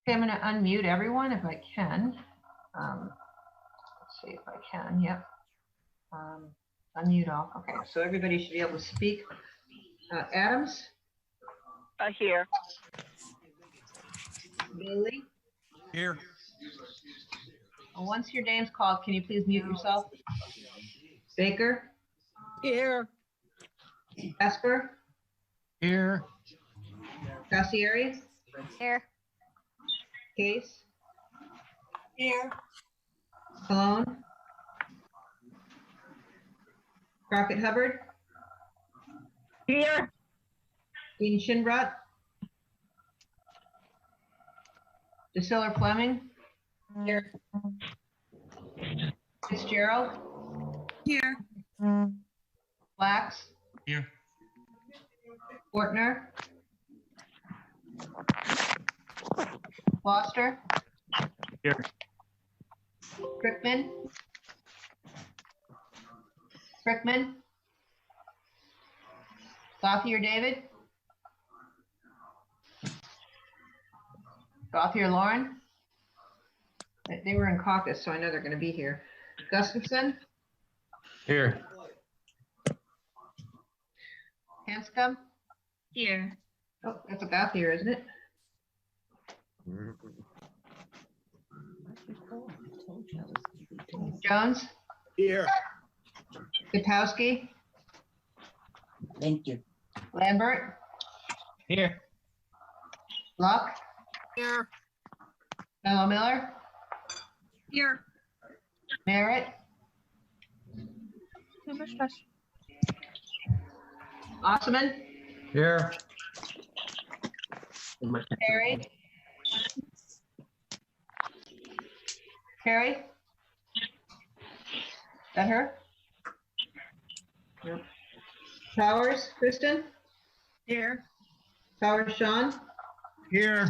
Okay, I'm going to unmute everyone if I can. Let's see if I can. Yep. Unmute all. Okay, so everybody should be able to speak. Adams? Here. Bailey? Here. Once your name's called, can you please mute yourself? Baker? Here. Esper? Here. Cassieri? Here. Case? Here. Cologne? Crockett Hubbard? Here. Dean Shinbrot? DeSiller Fleming? Here. Fitzgerald? Here. Flax? Here. Fortner? Foster? Here. Crickman? Crickman? Gauthier David? Gauthier Lauren? They were in caucus, so I know they're going to be here. Gustafson? Here. Hanscom? Here. Oh, that's a Gauthier, isn't it? Jones? Here. Gutowski? Thank you. Lambert? Here. Luck? Here. Mello Miller? Here. Merritt? Osman? Here. Perry? Carrie? Is that her? No. Powers, Kristen? Here. Powers, Sean? Here.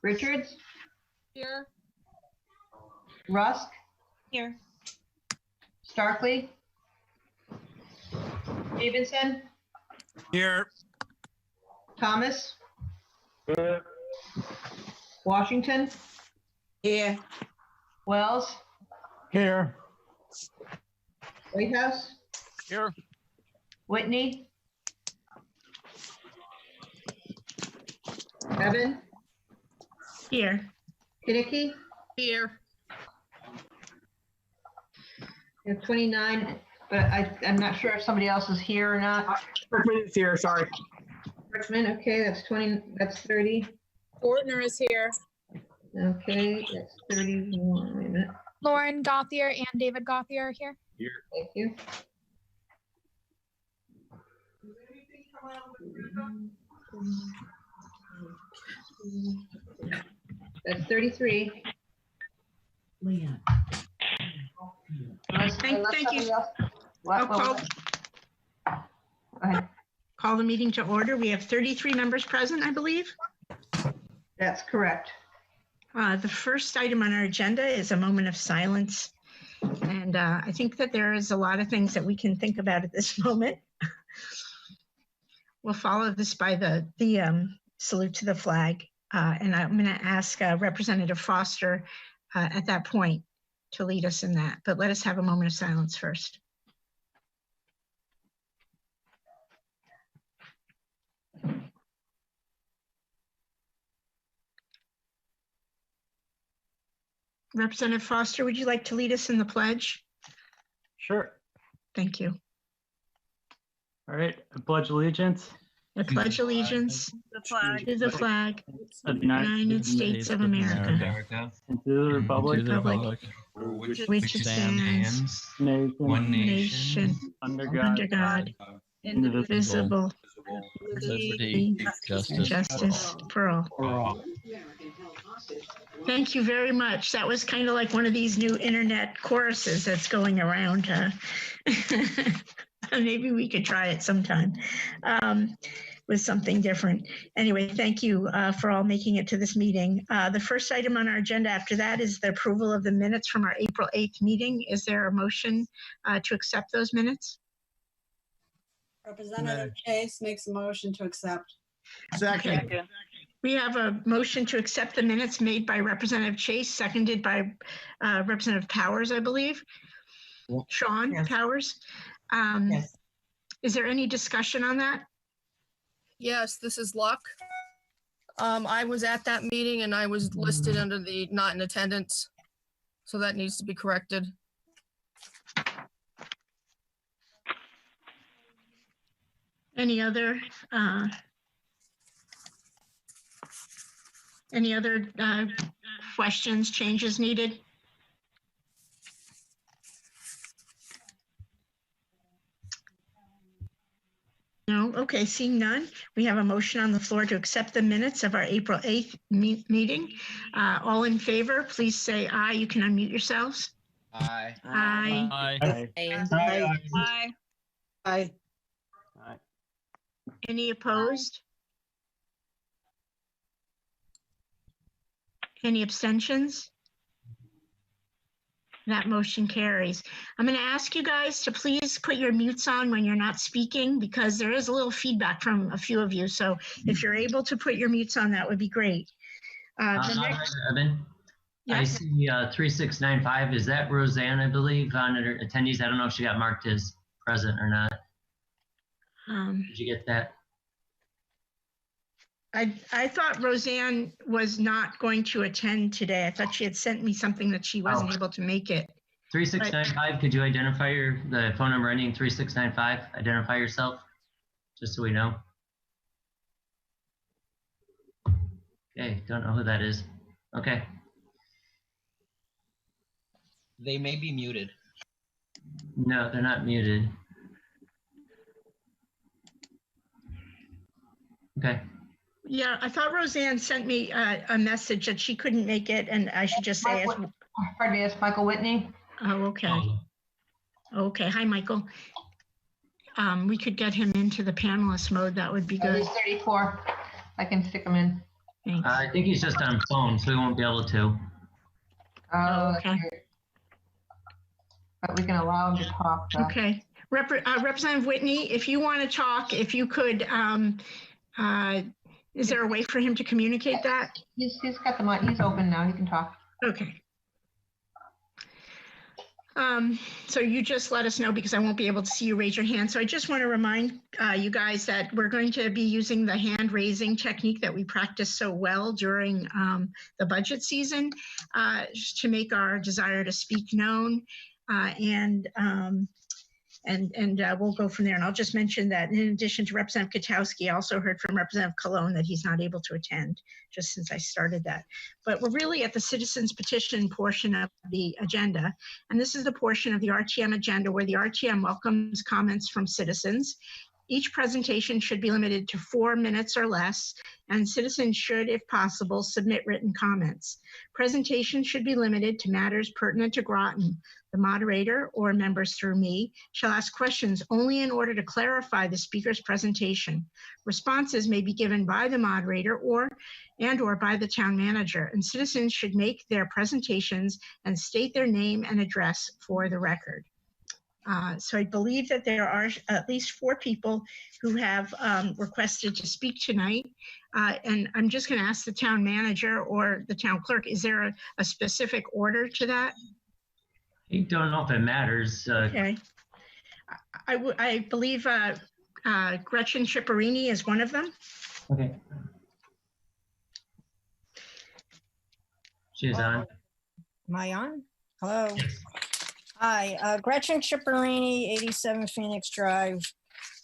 Richards? Here. Rusk? Here. Starkley? Stevenson? Here. Thomas? Washington? Here. Wells? Here. Whitehouse? Here. Whitney? Evan? Here. Kinnicky? Here. We have 29, but I'm not sure if somebody else is here or not. Crickman is here, sorry. Richmond, okay, that's 20, that's 30. Fortner is here. Okay, that's 31, wait a minute, Lauren Gauthier and David Gauthier are here. thank you. That's 33. Leah. Unless Thank you. somebody else- What? I'll Go ahead. call the meeting to order. We have 33 members present, I believe. That's correct. The first item on our agenda is a moment of silence. And I think that there is a lot of things that we can think about at this moment. We'll follow this by the salute to the flag. And I'm going to ask Representative Foster at that point to lead us in that. But let us have a moment of silence first. Representative Foster, would you like to lead us in the pledge? Sure. Thank you. All right. I pledge allegiance I pledge allegiance to the flag of the United States of America, and to the republic which stands nation, One nation under under God, God, indivisible, indivisible, Liberty, and justice. justice for all. for all. Thank you very much. That was kind of like one of these new internet choruses that's going around. Maybe we could try it sometime with something different. Anyway, thank you for all making it to this meeting. The first item on our agenda after that is the approval of the minutes from our April 8th meeting. Is there a motion to accept those minutes? Representative Chase makes a motion to accept. Second. Okay. We have a motion to accept the minutes made by Representative Chase, seconded by Representative Powers, I believe. Yep. Sean Yes. Powers. Yes. Is there any discussion on that? Yes, this is Luck. I was at that meeting and I was listed under the not in attendance. So that needs to be corrected. Any other questions, changes needed? No? Okay, seeing none, we have a motion on the floor to accept the minutes of our April 8th meeting. All in favor, please say aye. You can unmute yourselves. Aye. Aye. Aye. Aye. Any opposed? Any abstentions? That motion carries. I'm going to ask you guys to please put your mutes on when you're not speaking because there is a little feedback from a few of you. So if you're able to put your mutes on, that would be great. The next, Evan, I yes, see 3695. Is that Roseanne, I believe, on her attendees? I don't know if she got marked as present or not. Did you get that? I thought Roseanne was not going to attend today. I thought she had sent me something that she wasn't able to make it. 3695, could you identify the phone number ending 3695? Identify yourself, just so we know. Okay, don't know who that is. Okay. They may be muted. No, they're not muted. Okay. Yeah, I thought Roseanne sent me a message that she couldn't make it, and I should just say, Pardon me, it's Michael Whitney. oh, okay. Okay, hi, Michael. We could get him into the panelist mode. That would be good. He's 34. I can stick him in. Thanks. I think he's just on phone, so he won't be able to. Oh, okay. that's great. But we can allow him to talk. Though. Okay. Representative Whitney, if you want to talk, if you could, is there a way for him to communicate that? He's got the mic. He's open now. He can talk. Okay. So you just let us know because I won't be able to see you raise your hand. So I just want to remind you guys that we're going to be using the hand raising technique that we practiced so well during the budget season to make our desire to speak known. And we'll go from there. And I'll just mention that in addition to Representative Katowski, I also heard from Representative Colon that he's not able to attend, just since I started that. But we're really at the citizens petition portion of the agenda. And this is the portion of the RTM agenda where the RTM welcomes comments from citizens. Each presentation should be limited to 4 minutes or less, and citizens should, if possible, submit written comments. Presentations should be limited to matters pertinent to Groton. The moderator or members through me shall ask questions only in order to clarify the speaker's presentation. Responses may be given by the moderator or by the town manager, and citizens should make their presentations and state their name and address for the record. So I believe that there are at least 4 people who have requested to speak tonight. And I'm just going to ask the town manager or the town clerk, is there a specific order to that? I don't know if it matters. Okay. I believe Gretchen Ciparini is one of them. Okay. She's on. Am I on? Hello. Hi, Gretchen Ciparini, 87 Phoenix Drive.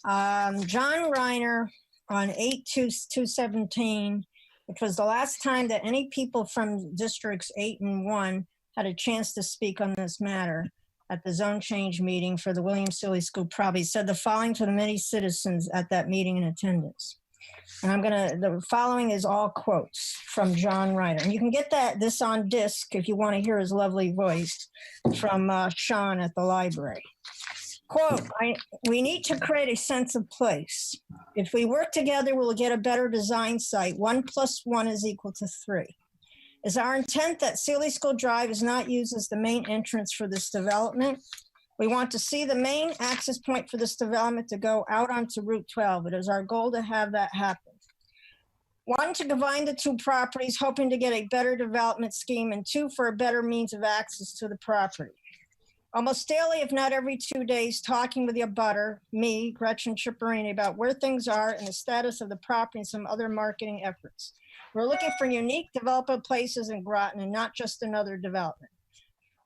John Reiner on 8/2/17, which was the last time that any people from districts 8 and 1 had a chance to speak on this matter at the zone change meeting for the William Seeley School, probably said the following to the many citizens at that meeting in attendance. And the following is all quotes from John Reiner. And you can get this on disc if you want to hear his lovely voice from Sean at the library. Quote, we need to create a sense of place. If we work together, we'll get a better design site. 1 + 1 = 3. It's our intent that Seeley School Drive is not used as the main entrance for this development. We want to see the main access point for this development to go out onto Route 12. It is our goal to have that happen. One, to combine the two properties, hoping to get a better development scheme, and two, for a better means of access to the property. Almost daily, if not every 2 days, talking with the abutter, me, Gretchen Chipperini, about where things are and the status of the property and some other marketing efforts. We're looking for unique development places in Groton and not just another development.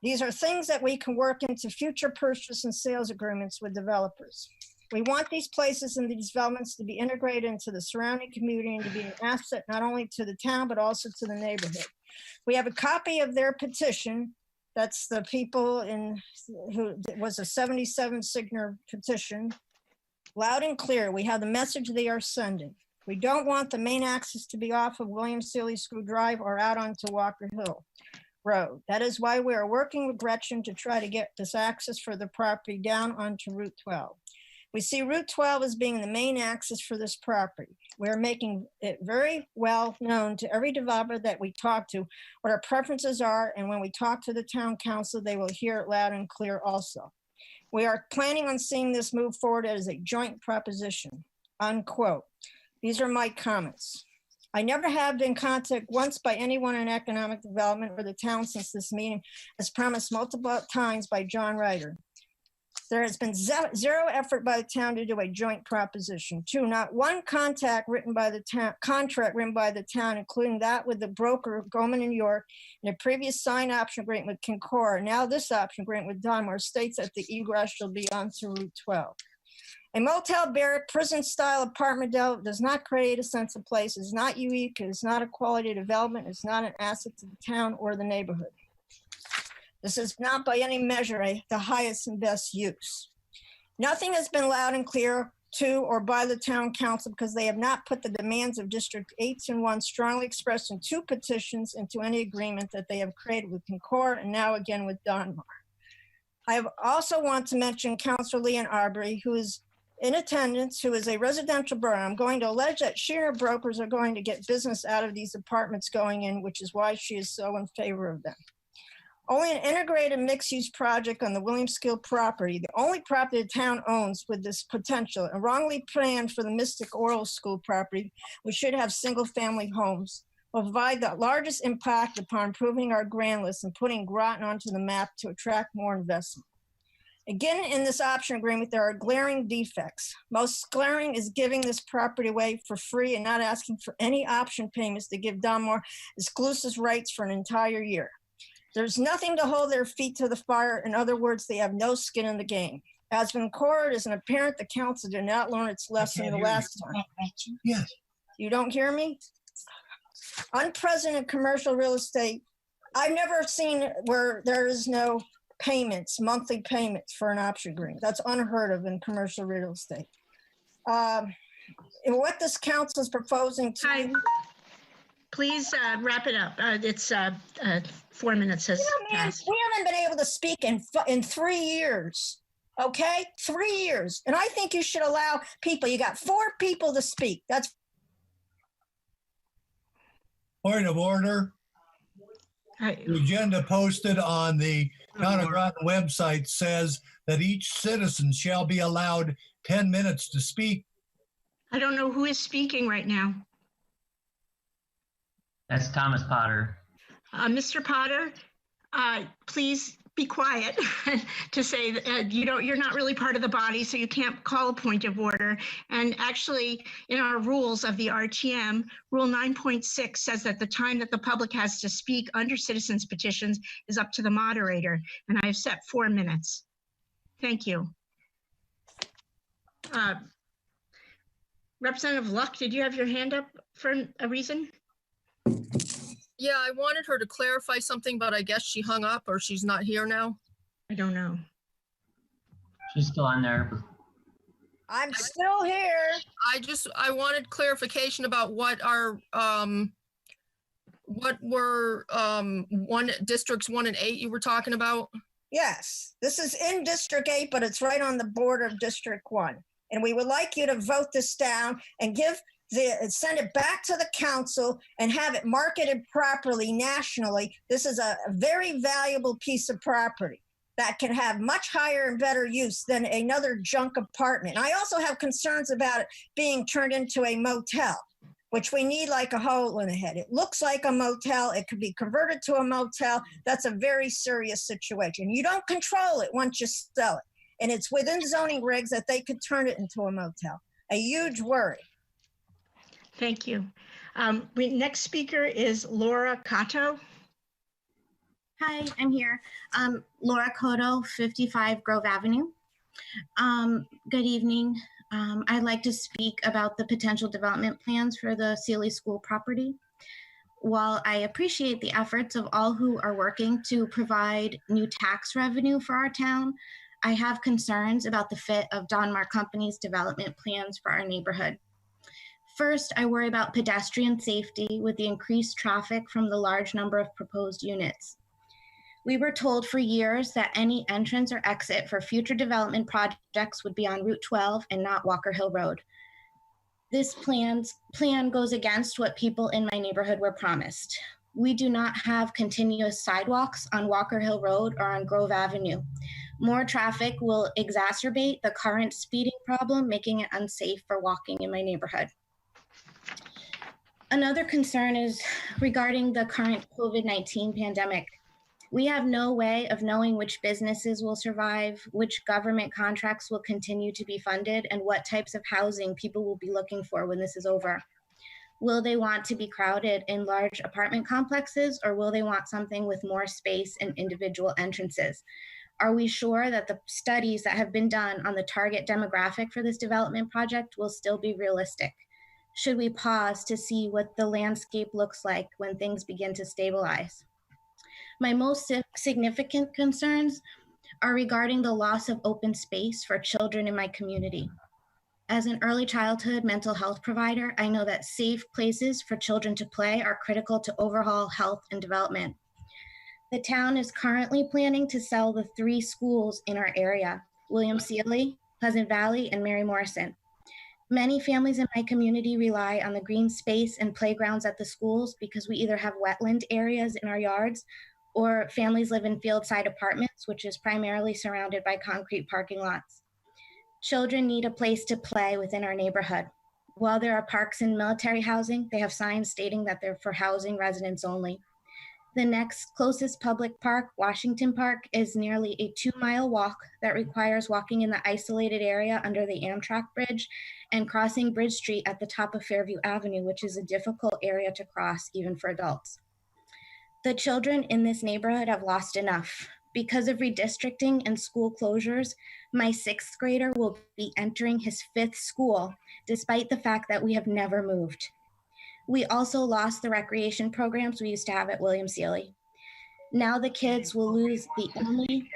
These are things that we can work into future purchase and sales agreements with developers. We want these places and these developments to be integrated into the surrounding community and to be an asset not only to the town, but also to the neighborhood. We have a copy of their petition. That's the people who it was a 77 signature petition. Loud and clear, we have the message they are sending. We don't want the main access to be off of William Seeley School Drive or out onto Walker Hill Road. That is why we are working with Gretchen to try to get this access for the property down onto Route 12. We see Route 12 as being the main access for this property. We're making it very well known to every developer that we talk to what our preferences are, and when we talk to the town council, they will hear it loud and clear also. We are planning on seeing this move forward as a joint proposition, unquote. These are my comments. I never have been contacted once by anyone in economic development or the town since this meeting, as promised multiple times by John Ryder. There has been zero effort by the town to do a joint proposition. Two, not one contract written by the town, including that with the broker Goldman in York, and a previous signed option agreement with Concora. Now this option agreement with Donmar states that the egress shall be onto Route 12. A motel, barrack, prison-style apartment does not create a sense of place. It's not unique. It is not a quality development. It's not an asset to the town or the neighborhood. This is not by any measure the highest and best use. Nothing has been loud and clear to or by the town council because they have not put the demands of District 8 and 1 strongly expressed in 2 petitions into any agreement that they have created with Concora and now again with Donmar. I also want to mention Councilor Leon Arbery, who is in attendance, who is a residential broker. I'm going to allege that she and her brokers are going to get business out of these apartments going in, which is why she is so in favor of them. Only an integrated mixed-use project on the Williamsville property, the only property the town owns with this potential, and wrongly planned for the Mystic Oral School property, we should have single-family homes, will provide the largest impact upon improving our grand list and putting Groton onto the map to attract more investment. Again, in this option agreement, there are glaring defects. Most glaring is giving this property away for free and not asking for any option payments to give Donmar exclusive rights for an entire year. There's nothing to hold their feet to the fire. In other words, they have no skin in the game. As been covered, it is apparent the council did not learn its lesson the last time. Yes. You don't hear me? Unprecedented commercial real estate. I've never seen where there is no payments, monthly payments for an option agreement. That's unheard of in commercial real estate. And what this council is proposing to... Hi. Please wrap it up. It's 4 minutes has passed. We haven't been able to speak in 3 years, okay? 3 years. And I think you should allow people, you got 4 people to speak. That's... Point of order. Hi. The agenda posted on the Town of Groton website says that each citizen shall be allowed 10 minutes to speak. I don't know who is speaking right now. That's Thomas Potter. Mr. Potter, please be quiet to say that you're not really part of the body, so you can't call a point of order. And actually, in our rules of the RTM, Rule 9.6 says that the time that the public has to speak under citizens' petitions is up to the moderator, and I've set 4 minutes. Thank you. Representative Luck, did you have your hand up for a reason? Yeah, I wanted her to clarify something, but I guess she hung up or she's not here now. I don't know. She's still on there. I'm still here. I wanted clarification about what our, what were districts 1 and 8 you were talking about? Yes, this is in District 8, but it's right on the border of District 1. And we would like you to vote this down and send it back to the council and have it marketed properly nationally. This is a very valuable piece of property that can have much higher and better use than another junk apartment. I also have concerns about it being turned into a motel. which we need like a hole in the head. It looks like a motel. It could be converted to a motel. That's a very serious situation. You don't control it once you sell it. And it's within zoning regs that they could turn it into a motel. A huge worry. Thank you. Next speaker is Laura Cato. Hi, I'm here. Laura Cotto, 55 Grove Avenue. Good evening. I'd like to speak about the potential development plans for the Sealy School property. While I appreciate the efforts of all who are working to provide new tax revenue for our town, I have concerns about the fit of Donmar Company's development plans for our neighborhood. First, I worry about pedestrian safety with the increased traffic from the large number of proposed units. We were told for years that any entrance or exit for future development projects would be on Route 12 and not Walker Hill Road. This plan goes against what people in my neighborhood were promised. We do not have continuous sidewalks on Walker Hill Road or on Grove Avenue. More traffic will exacerbate the current speeding problem, making it unsafe for walking in my neighborhood. Another concern is regarding the current COVID-19 pandemic. We have no way of knowing which businesses will survive, which government contracts will continue to be funded, and what types of housing people will be looking for when this is over. Will they want to be crowded in large apartment complexes, or will they want something with more space and individual entrances? Are we sure that the studies that have been done on the target demographic for this development project will still be realistic? Should we pause to see what the landscape looks like when things begin to stabilize? My most significant concerns are regarding the loss of open space for children in my community. As an early childhood mental health provider, I know that safe places for children to play are critical to overall health and development. The town is currently planning to sell the 3 schools in our area, William Sealy, Pleasant Valley, and Mary Morrison. Many families in my community rely on the green space and playgrounds at the schools because we either have wetland areas in our yards or families live in field-side apartments, which is primarily surrounded by concrete parking lots. Children need a place to play within our neighborhood. While there are parks and military housing, they have signs stating that they're for housing residents only. The next closest public park, Washington Park, is nearly a 2-mile walk that requires walking in the isolated area under the Amtrak bridge and crossing Bridge Street at the top of Fairview Avenue, which is a difficult area to cross even for adults. The children in this neighborhood have lost enough. Because of redistricting and school closures, my 6th grader will be entering his 5th school, despite the fact that we have never moved. We also lost the recreation programs we used to have at William Sealy. Now the kids will lose the only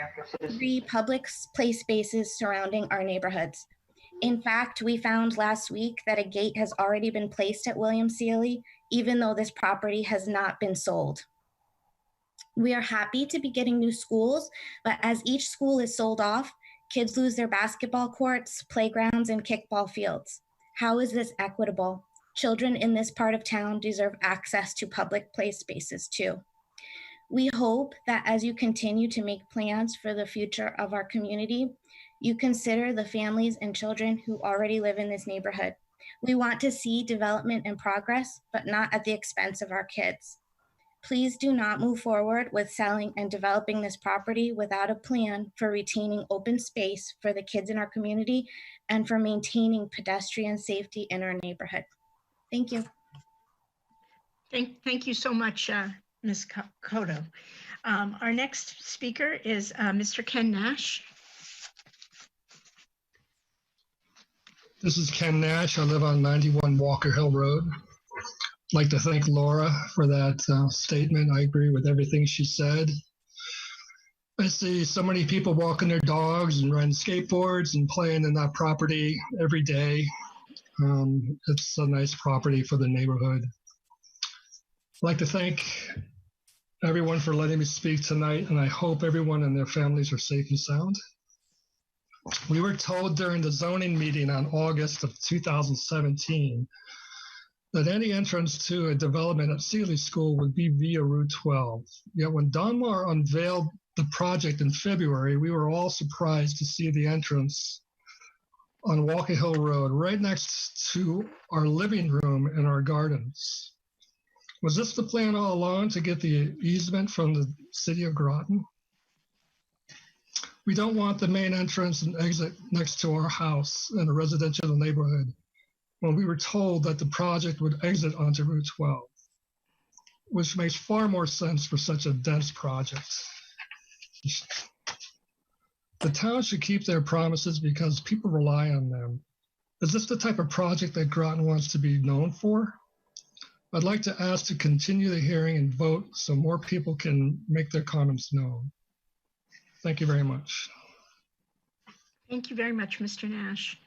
3 public play spaces surrounding our neighborhoods. In fact, we found last week that a gate has already been placed at William Sealy, even though this property has not been sold. We are happy to be getting new schools, but as each school is sold off, kids lose their basketball courts, playgrounds, and kickball fields. How is this equitable? Children in this part of town deserve access to public play spaces too. We hope that as you continue to make plans for the future of our community, you consider the families and children who already live in this neighborhood. We want to see development and progress, but not at the expense of our kids. Please do not move forward with selling and developing this property without a plan for retaining open space for the kids in our community and for maintaining pedestrian safety in our neighborhood. Thank you. Thank you so much, Ms. Cotto. Our next speaker is Mr. Ken Nash. This is Ken Nash. I live on 91 Walker Hill Road. I'd like to thank Laura for that statement. I agree with everything she said. I see so many people walking their dogs and riding skateboards and playing in that property every day. It's a nice property for the neighborhood. I'd like to thank everyone for letting me speak tonight, and I hope everyone and their families are safe and sound. We were told during the zoning meeting on August of 2017 that any entrance to a development at Sealy School would be via Route 12. Yet when Donmar unveiled the project in February, we were all surprised to see the entrance on Walker Hill Road, right next to our living room and our gardens. Was this the plan all along, to get the easement from the city of Groton? We don't want the main entrance and exit next to our house in a residential neighborhood, when we were told that the project would exit onto Route 12, which makes far more sense for such a dense project. The town should keep their promises because people rely on them. Is this the type of project that Groton wants to be known for? I'd like to ask to continue the hearing and vote so more people can make their comments known. Thank you very much. Thank you very much, Mr. Nash.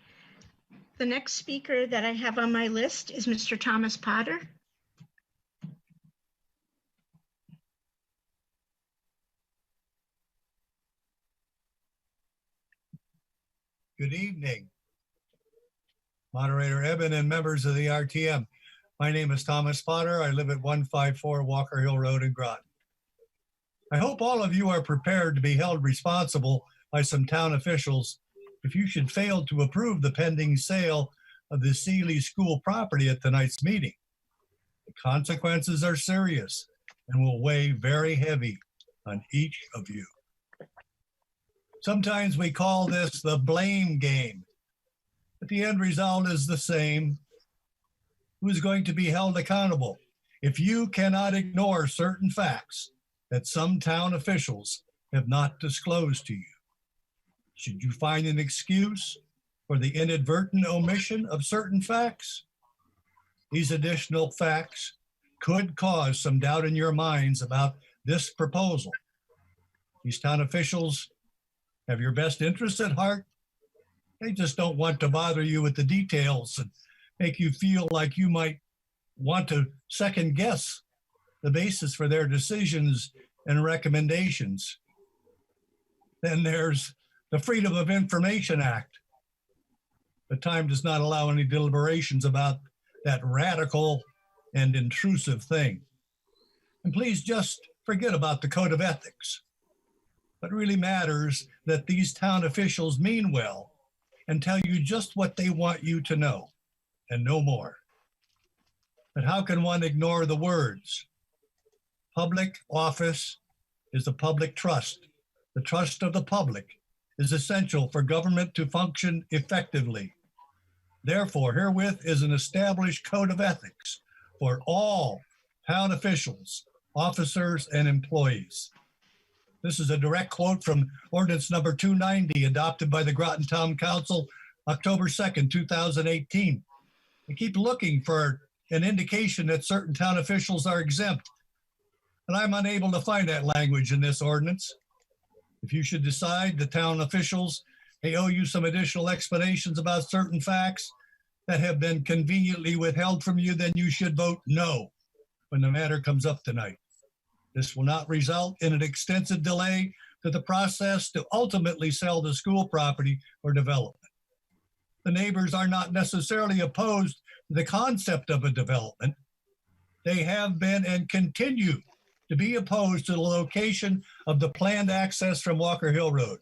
The next speaker that I have on my list is Mr. Thomas Potter. Good evening, Moderator Eben and members of the RTM. My name is Thomas Potter. I live at 154 Walker Hill Road in Groton. I hope all of you are prepared to be held responsible by some town officials if you should fail to approve the pending sale of the Seeley School property at tonight's meeting. The consequences are serious and will weigh very heavy on each of you. Sometimes we call this the blame game, but the end result is the same. Who's going to be held accountable if you cannot ignore certain facts that some town officials have not disclosed to you? Should you find an excuse for the inadvertent omission of certain facts? These additional facts could cause some doubt in your minds about this proposal. These town officials have your best interests at heart. They just don't want to bother you with the details and make you feel like you might want to second guess the basis for their decisions and recommendations. Then there's the Freedom of Information Act. The time does not allow any deliberations about that radical and intrusive thing. And please just forget about the code of ethics. What really matters that these town officials mean well and tell you just what they want you to know and no more. But how can one ignore the words? Public office is the public trust. The trust of the public is essential for government to function effectively. Therefore, herewith is an established code of ethics for all town officials, officers, and employees. This is a direct quote from ordinance number 290 adopted by the Groton Town Council October 2nd, 2018. I keep looking for an indication that certain town officials are exempt, and I'm unable to find that language in this ordinance. If you should decide the town officials may owe you some additional explanations about certain facts that have been conveniently withheld from you, then you should vote no when the matter comes up tonight. This will not result in an extensive delay to the process to ultimately sell the school property or development. The neighbors are not necessarily opposed to the concept of a development. They have been and continue to be opposed to the location of the planned access from Walker Hill Road.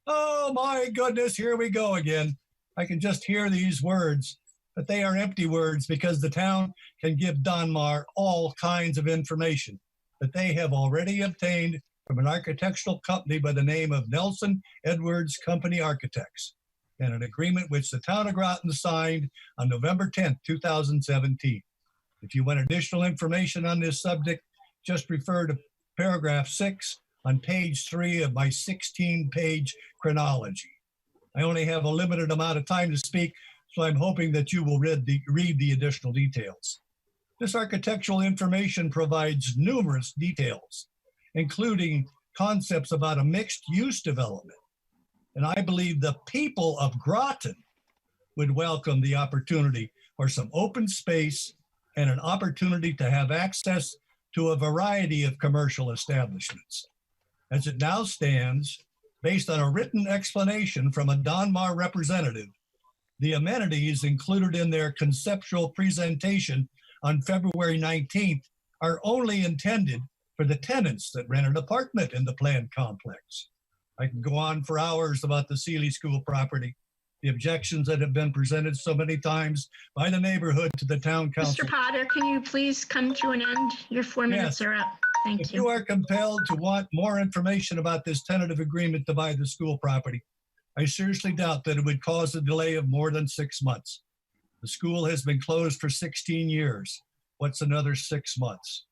Oh my goodness, here we go again. I can just hear these words, but they are empty words because the town can give Donmar all kinds of information that they have already obtained from an architectural company by the name of Nelson Edwards Company Architects, and an agreement which the town of Groton signed on November 10th, 2017. If you want additional information on this subject, just refer to paragraph 6 on page 3 of my 16-page chronology. I only have a limited amount of time to speak, so I'm hoping that you will read the additional details. This architectural information provides numerous details, including concepts about a mixed-use development. And I believe the people of Groton would welcome the opportunity for some open space and an opportunity to have access to a variety of commercial establishments. As it now stands, based on a written explanation from a Donmar representative, the amenities included in their conceptual presentation on February 19th are only intended for the tenants that rent an apartment in the planned complex. I can go on for hours about the Seeley School property, the objections that have been presented so many times by the neighborhood to the town council. Mr. Potter, can you please come to an end? Your 4 minutes Yes. are up. Thank If you. you are compelled to want more information about this tentative agreement to buy the school property, I seriously doubt that it would cause a delay of more than 6 months. The school has been closed for 16 years. What's another 6 months?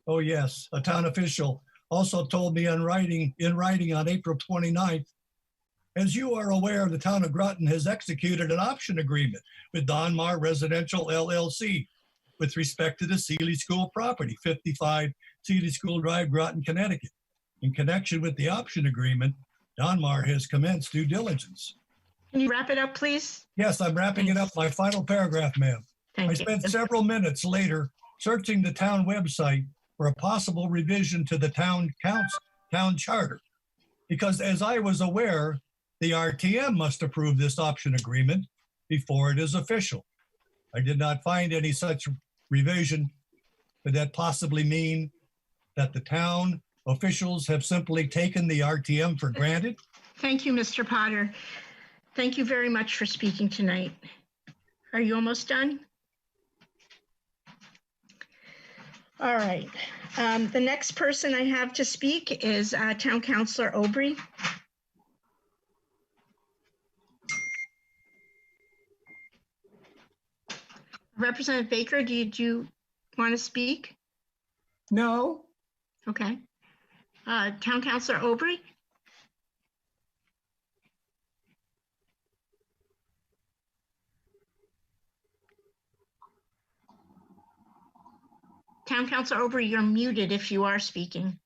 Oh yes, a town official also told me in writing on April 29th, as you are aware, the town of Groton has executed an option agreement with Donmar Residential LLC with respect to the Seeley School property, 55 Seeley School Drive, Groton, Connecticut. In connection with the option agreement, Donmar has commenced due diligence. Can you wrap it up, please? Yes, I'm wrapping it up. My final paragraph, ma'am. Thank I you. spent several minutes later searching the town website for a possible revision to the town charter. Because as I was aware, the RTM must approve this option agreement before it is official. I did not find any such revision. Could that possibly mean that the town officials have simply taken the RTM for granted? Thank you, Mr. Potter. Thank you very much for speaking tonight. Are you almost done? All right. The next person I have to speak is Town Councilor Aubry. Representative Baker, did you want to speak? No. Okay. Town Councilor Aubry? Town Councilor Aubry, you're muted if you are speaking.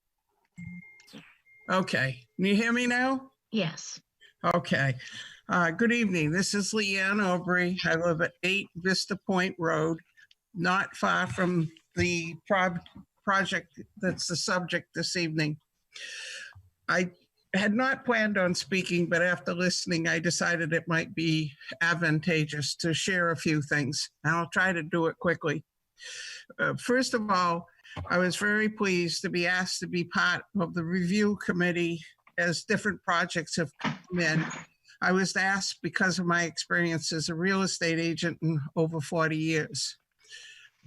Okay, can you hear me now? Yes. Okay. Good evening. This is Leanne Aubry. I live at 8 Vista Point Road, not far from the project that's the subject this evening. I had not planned on speaking, but after listening, I decided it might be advantageous to share a few things. And I'll try to do it quickly. First of all, I was very pleased to be asked to be part of the review committee as different projects have come in. I was asked because of my experience as a real estate agent in over 40 years.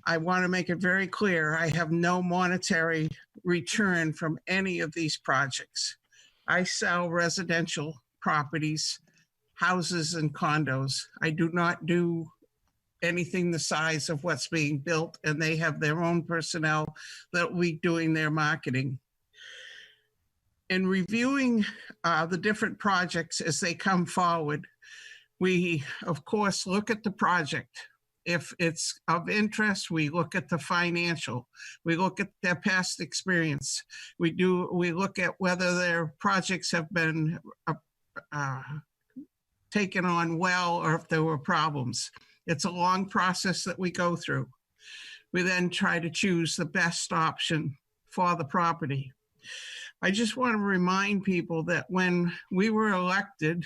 I want to make it very clear, I have no monetary return from any of these projects. I sell residential properties, houses and condos. I do not do anything the size of what's being built, and they have their own personnel that will be doing their marketing. In reviewing the different projects as they come forward, we, of course, look at the project. If it's of interest, we look at the financial. We look at their past experience. We look at whether their projects have been taken on well or if there were problems. It's a long process that we go through. We then try to choose the best option for the property. I just want to remind people that when we were elected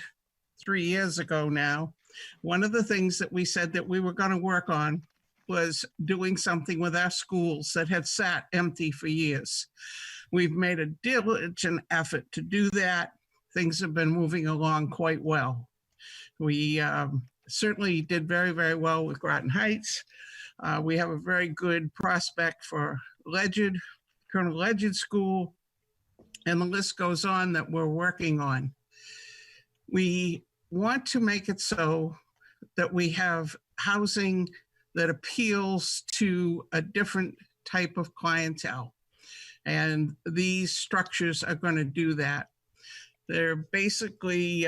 3 years ago now, one of the things that we said that we were going to work on was doing something with our schools that had sat empty for years. We've made a diligent effort to do that. Things have been moving along quite well. We certainly did very, very well with Groton Heights. We have a very good prospect for Ledyard, Colonel Ledyard School, and the list goes on that we're working on. We want to make it so that we have housing that appeals to a different type of clientele. And these structures are going to do that. They're basically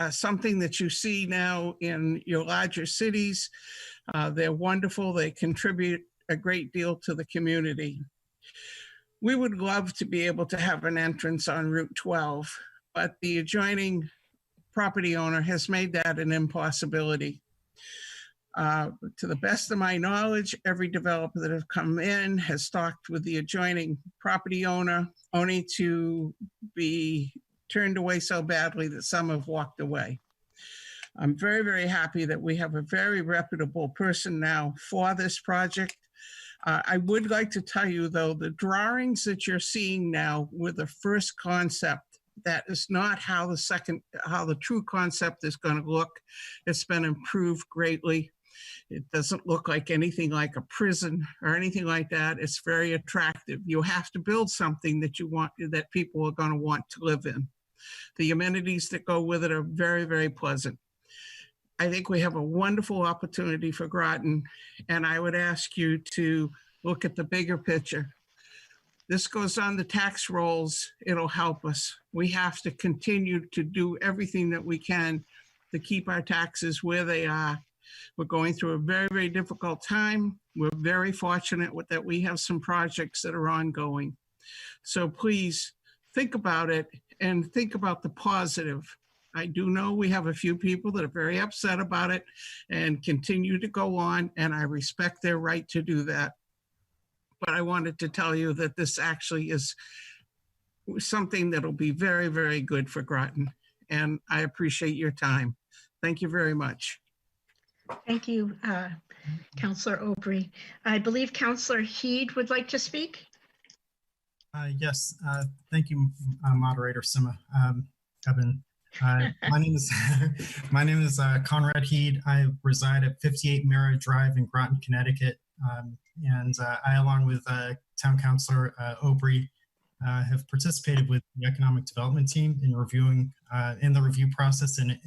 something that you see now in your larger cities. They're wonderful. They contribute a great deal to the community. We would love to be able to have an entrance on Route 12, but the adjoining property owner has made that an impossibility. To the best of my knowledge, every developer that has come in has talked with the adjoining property owner, only to be turned away so badly that some have walked away. I'm very, very happy that we have a very reputable person now for this project. I would like to tell you, though, the drawings that you're seeing now were the first concept That is not how the true concept is going to look. It's been improved greatly. It doesn't look like anything like a prison or anything like that. It's very attractive. You have to build something that people are going to want to live in. The amenities that go with it are very, very pleasant. I think we have a wonderful opportunity for Groton, and I would ask you to look at the bigger picture. This goes on the tax rolls. It'll help us. We have to continue to do everything that we can to keep our taxes where they are. We're going through a very, very difficult time. We're very fortunate that we have some projects that are ongoing. So please think about it and think about the positive. I do know we have a few people that are very upset about it and continue to go on, and I respect their right to do that. But I wanted to tell you that this actually is something that'll be very, very good for Groton, and I appreciate your time. Thank you very much. Thank you, Councillor Aubry. I believe Councillor Heed would like to speak. Yes, thank you, Moderator Sima. Kevin. My name is Conrad Heed. I reside at 58 Mira Drive in Groton, Connecticut, and I, along with Town Councillor Aubry, have participated with the Economic Development Team in reviewing in the review process. And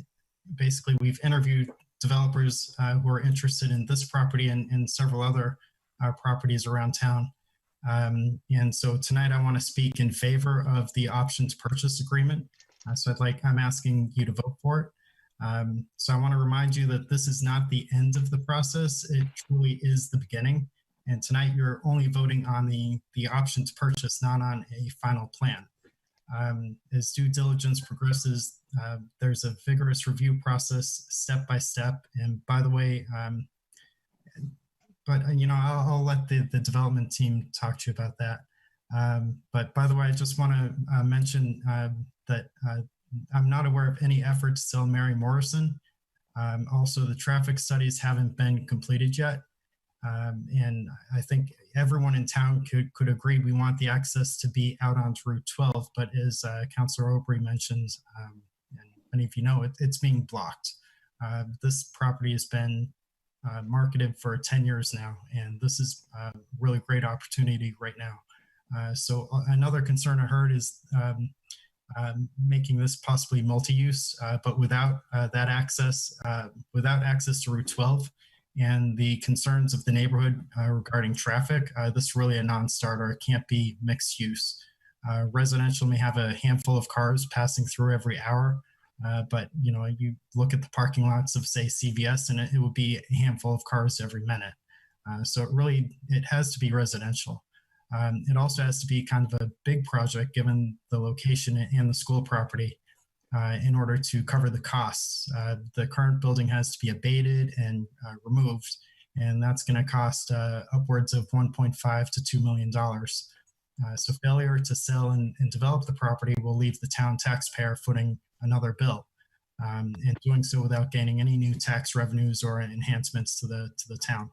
basically, we've interviewed developers who are interested in this property and several other properties around town. And so tonight I want to speak in favor of the options purchase agreement. So I'm asking you to vote for it. So I want to remind you that this is not the end of the process. It truly is the beginning. And tonight you're only voting on the options purchase, not on a final plan. As due diligence progresses, there's a vigorous review process step by step. And by the way, I'll let the development team talk to you about that. But by the way, I just want to mention that I'm not aware of any effort to sell Mary Morrison. Also, the traffic studies haven't been completed yet. And I think everyone in town could agree we want the access to be out onto Route 12, but as Councillor Aubry mentioned, and many of you know, it's being blocked. This property has been marketed for 10 years now, and this is a really great opportunity right now. So another concern I heard is making this possibly multi-use, but without that access, without access to Route 12 and the concerns of the neighborhood regarding traffic, this is really a non-starter. It can't be mixed use. Residential may have a handful of cars passing through every hour, but you look at the parking lots of, say, CVS, and it would be a handful of cars every minute. So it has to be residential. It also has to be kind of a big project given the location and the school property in order to cover the costs. The current building has to be abated and removed, and that's going to cost upwards of $1.5 to $2 million. So failure to sell and develop the property will leave the town taxpayer footing another bill, and doing so without gaining any new tax revenues or enhancements to the town.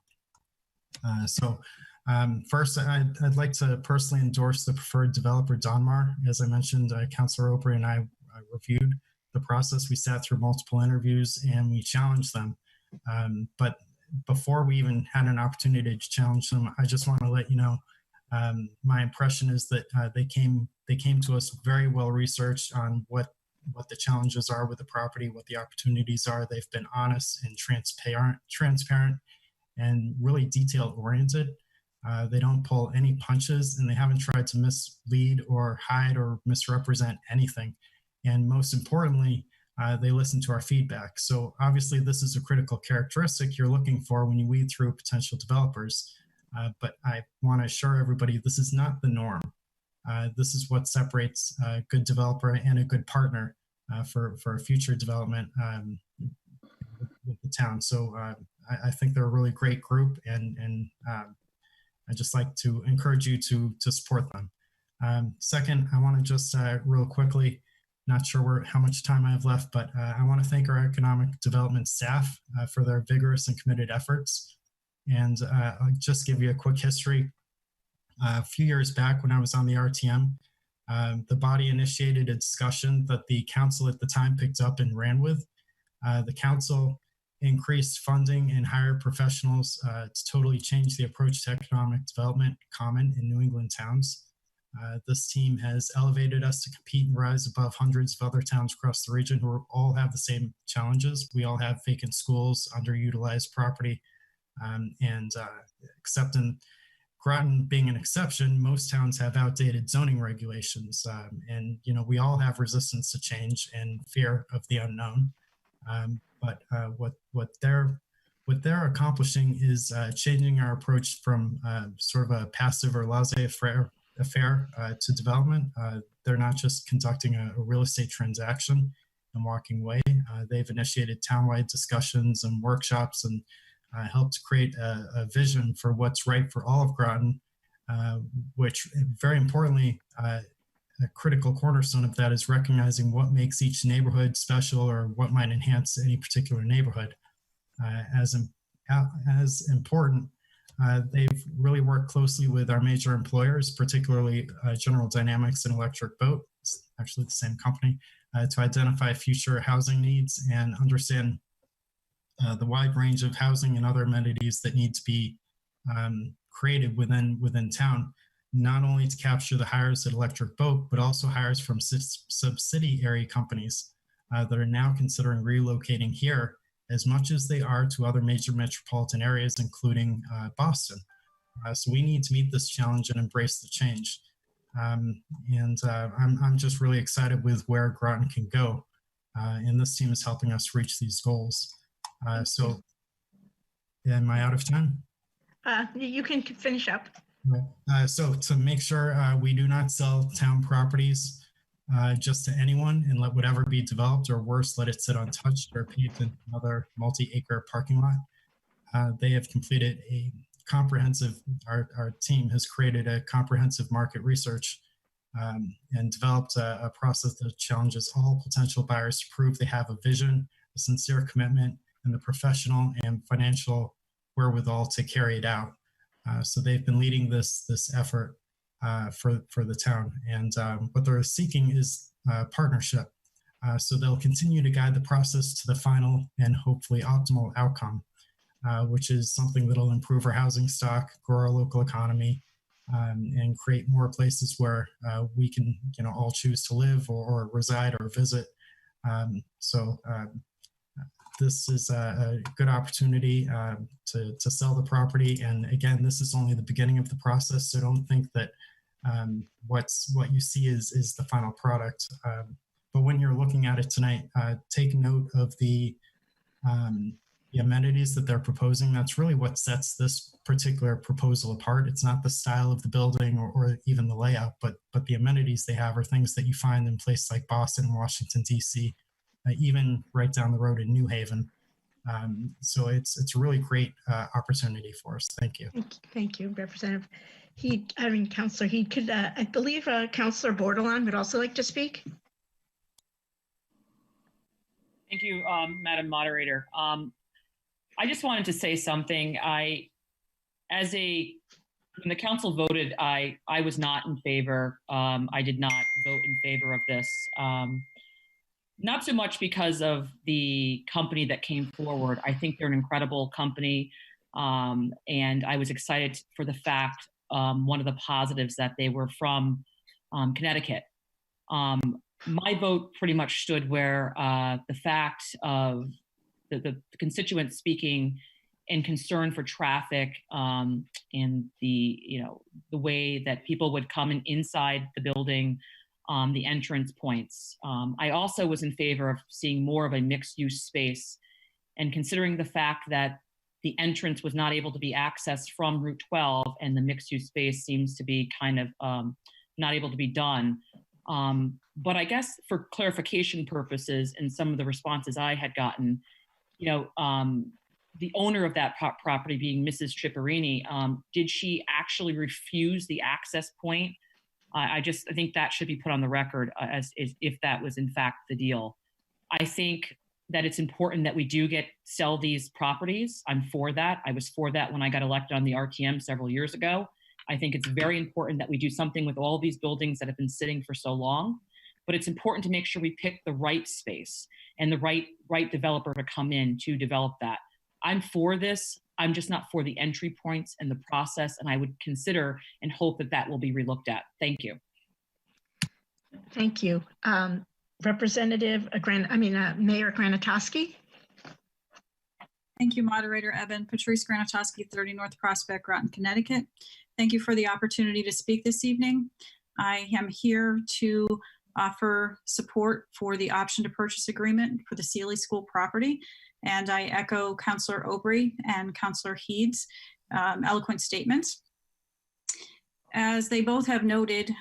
First, I'd like to personally endorse the preferred developer, Donmar. As I mentioned, Councillor Aubry and I reviewed the process. We sat through multiple interviews and we challenged them. But before we even had an opportunity to challenge them, I just want to let you know, my impression is that they came to us very well researched on what the challenges are with the property, what the opportunities are. They've been honest and transparent and really detail oriented. They don't pull any punches, and they haven't tried to mislead or hide or misrepresent anything. And most importantly, they listen to our feedback. So obviously this is a critical characteristic you're looking for when you weed through potential developers. But I want to assure everybody this is not the norm. This is what separates a good developer and a good partner for a future development with the town. So I think they're a really great group, and I'd just like to encourage you to support them. Second, I want to just real quickly, not sure how much time I have left, but I want to thank our economic development staff for their vigorous and committed efforts. And I'll just give you a quick history. A few years back when I was on the RTM, The body initiated a discussion that the council at the time picked up and ran with. The council increased funding and hired professionals to totally change the approach to economic development common in New England towns. This team has elevated us to compete and rise above hundreds of other towns across the region who all have the same challenges. We all have vacant schools, underutilized property, and except in Groton being an exception, most towns have outdated zoning regulations. And, you know, we all have resistance to change and fear of the unknown. But what they're accomplishing is changing our approach from sort of a passive or laissez-faire affair to development. They're not just conducting a real estate transaction and walking away. They've initiated townwide discussions and workshops and helped create a vision for what's right for all of Groton, which very importantly, a critical cornerstone of that is recognizing what makes each neighborhood special or what might enhance any particular neighborhood. As important, they've really worked closely with our major employers, particularly General Dynamics and Electric Boat, it's actually the same company, to identify future housing needs and understand the wide range of housing and other amenities that need to be created within town, not only to capture the hires at Electric Boat, but also hires from subsidiary companies that are now considering relocating here as much as they are to other major metropolitan areas, including Boston. So we need to meet this challenge and embrace the change. I'm just really excited with where Groton can go. And this team is helping us reach these goals. So am I out of time? You can finish up. So to make sure we do not sell town properties just to anyone and let whatever be developed, or worse, let it sit untouched or paved in another multi-acre parking lot. They have completed a comprehensive, our team has created a comprehensive market research and developed a process that challenges all potential buyers to prove they have a vision, a sincere commitment, and the professional and financial wherewithal to carry it out. So they've been leading this effort for the town, and what they're seeking is partnership. So they'll continue to guide the process to the final and hopefully optimal outcome, which is something that'll improve our housing stock, grow our local economy, and create more places where we can, all choose to live or reside or visit. This is a good opportunity to sell the property. And again, this is only the beginning of the process. So don't think that what you see is the final product. But when you're looking at it tonight, take note of the amenities that they're proposing. That's really what sets this particular proposal apart. It's not the style of the building or even the layout, but the amenities they have are things that you find in places like Boston and Washington, D.C., even right down the road in New Haven. So it's a really great opportunity for us. Thank you. Thank you, Representative. Councillor Heed, could I believe Councillor Bordelon would also like to speak? Thank you, Madam Moderator. I just wanted to say something. When the council voted, I was not in favor. I did not vote in favor of this. Not so much because of the company that came forward. I think they're an incredible company. And I was excited for the fact, one of the positives that they were from Connecticut. My vote pretty much stood where the fact of the constituents speaking and concern for traffic and the way that people would come inside the building, the entrance points. I also was in favor of seeing more of a mixed-use space, and considering the fact that the entrance was not able to be accessed from Route 12 and the mixed-use space seems to be kind of not able to be done. But I guess for clarification purposes and some of the responses I had gotten, the owner of that property being Mrs. Ciporini, did she actually refuse the access point? I think that should be put on the record as if that was in fact the deal. I think that it's important that we do sell these properties. I'm for that. I was for that when I got elected on the RTM several years ago. I think it's very important that we do something with all these buildings that have been sitting for so long, but it's important to make sure we pick the right space and the right developer to come in to develop that. I'm for this. I'm just not for the entry points and the process, and I would consider and hope that that will be relooked at. Thank you. Thank you. Representative, Mayor Granatowski. Thank you, Moderator Eben. Patrice Granatowski, 30 North Prospect, Groton, Connecticut. Thank you for the opportunity to speak this evening. I am here to offer support for the option to purchase agreement for the Sealy School property. And I echo Councillor Aubry and Councillor Heed's eloquent statements. As they both have noted,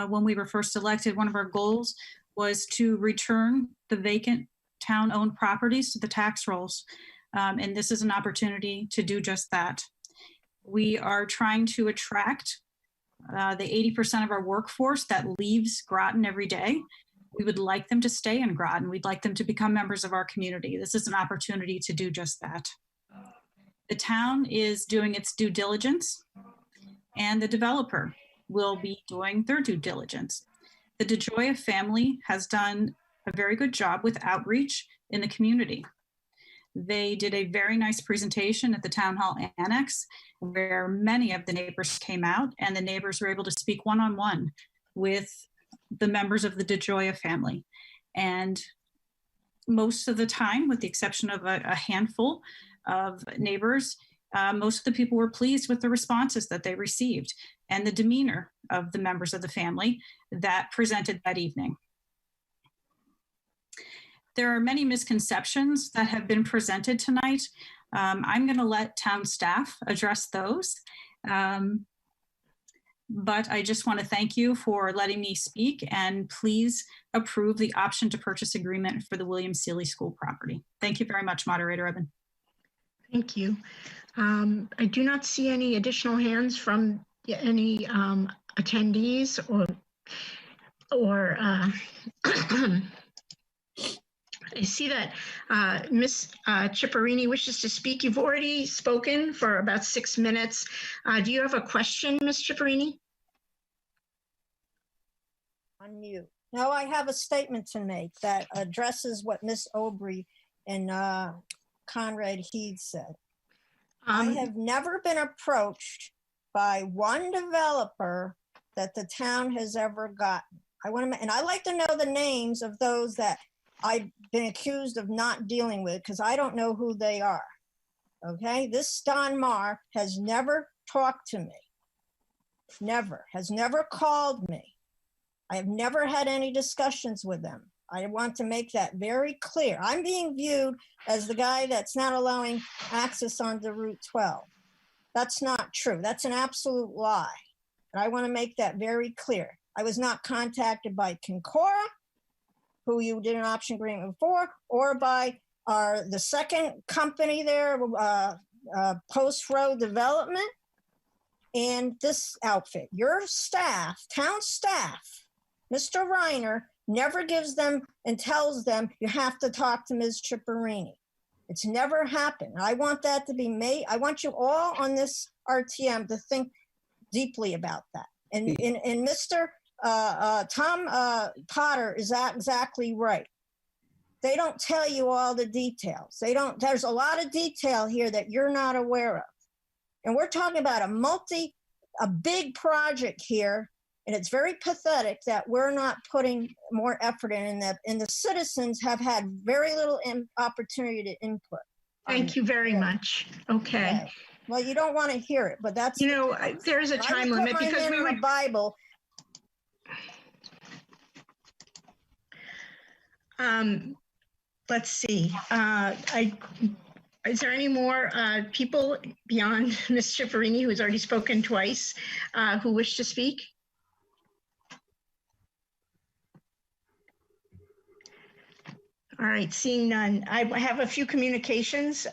when we were first elected, one of our goals was to return the vacant town-owned properties to the tax rolls. And this is an opportunity to do just that. We are trying to attract the 80% of our workforce that leaves Groton every day. We would like them to stay in Groton. We'd like them to become members of our community. This is an opportunity to do just that. The town is doing its due diligence, and the developer will be doing their due diligence. The DeGioia family has done a very good job with outreach in the community. They did a very nice presentation at the Town Hall Annex where many of the neighbors came out, and the neighbors were able to speak one-on-one with the members of the DeGioia family. And most of the time, with the exception of a handful of neighbors, most of the people were pleased with the responses that they received and the demeanor of the members of the family that presented that evening. There are many misconceptions that have been presented tonight. I'm going to let town staff address those. But I just want to thank you for letting me speak, and please approve the option to purchase agreement for the William Sealy School property. Thank you very much, Moderator Eben. Thank you. I do not see any additional hands from any attendees or I see that Ms. Ciporini wishes to speak. You've already spoken for about 6 minutes. Do you have a question, Ms. Ciporini? Unmute. No, I have a statement to make that addresses what Ms. Aubry and Conrad Heed said. I have never been approached by one developer that the town has ever gotten. And I like to know the names of those that I've been accused of not dealing with, because I don't know who they are. Okay, this Don Marr has never talked to me. Has never called me. I have never had any discussions with them. I want to make that very clear. I'm being viewed as the guy that's not allowing access onto Route 12. That's not true. That's an absolute lie. And I want to make that very clear. I was not contacted by Concora, who you did an option agreement for, or by the second company there, Post Road Development, and this outfit. Your staff, town staff, Mr. Reiner, never gives them and tells them you have to talk to Ms. Ciporini. It's never happened. I want that to be made. I want you all on this RTM to think deeply about that. And Mr. Tom Potter is exactly right. They don't tell you all the details. There's a lot of detail here that you're not aware of. And we're talking about a big project here. And it's very pathetic that we're not putting more effort in that. And the citizens have had very little opportunity to input. Thank you very much. Okay. Well, you don't want to hear it, but that's, there is a time limit because we would Bible. Let's see. Is there any more people beyond Ms. Ciporini, who's already spoken twice, who wish to speak? All right, seeing none. I have a few communications.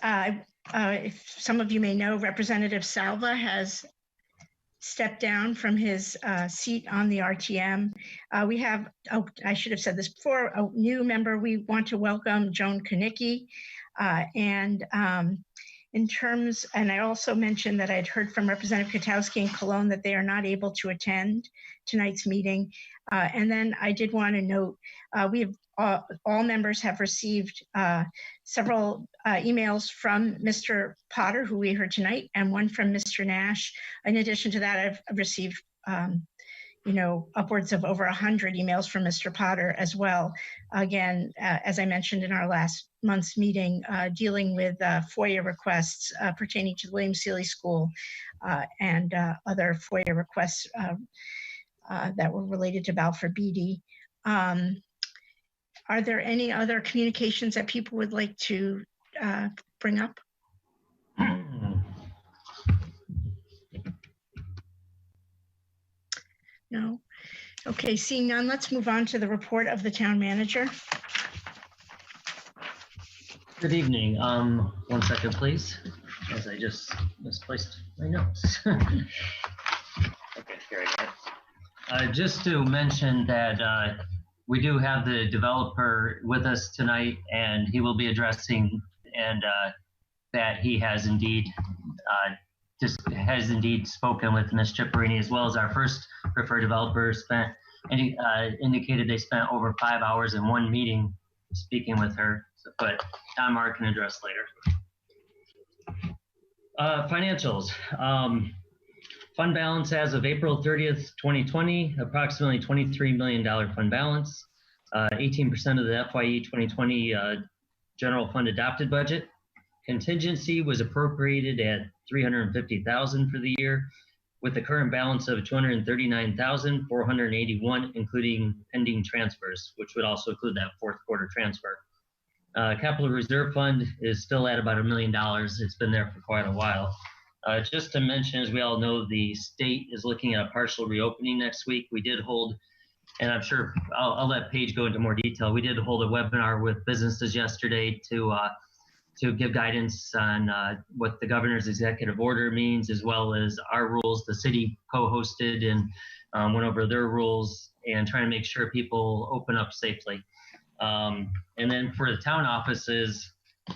If some of you may know, Representative Salva has stepped down from his seat on the RTM. We have, I should have said this before, a new member. We want to welcome Joan Konicki. And In terms, and I also mentioned that I'd heard from Representative Katowski and Cologne that they are not able to attend tonight's meeting. And then I did want to note, we have all members have received several emails from Mr. Potter, who we heard tonight, and one from Mr. Nash. In addition to that, I've received upwards of over 100 emails from Mr. Potter as well. Again, as I mentioned in our last month's meeting, dealing with FOIA requests pertaining to the William Seeley School and other FOIA requests that were related to Balfour Beatty. Are there any other communications that people would like to bring up? No. Okay, seeing none, let's move on to the report of the town manager. Good evening. 1 second, please, as I just misplaced my notes. Okay, here I go. Just to mention that we do have the developer with us tonight, and he will be addressing, and that he has indeed spoken with Ms. Chipperini, as well as our first preferred developer spent, and he indicated they spent over 5 hours in one meeting speaking with her, but Tom Mark can address later. Financials. Fund balance as of April 30th, 2020, approximately $23 million fund balance, 18% of the FYE 2020 general fund adopted budget. Contingency was appropriated at $350,000 for the year, with the current balance of $239,481, including pending transfers, which would also include that fourth quarter transfer. Capital Reserve Fund is still at about $1 million. It's been there for quite a while. Just to mention, as we all know, the state is looking at a partial reopening next week. We did hold, and I'm sure I'll let Paige go into more detail. We did hold a webinar with businesses yesterday to give guidance on what the governor's executive order means, as well as our rules. The city co-hosted and went over their rules and trying to make sure people open up safely. And then for the town offices,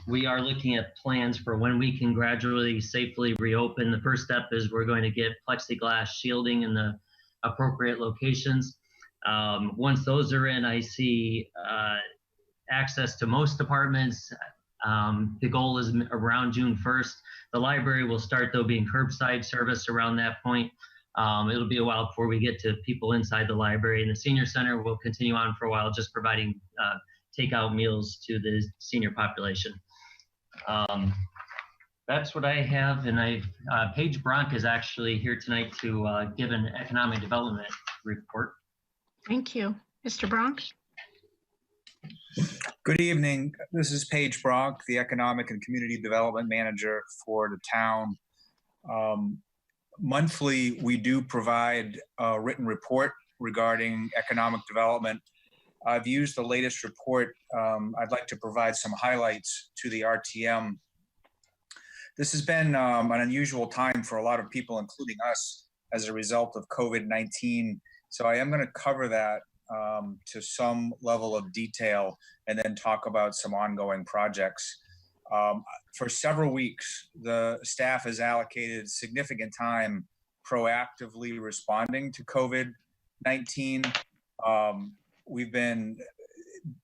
we are looking at plans for when we can gradually safely reopen. The first step is we're going to get plexiglass shielding in the appropriate locations. Once those are in, I see access to most departments. The goal is around June 1st. The library will start, though, being curbside service around that point. It'll be a while before we get to people inside the library. And the senior center will continue on for a while, just providing takeout meals to the senior population. That's what I have. And Paige Bronk is actually here tonight to give an economic development report. Thank you. Mr. Bronk? Good evening. This is Paige Bronk, the Economic and Community Development Manager for the town. Monthly, we do provide a written report regarding economic development. I've used the latest report. I'd like to provide some highlights to the RTM. This has been an unusual time for a lot of people, including us, as a result of COVID-19. So I am going to cover that to some level of detail and then talk about some ongoing projects. For several weeks, the staff has allocated significant time proactively responding to COVID-19. We've been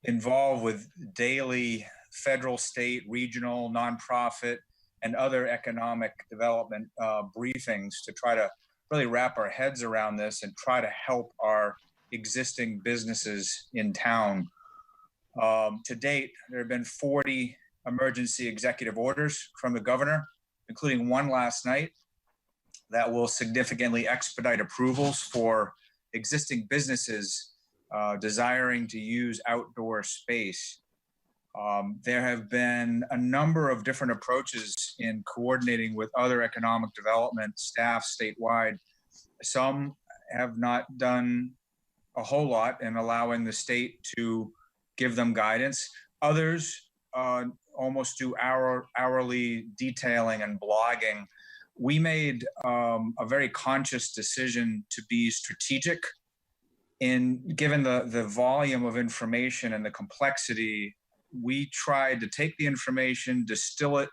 involved with daily federal, state, regional, nonprofit, and other economic development briefings to try to really wrap our heads around this and try to help our existing businesses in town. To date, there have been 40 emergency executive orders from the governor, including one last night, that will significantly expedite approvals for existing businesses desiring to use outdoor space. There have been a number of different approaches in coordinating with other economic development staff statewide. Some have not done a whole lot in allowing the state to give them guidance. Others almost do hourly detailing and blogging. We made a very conscious decision to be strategic given the volume of information and the complexity. We tried to take the information, distill it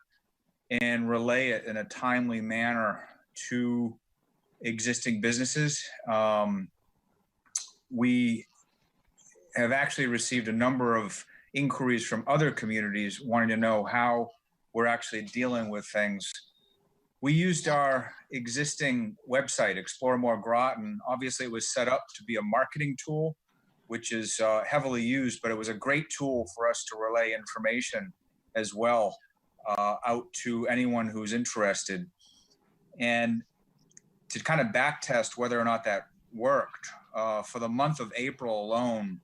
and relay it in a timely manner to existing businesses. We have actually received a number of inquiries from other communities wanting to know how we're actually dealing with things. We used our existing website, Explore More Groton. Obviously, it was set up to be a marketing tool, which is heavily used, but it was a great tool for us to relay information as well out to anyone who's interested. And to kind of back test whether or not that worked, for the month of April alone,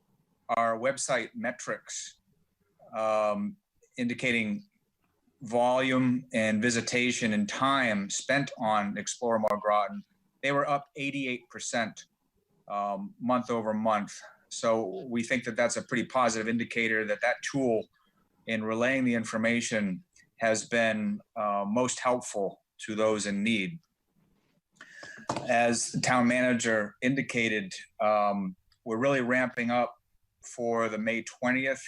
our website metrics indicating volume and visitation and time spent on Explore More Groton, they were up 88% month over month. So we think that that's a pretty positive indicator that that tool in relaying the information has been most helpful to those in need. As the town manager indicated, we're really ramping up for the May 20th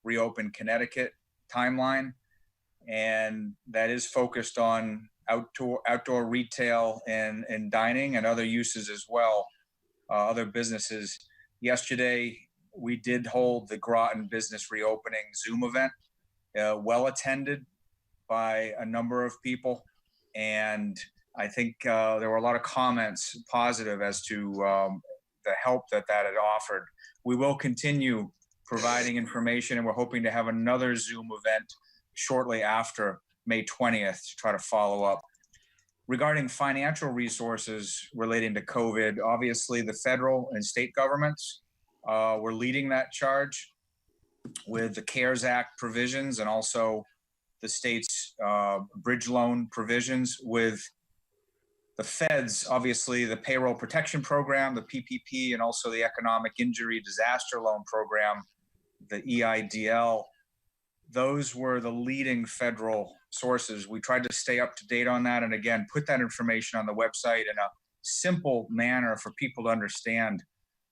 Reopen Connecticut timeline, and that is focused on outdoor retail and dining and other uses as well, other businesses. Yesterday, we did hold the Groton Business Reopening Zoom event, well attended by a number of people, and I think there were a lot of comments positive as to the help that had offered. We will continue providing information, and we're hoping to have another Zoom event shortly after May 20th to try to follow up. Regarding financial resources relating to COVID, obviously the federal and state governments were leading that charge with the CARES Act provisions and also the state's bridge loan provisions. With the feds, obviously the Payroll Protection Program, the PPP, and also the Economic Injury Disaster Loan Program, the EIDL. Those were the leading federal sources. We tried to stay up to date on that and again, put that information on the website in a simple manner for people to understand.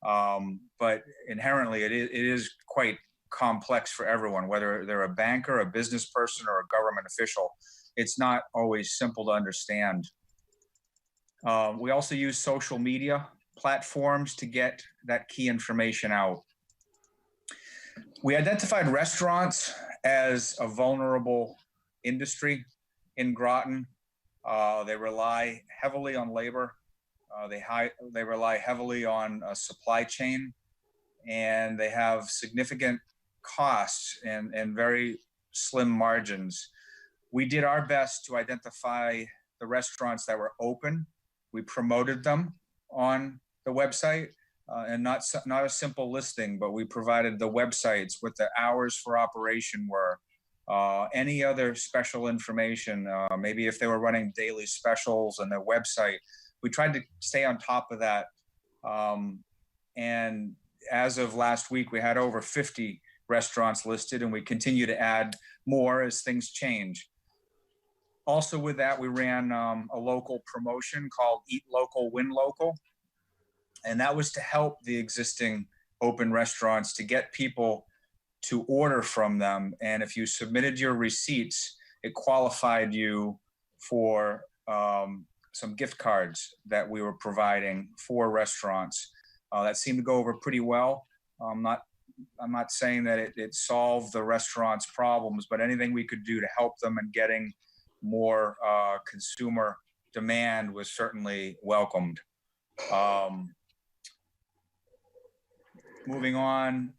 But inherently, it is quite complex for everyone, whether they're a banker, a business person, or a government official. It's not always simple to understand. We also use social media platforms to get that key information out. We identified restaurants as a vulnerable industry in Groton. They rely heavily on labor. They rely heavily on a supply chain, and they have significant costs and very slim margins. We did our best to identify the restaurants that were open. We promoted them on the website, and not a simple listing, but we provided the websites, what the hours for operation were, any other special information, maybe if they were running daily specials on their website. We tried to stay on top of that. And as of last week, we had over 50 restaurants listed, and we continue to add more as things change. Also with that, we ran a local promotion called Eat Local, Win Local. And that was to help the existing open restaurants to get people to order from them. And if you submitted your receipts, it qualified you for some gift cards that we were providing for restaurants. That seemed to go over pretty well. I'm not saying that it solved the restaurants' problems, but anything we could do to help them in getting more consumer demand was certainly welcomed. Moving on,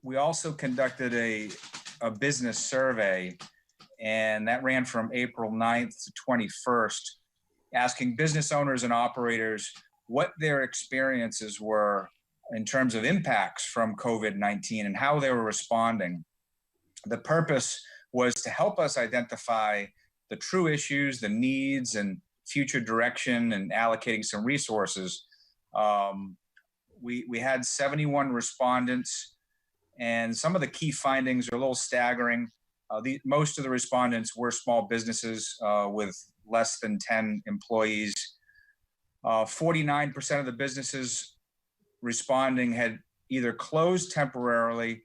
we also conducted a business survey, and that ran from April 9th to 21st, asking business owners and operators what their experiences were in terms of impacts from COVID-19 and how they were responding. The purpose was to help us identify the true issues, the needs, and future direction, and allocating some resources. We had 71 respondents, and some of the key findings are a little staggering. Most of the respondents were small businesses with less than 10 employees. 49% of the businesses responding had either closed temporarily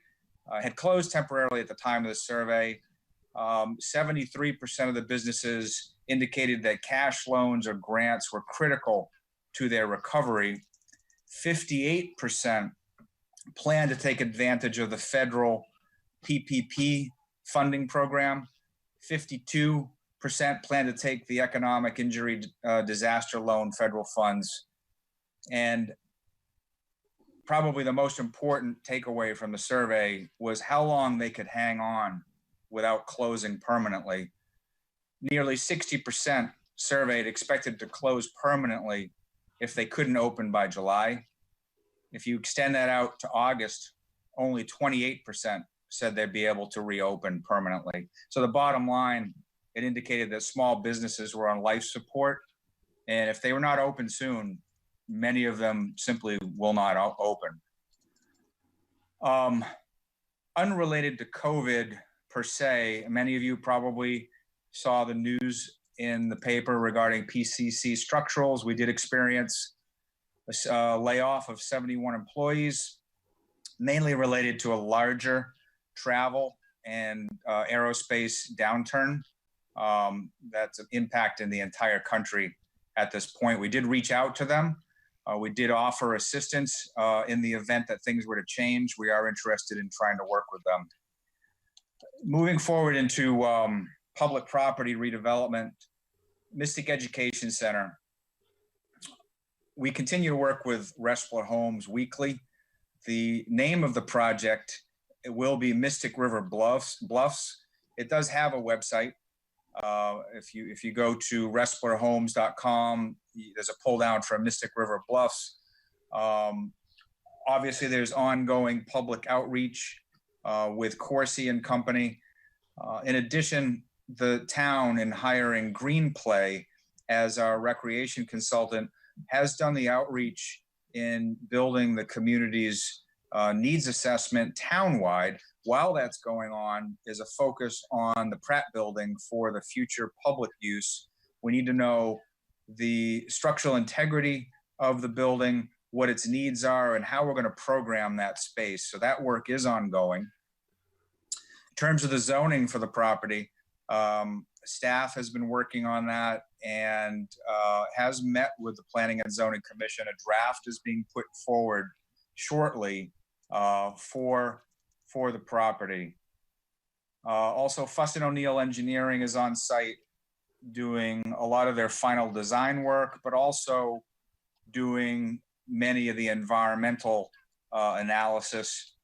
at the time of the survey. 73% of the businesses indicated that cash loans or grants were critical to their recovery. 58% plan to take advantage of the federal PPP funding program. 52% plan to take the economic injury disaster loan federal funds. And probably the most important takeaway from the survey was how long they could hang on without closing permanently. Nearly 60% surveyed expected to close permanently if they couldn't open by July. If you extend that out to August, only 28% said they'd be able to reopen permanently. So the bottom line, it indicated that small businesses were on life support. And if they were not open soon, many of them simply will not open. Unrelated to COVID per se, many of you probably saw the news in the paper regarding PCC Structurals. We did experience a layoff of 71 employees, mainly related to a larger travel and aerospace downturn that's impacting the entire country at this point. We did reach out to them. We did offer assistance in the event that things were to change. We are interested in trying to work with them. Moving forward into public property redevelopment, Mystic Education Center. We continue to work with Respler Homes weekly. The name of the project, it will be Mystic River Bluffs. It does have a website. If you go to resplerhomes.com, there's a pull down for Mystic River Bluffs. Obviously, there's ongoing public outreach with Corsi and Company. In addition, the town, in hiring Green Play as our recreation consultant, has done the outreach in building the community's needs assessment townwide. While that's going on, is a focus on the Pratt building for the future public use. We need to know the structural integrity of the building, what its needs are, and how we're going to program that space. So that work is ongoing. In terms of the zoning for the property, staff has been working on that and has met with the Planning and Zoning Commission. A draft is being put forward shortly for the property. Also, Fuss & O'Neill Engineering is on site doing a lot of their final design work, but also doing many of the environmental analysis.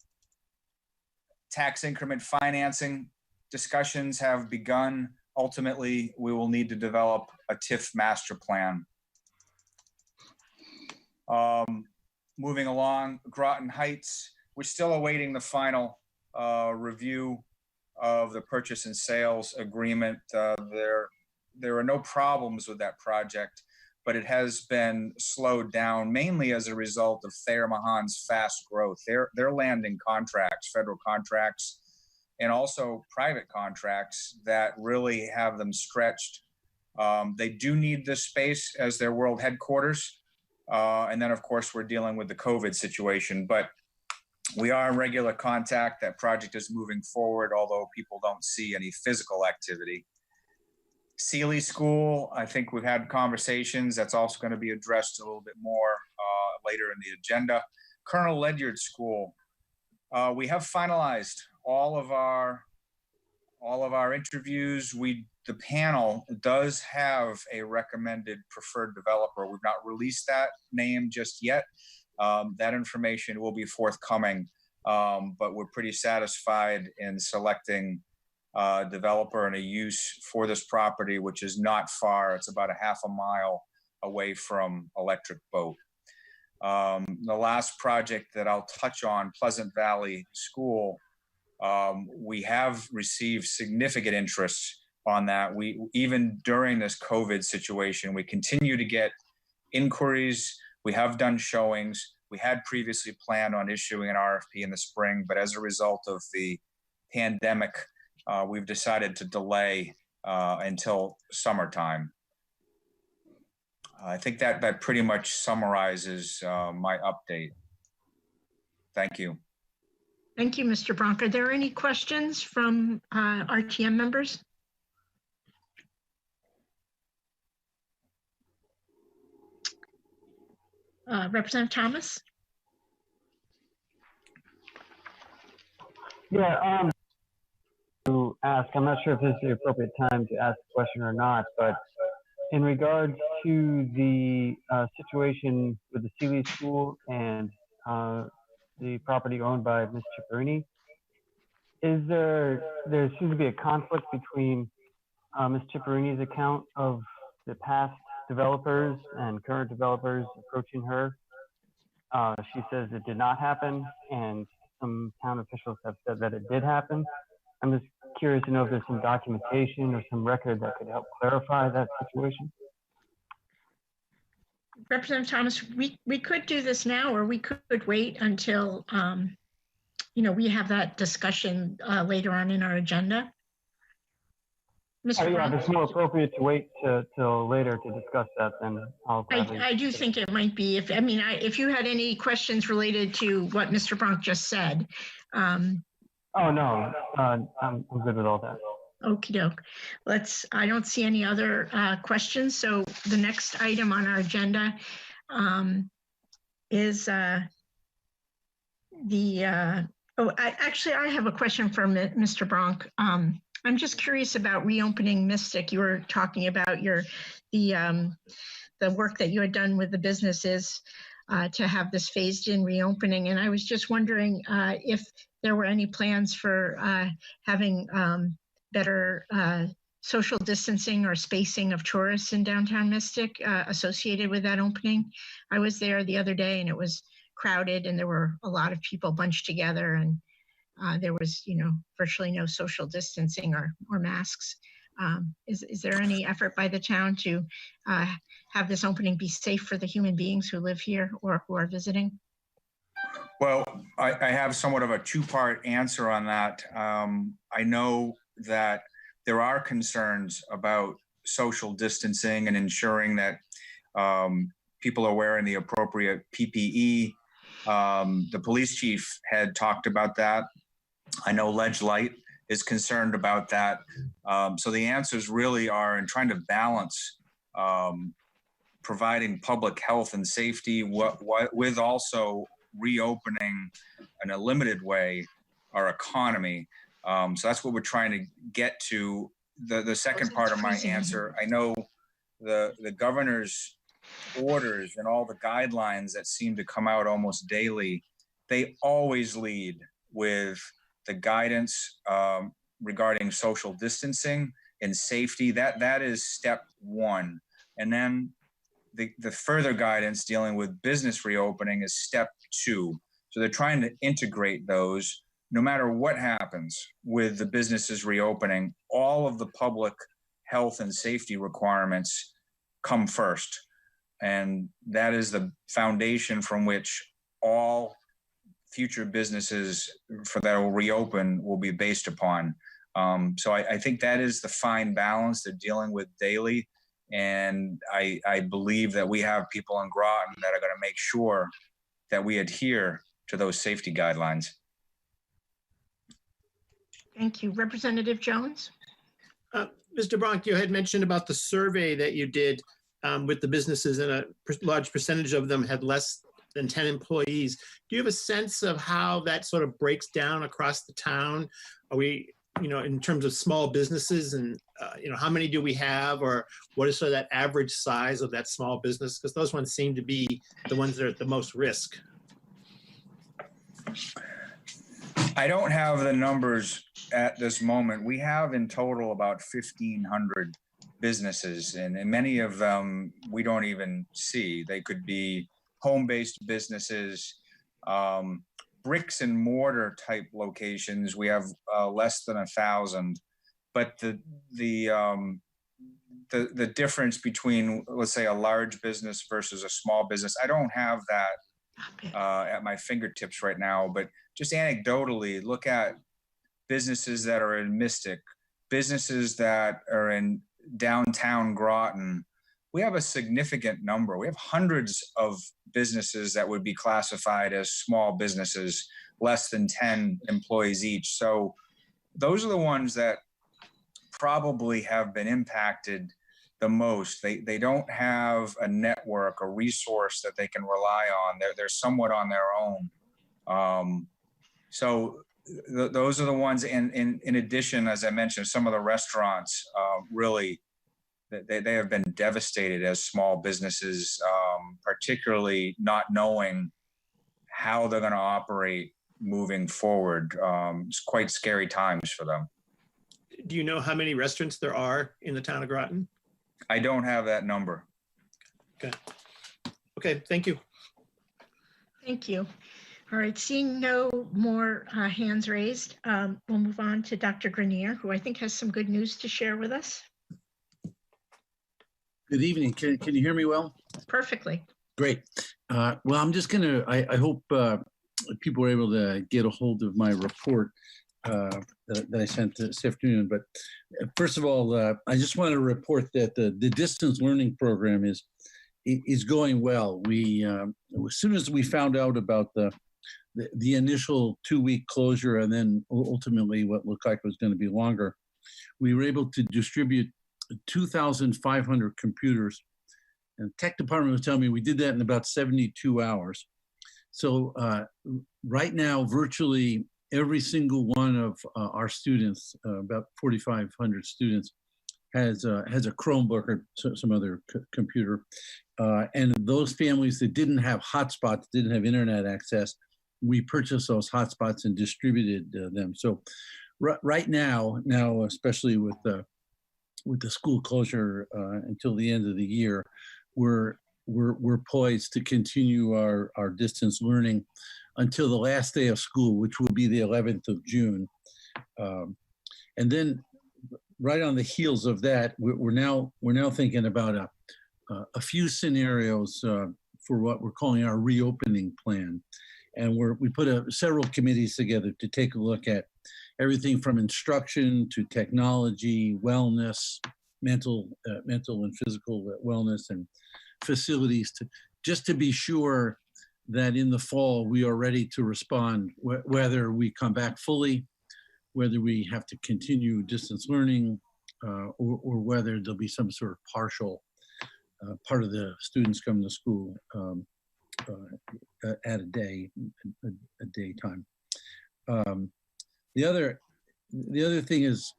Tax increment financing discussions have begun. Ultimately, we will need to develop a TIF master plan. Moving along, Groton Heights, we're still awaiting the final review of the purchase and sales agreement. There are no problems with that project, but it has been slowed down mainly as a result of Thayer Mahan's fast growth. They're landing contracts, federal contracts, and also private contracts that really have them stretched. They do need this space as their world headquarters. And then, of course, we're dealing with the COVID situation, but we are in regular contact. That project is moving forward, although people don't see any physical activity. Sealy School, I think we've had conversations. That's also going to be addressed a little bit more later in the agenda. Colonel Ledyard School, we have finalized all of our interviews. The panel does have a recommended preferred developer. We've not released that name just yet. That information will be forthcoming, but we're pretty satisfied in selecting a developer and a use for this property, which is not far. It's about a half a mile away from Electric Boat. The last project that I'll touch on, Pleasant Valley School, we have received significant interest on that. Even during this COVID situation, we continue to get inquiries. We have done showings. We had previously planned on issuing an RFP in the spring, but as a result of the pandemic, we've decided to delay until summertime. I think that pretty much summarizes my update. Thank you. Thank you, Mr. Bronk. Are there any questions from RTM members? Representative Thomas? Yeah, to ask, I'm not sure if this is the appropriate time to ask a question or not, but in regards to the situation with the Sealy School and the property owned by Ms. Cipriani, there seems to be a conflict between Ms. Cipriani's account of the past developers and current developers approaching her. She says it did not happen, and some town officials have said that it did happen. I'm just curious to know if there's some documentation or some record that could help clarify that situation. Representative Thomas, we could do this now, or we could wait until we have that discussion later on in our agenda. Mr. Yeah, if it's more appropriate to wait till later to discuss that, then I'll gladly. I do think it might be. If you had any questions related to what Mr. Bronk just said. Oh no, I'm good with all that. Okie doke. I don't see any other questions. So the next item on our agenda is I have a question for Mr. Bronk. I'm just curious about reopening Mystic. You were talking about the work that you had done with the businesses to have this phased in reopening. And I was just wondering if there were any plans for having better social distancing or spacing of tourists in downtown Mystic associated with that opening. I was there the other day and it was crowded and there were a lot of people bunched together, and there was, virtually no social distancing or masks. Is there any effort by the town to have this opening be safe for the human beings who live here or who are visiting? Well, I have somewhat of a two-part answer on that. I know that there are concerns about social distancing and ensuring that people are wearing the appropriate PPE. The police chief had talked about that. I know Ledge Light is concerned about that. So the answers really are in trying to balance providing public health and safety with also reopening in a limited way our economy. So that's what we're trying to get to. The second part of my answer, I know the governor's orders and all the guidelines that seem to come out almost daily, they always lead with the guidance regarding social distancing and safety. That is step one. And then the further guidance dealing with business reopening is step two. So they're trying to integrate those. No matter what happens with the businesses reopening, all of the public health and safety requirements come first. And that is the foundation from which all future businesses that will reopen will be based upon. So I think that is the fine balance they're dealing with daily. And I believe that we have people in Groton that are going to make sure that we adhere to those safety guidelines. Thank you. Representative Jones? Mr. Bronk, you had mentioned about the survey that you did with the businesses, and a large percentage of them had less than 10 employees. Do you have a sense of how that sort of breaks down across the town? Are we, in terms of small businesses, and how many do we have, or what is sort of that average size of that small business? Because those ones seem to be the ones that are at the most risk. I don't have the numbers at this moment. We have in total about 1,500 businesses, and many of them we don't even see. They could be home-based businesses, bricks and mortar type locations. We have less than 1,000, but the difference between, let's say, a large business versus a small business, I don't have that at my fingertips right now. But just anecdotally, look at businesses that are in Mystic, businesses that are in downtown Groton. We have a significant number. We have hundreds of businesses that would be classified as small businesses less than 10 employees each. So those are the ones that probably have been impacted the most. They don't have a network, a resource that they can rely on. They're somewhat on their own. Those are the ones. And in addition, as I mentioned, some of the restaurants really, they have been devastated as small businesses, particularly not knowing how they're going to operate moving forward. It's quite scary times for them. Do you know how many restaurants there are in the town of Groton? I don't have that number. Okay. Okay, thank you. Thank you. All right, seeing no more hands raised, we'll move on to Dr. Grenier, who I think has some good news to share with us. Good evening. Can you hear me well? Perfectly. Great. Well, I'm just going to, I hope people were able to get a hold of my report that I sent this afternoon. But first of all, I just want to report that the distance learning program is going well. We, as soon as we found out about the initial 2-week closure and then ultimately what looked like was going to be longer, we were able to distribute 2,500 computers. And the tech department was telling me we did that in about 72 hours. So right now, virtually every single one of our students, about 4,500 students, has a Chromebook or some other computer. And those families that didn't have hotspots, didn't have internet access, we purchased those hotspots and distributed them. So right now, especially with the school closure until the end of the year, we're poised to continue our distance learning until the last day of school, which will be the 11th of June. And then right on the heels of that, we're now thinking about a few scenarios for what we're calling our reopening plan. And we put several committees together to take a look at everything from instruction to technology, wellness, mental and physical wellness, and facilities, just to be sure that in the fall we are ready to respond, whether we come back fully, whether we have to continue distance learning, or whether there'll be some sort of partial part of the students coming to school at a day time. The other thing is,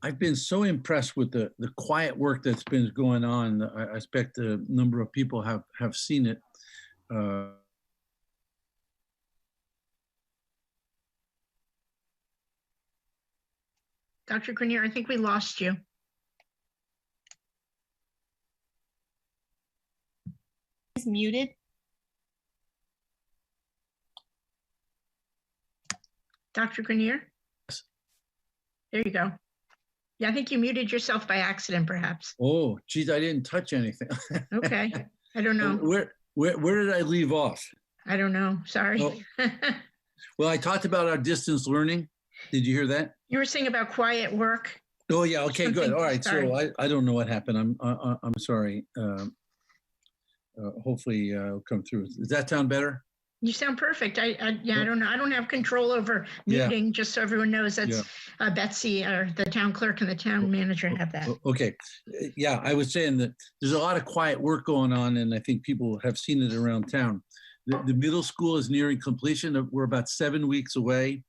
I've been so impressed with the quiet work that's been going on. I expect a number of people have seen it. Dr. Grenier, I think we lost you. He's muted. Dr. Grenier? There you go. Yeah, I think you muted yourself by accident, perhaps. Oh, geez, I didn't touch anything. Okay, I don't know. Where did I leave off? I don't know, sorry. Oh. Well, I talked about our distance learning. Did you hear that? You were saying about quiet work. Oh yeah, okay, good. All right, Sorry. so I don't know what happened. I'm sorry. Hopefully it'll come through. Does that sound better? You sound perfect. I don't know. I don't have control over muting, just so everyone knows. That's Betsy, or the town clerk, and the town manager have that. Okay. Yeah, I was saying that there's a lot of quiet work going on, and I think people have seen it around town. The middle school is nearing completion. We're about 7 weeks away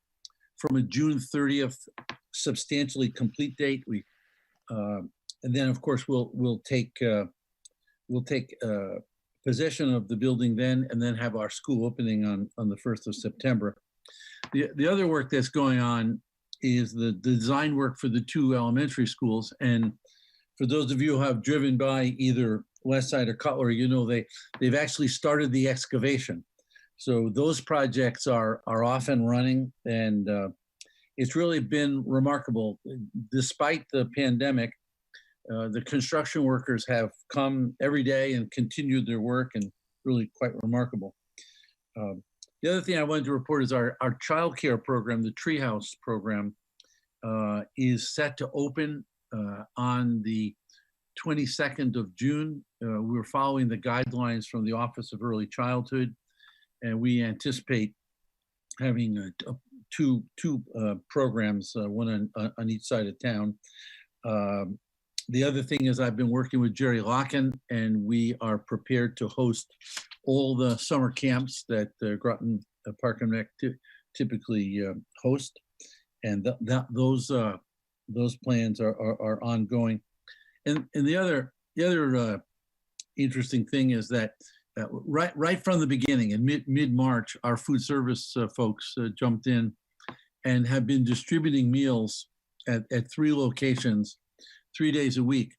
from a June 30th substantially complete date. And then of course we'll take possession of the building then, and then have our school opening on the 1st of September. The other work that's going on is the design work for the 2 elementary schools. And for those of you who have driven by either West Side or Cutler, you know they've actually started the excavation. So those projects are off and running, and it's really been remarkable. Despite the pandemic, the construction workers have come every day and continued their work, and really quite remarkable. The other thing I wanted to report is our childcare program, the Treehouse program, is set to open on the 22nd of June. We're following the guidelines from the Office of Early Childhood, and we anticipate having two programs, one on each side of town. The other thing is I've been working with Jerry Locken, and we are prepared to host all the summer camps that Groton Park and Rec typically host, and those plans are ongoing. And the other interesting thing is that right from the beginning, in mid-March, our food service folks jumped in and have been distributing meals at 3 locations, 3 days a week.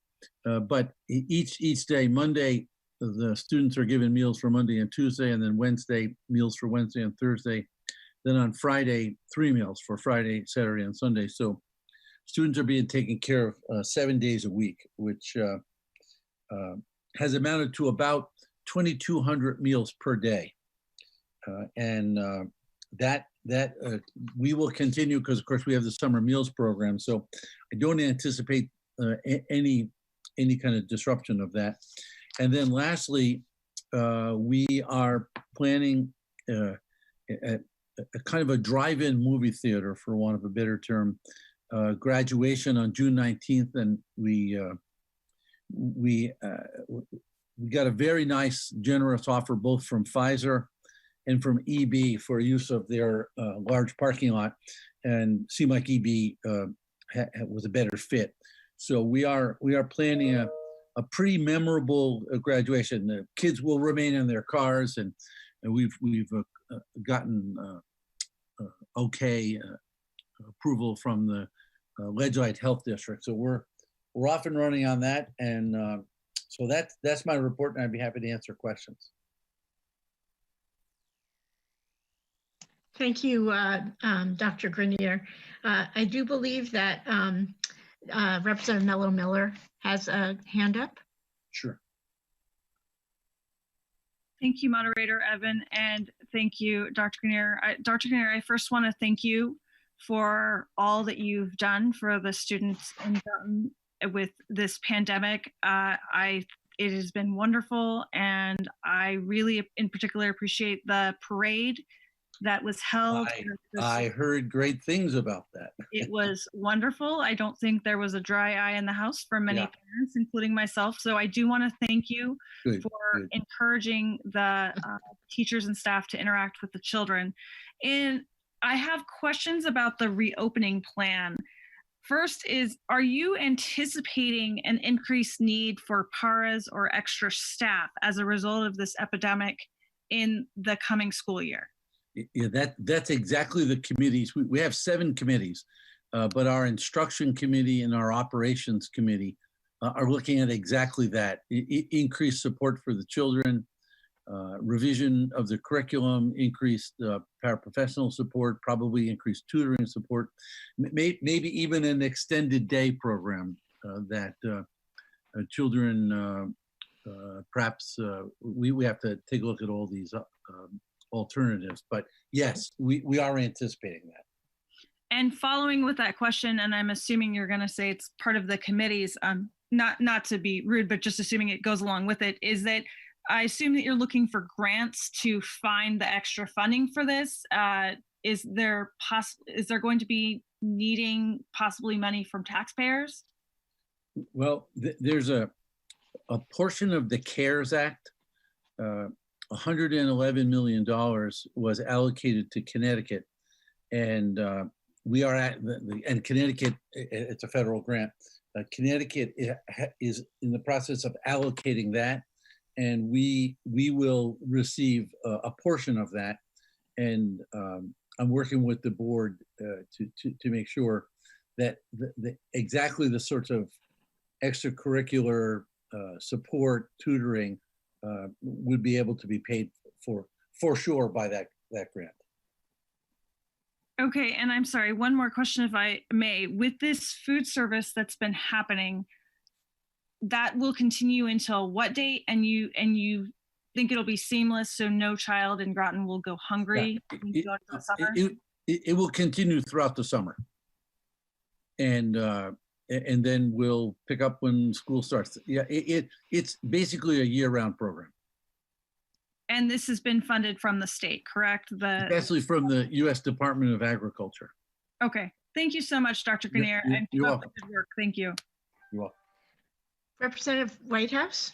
But each day, Monday, the students are given meals for Monday and Tuesday, and then Wednesday, meals for Wednesday and Thursday. Then on Friday, 3 meals for Friday, Saturday, and Sunday. So students are being taken care of 7 days a week, which has amounted to about 2,200 meals per day. And that we will continue because, of course, we have the summer meals program. So I don't anticipate any kind of disruption of that. And then lastly, we are planning a kind of a drive-in movie theater, for want of a better term, graduation on June 19th. And we got a very nice, generous offer both from Pfizer and from EB for use of their large parking lot, and seemed like EB was a better fit. So we are planning a pretty memorable graduation. The kids will remain in their cars, and we've gotten okay approval from the Ledgite Health District. So we're off and running on that, and so that's my report, and I'd be happy to answer questions. Thank you, Dr. Grenier. I do believe that Representative Mello Miller has a hand up. Sure. Thank you, Moderator Evan, and thank you, Dr. Grenier. Dr. Grenier, I first want to thank you for all that you've done for the students in Groton with this pandemic. It has been wonderful, and I really, in particular, appreciate the parade that was held. I heard great things about that. It was wonderful. I don't think there was a dry eye in the house for many parents, including myself. So I do want to thank you for encouraging the teachers and staff to interact with the children. And I have questions about the reopening plan. First is, are you anticipating an increased need for paras or extra staff as a result of this epidemic in the coming school year? Yeah, that's exactly the committees. We have 7 committees, but our instruction committee and our operations committee are looking at exactly that. Increased support for the children, revision of the curriculum, increased paraprofessional support, probably increased tutoring support, maybe even an extended day program that children, perhaps we have to take a look at all these alternatives, but yes, we are anticipating that. And following with that question, and I'm assuming you're going to say it's part of the committees, not to be rude, but just assuming it goes along with it, is that I assume that you're looking for grants to find the extra funding for this. Is there going to be needing possibly money from taxpayers? Well, there's a portion of the CARES Act. $111 million was allocated to Connecticut, and we are and Connecticut, it's a federal grant. Connecticut is in the process of allocating that, and we will receive a portion of that. And I'm working with the board to make sure that exactly the sorts of extracurricular support, tutoring, would be able to be paid for sure by that grant. Okay, and I'm sorry, one more question if I may. With this food service that's been happening, that will continue until what date? And you think it'll be seamless, so no child in Groton will go hungry? It will continue throughout the summer, and then we'll pick up when school starts. Yeah, it's basically a year-round program. And this has been funded from the state, correct? Especially from the U.S. Department of Agriculture. Okay. Thank you so much, Dr. Grenier. And keep you're up the welcome. good work. Thank you. You're welcome. Representative Whitehouse.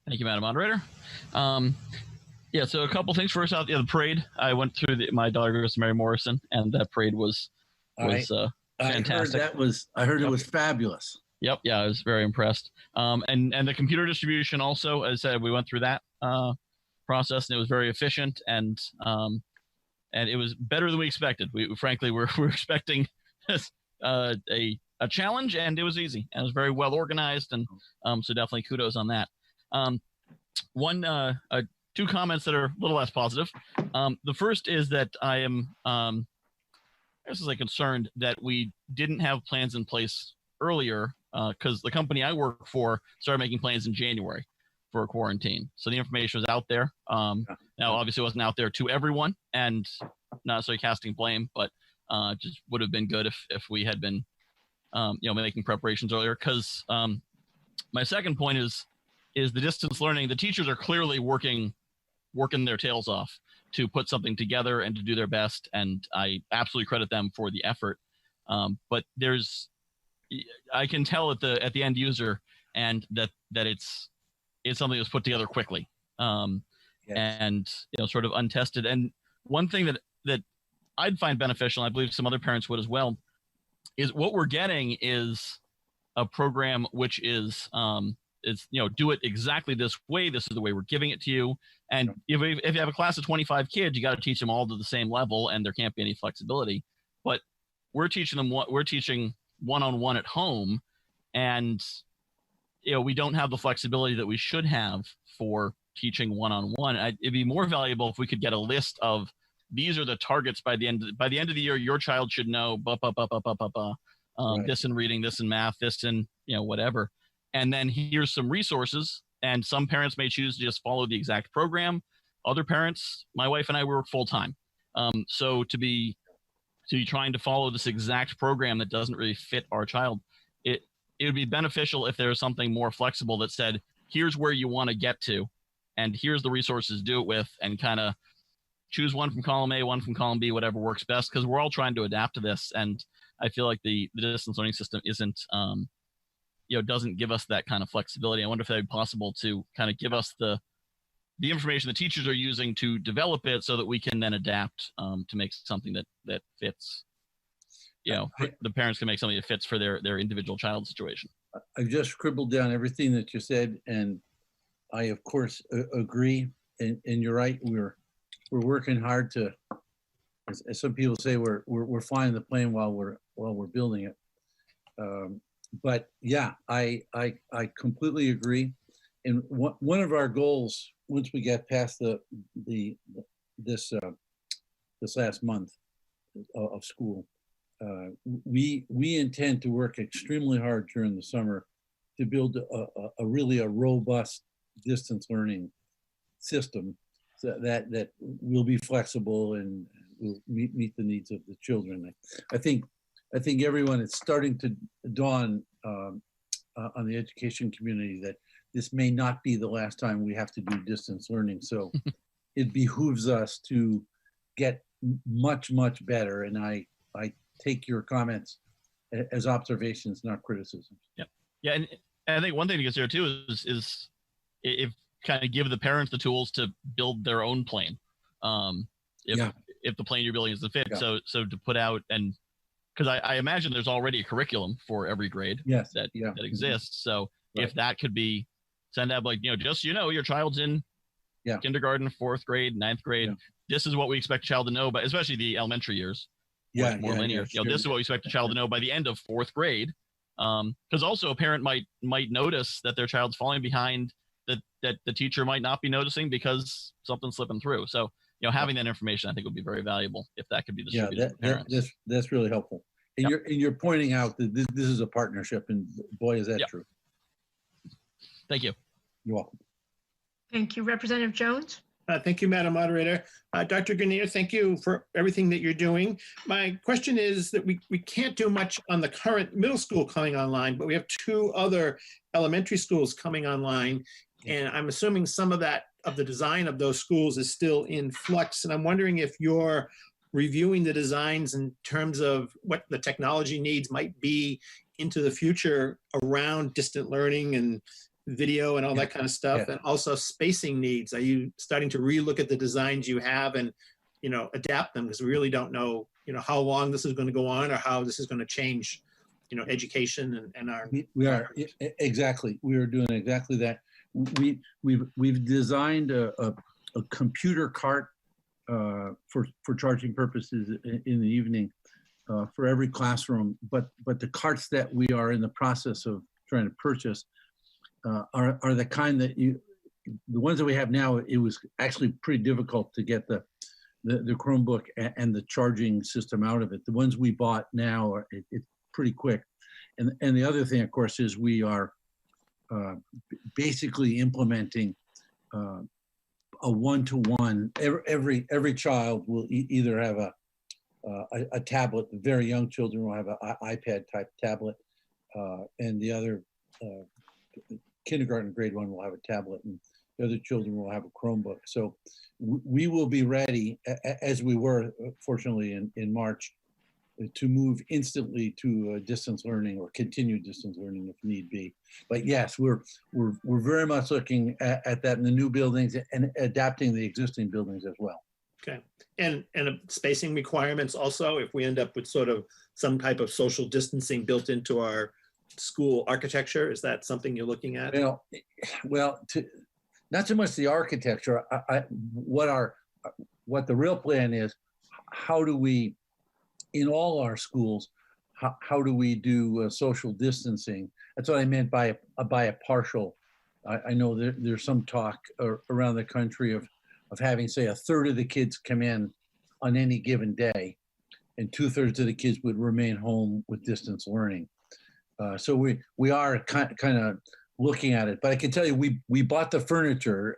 Thank you, Madam Moderator. Yeah, so a couple things. First out, the parade. I went through my daughter goes to Mary Morrison, and that parade was fantastic. I heard it was fabulous. Yep, yeah, I was very impressed. And the computer distribution also, as I said, we went through that process, and it was very efficient, and it was better than we expected. We frankly we're expecting a challenge, and it was easy, and it was very well organized, and so definitely kudos on that. Two comments that are a little less positive. The first is that I am concerned that we didn't have plans in place earlier because the company I work for started making plans in January for a quarantine. So the information was out there. Now, obviously, it wasn't out there to everyone, and not necessarily casting blame, but just would have been good if we had been, making preparations earlier. Because my second point is the distance learning. The teachers are clearly working their tails off to put something together and to do their best, and I absolutely credit them for the effort. But I can tell at the end user, and that it's something that's put together quickly, and sort of untested. And one thing that I'd find beneficial, and I believe some other parents would as well, is what we're getting is a program which is do it exactly this way. This is the way we're giving it to you. And if you have a class of 25 kids, you got to teach them all to the same level, and there can't be any flexibility. But we're teaching one-on-one at home, and we don't have the flexibility that we should have for teaching one-on-one. It'd be more valuable if we could get a list of these are the targets by the end of the year. Your child should know this in reading, this in math, this in whatever. And then here's some resources, and some parents may choose to just follow the exact program. Other parents, my wife and I, work full time. So to be trying to follow this exact program that doesn't really fit our child, it would be beneficial if there was something more flexible that said, here's where you want to get to, and here's the resources to do it with, and kind of choose one from column A, one from column B, whatever works best, because we're all trying to adapt to this. And I feel like the distance learning system isn't doesn't give us that kind of flexibility. I wonder if that would be possible to kind of give us the information the teachers are using to develop it, so that we can then adapt to make something that fits. The parents can make something that fits for their individual child situation. I've just scribbled down everything that you said, and I of course agree. And you're right. We're working hard to, as some people say, we're flying the plane while we're building it. But yeah, I completely agree. And one of our goals, once we get past this last month of school, we intend to work extremely hard during the summer to build a really robust distance learning system that will be flexible and will meet the needs of the children. I think everyone is starting to dawn on the education community that this may not be the last time we have to do distance learning. So it behooves us to get much, much better. And I take your comments as observations, not criticisms. Yep. Yeah. And I think one thing to consider too is if kind of give the parents the tools to build their own plane. If the plane you're building isn't fit. Yeah. So to put out, and because I imagine there's already a curriculum for every grade that exists. So if that could be sent out, like, just, your child's in kindergarten, 4th grade, 9th grade. Yeah. This is what we expect a child to know, but especially the elementary years. More linear. Sure. This is what we expect a child to know by the end of 4th grade. Because also a parent might notice that their child's falling behind, that the teacher might not be noticing because something's slipping through. So, having that information, I think, would be very valuable if that could be distributed to parents. That's really helpful. And you're pointing out that this is a partnership, and boy, is that true. Thank you. You're welcome. Thank you. Representative Jones? Thank you, Madam Moderator. Dr. Grenier, thank you for everything that you're doing. My question is that we can't do much on the current middle school coming online, but we have 2 other elementary schools coming online. And I'm assuming some of the design of those schools is still in flux. And I'm wondering if you're reviewing the designs in terms of what the technology needs might be into the future around distant learning and video and all that kind of stuff, and also spacing needs. Are you starting to relook at the designs you have and, adapt them? Because we really don't know, how long this is going to go on or how this is going to change, education and our. We are exactly. We are doing exactly that. We've designed a computer cart for charging purposes in the evening for every classroom. But the carts that we are in the process of trying to purchase are the kind that the ones that we have now, it was actually pretty difficult to get the Chromebook and the charging system out of it. The ones we bought now, it's pretty quick. And the other thing, of course, is we are basically implementing a one-to-one. Every child will either have a tablet. The very young children will have an iPad type tablet, and the other kindergarten grade 1 will have a tablet, and the other children will have a Chromebook. So we will be ready, as we were fortunately in March, to move instantly to distance learning or continued distance learning if need be. But yes, we're very much looking at that in the new buildings and adapting the existing buildings as well. Okay, and spacing requirements also, if we end up with sort of some type of social distancing built into our school architecture, is that something you're looking at? Well, not so much the architecture. What the real plan is, how do we, in all our schools, how do we do social distancing? That's what I meant by a partial. I know there's some talk around the country of having, say, 1/3 of the kids come in on any given day, and 2/3 of the kids would remain home with distance learning. So we are kind of looking at it. But I can tell you, we bought the furniture.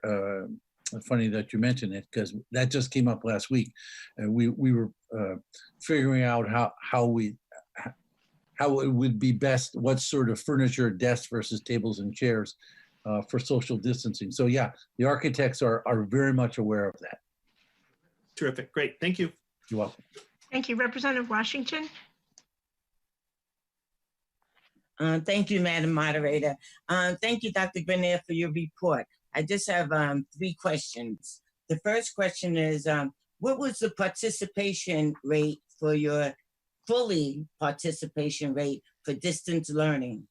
Funny that you mentioned it, because that just came up last week. And we were figuring out how it would be best, what sort of furniture, desks versus tables and chairs for social distancing. So yeah, the architects are very much aware of that. Terrific, great, thank you. You're welcome. Thank you, Representative Washington. Thank you, Madam Moderator. Thank you, Dr. Grenier, for your report. I just have 3 questions. The first question is, what was the participation rate for your fully participation rate for distance learning?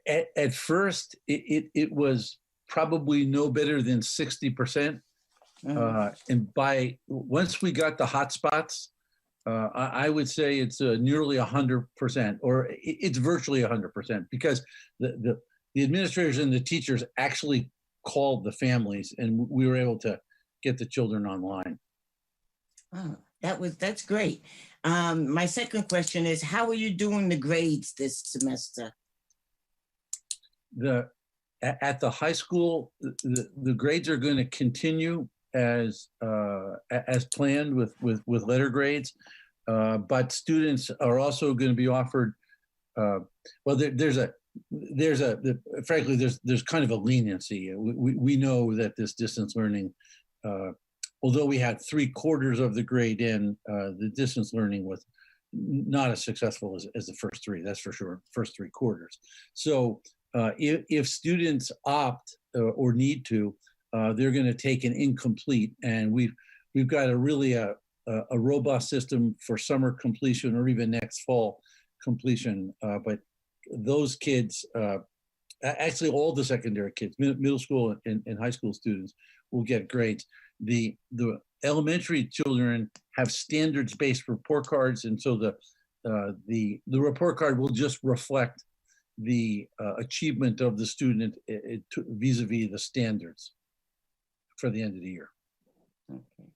At first, it was probably no better than 60%. And once we got the hotspots, I would say it's nearly 100%, or it's virtually 100%, because the administrators and the teachers actually called the families, and we were able to get the children online. Oh, that's great. My second question is, how are you doing the grades this semester? At the high school, the grades are going to continue as planned with letter grades, but students are also going to be offered. Frankly, there's kind of a leniency. We know that this distance learning, although we had 3/4 of the grade in, the distance learning was not as successful as the first 3. That's for sure. First 3/4. So if students opt or need to, they're going to take an incomplete, and we've got a robust system for summer completion or even next fall completion. But those kids, actually all the secondary kids, middle school and high school students, will get grades. The elementary children have standards-based report cards, and so the report card will just reflect the achievement of the student vis-a-vis the standards for the end of the year. Okay.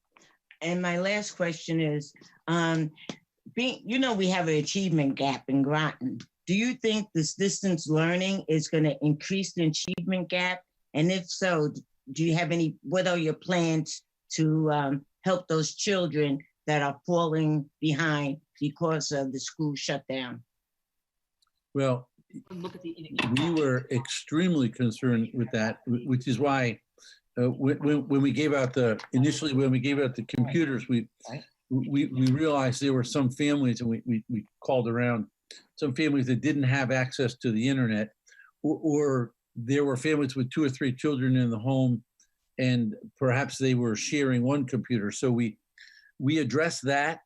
And my last question is, we have an achievement gap in Groton. Do you think this distance learning is going to increase the achievement gap? And if so, do you have any, what are your plans to help those children that are falling behind because of the school shutdown? Well, we were extremely concerned with that, which is why when we gave out initially when we gave out the computers, we realized there were some families, and we called around some families that didn't have access to the internet, or there were families with 2 or 3 children in the home, and perhaps they were sharing one computer. So we addressed that.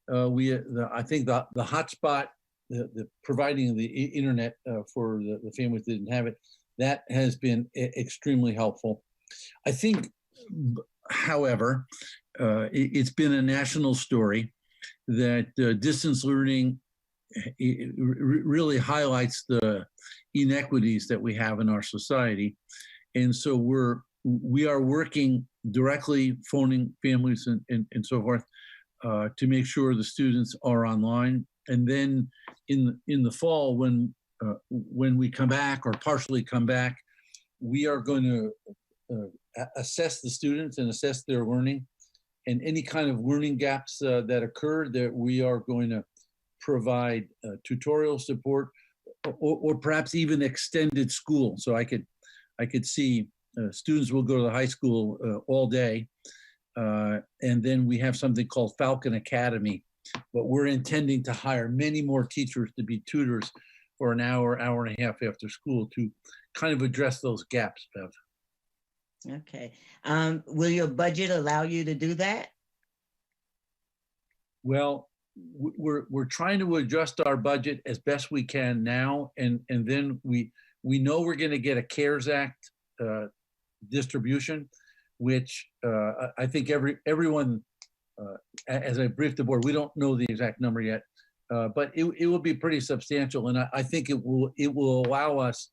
I think the hotspot, the providing the internet for the families that didn't have it, that has been extremely helpful. I think, however, it's been a national story that distance learning really highlights the inequities that we have in our society. And so we are working directly, phoning families and so forth to make sure the students are online. And then in the fall, when we come back or partially come back, we are going to assess the students and assess their learning, and any kind of learning gaps that occur, that we are going to provide tutorial support, or perhaps even extended school. So I could see students will go to the high school all day, and then we have something called Falcon Academy, but we're intending to hire many more teachers to be tutors for an hour, hour and a half after school to kind of address those gaps, Bev. Okay. Will your budget allow you to do that? Well, we're trying to adjust our budget as best we can now, and then we know we're going to get a CARES Act distribution, which I think everyone, as I briefed the board, we don't know the exact number yet, but it will be pretty substantial, and I think it will allow us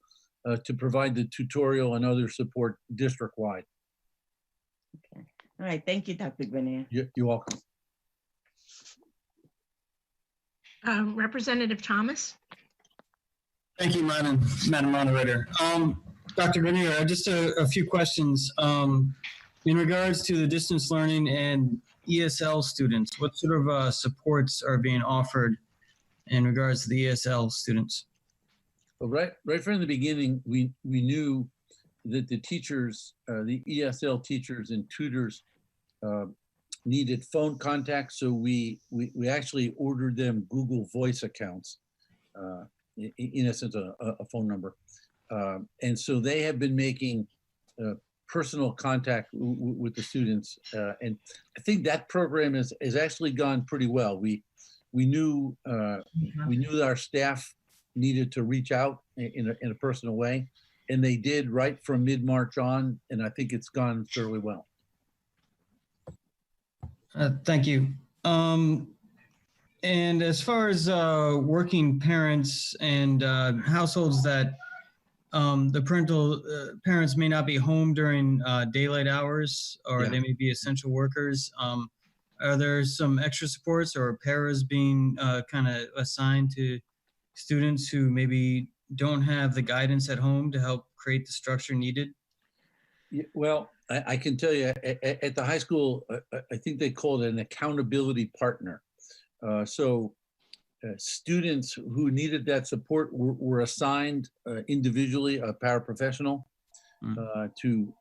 to provide the tutorial and other support district-wide. Okay. All right. Thank you, Dr. Grenier. You're welcome. Representative Thomas. Thank you, Madam Moderator. Dr. Grenier, just a few questions. In regards to the distance learning and ESL students, what sort of supports are being offered in regards to the ESL students? Well, right from the beginning, we knew that the teachers, the ESL teachers and tutors needed phone contact. So we actually ordered them Google Voice accounts, in essence, a phone number. And so they have been making personal contact with the students. And I think that program has actually gone pretty well. We knew that our staff needed to reach out in a personal way, and they did right from mid-March on, and I think it's gone fairly well. Thank you. And as far as working parents and households that the parents may not be home during daylight hours, or they may be essential workers, are there some extra supports or paras being kind of assigned to students who maybe don't have the guidance at home to help create the structure needed? Yeah, well, I can tell you at the high school, I think they call it an accountability partner. So students who needed that support were assigned individually a paraprofessional to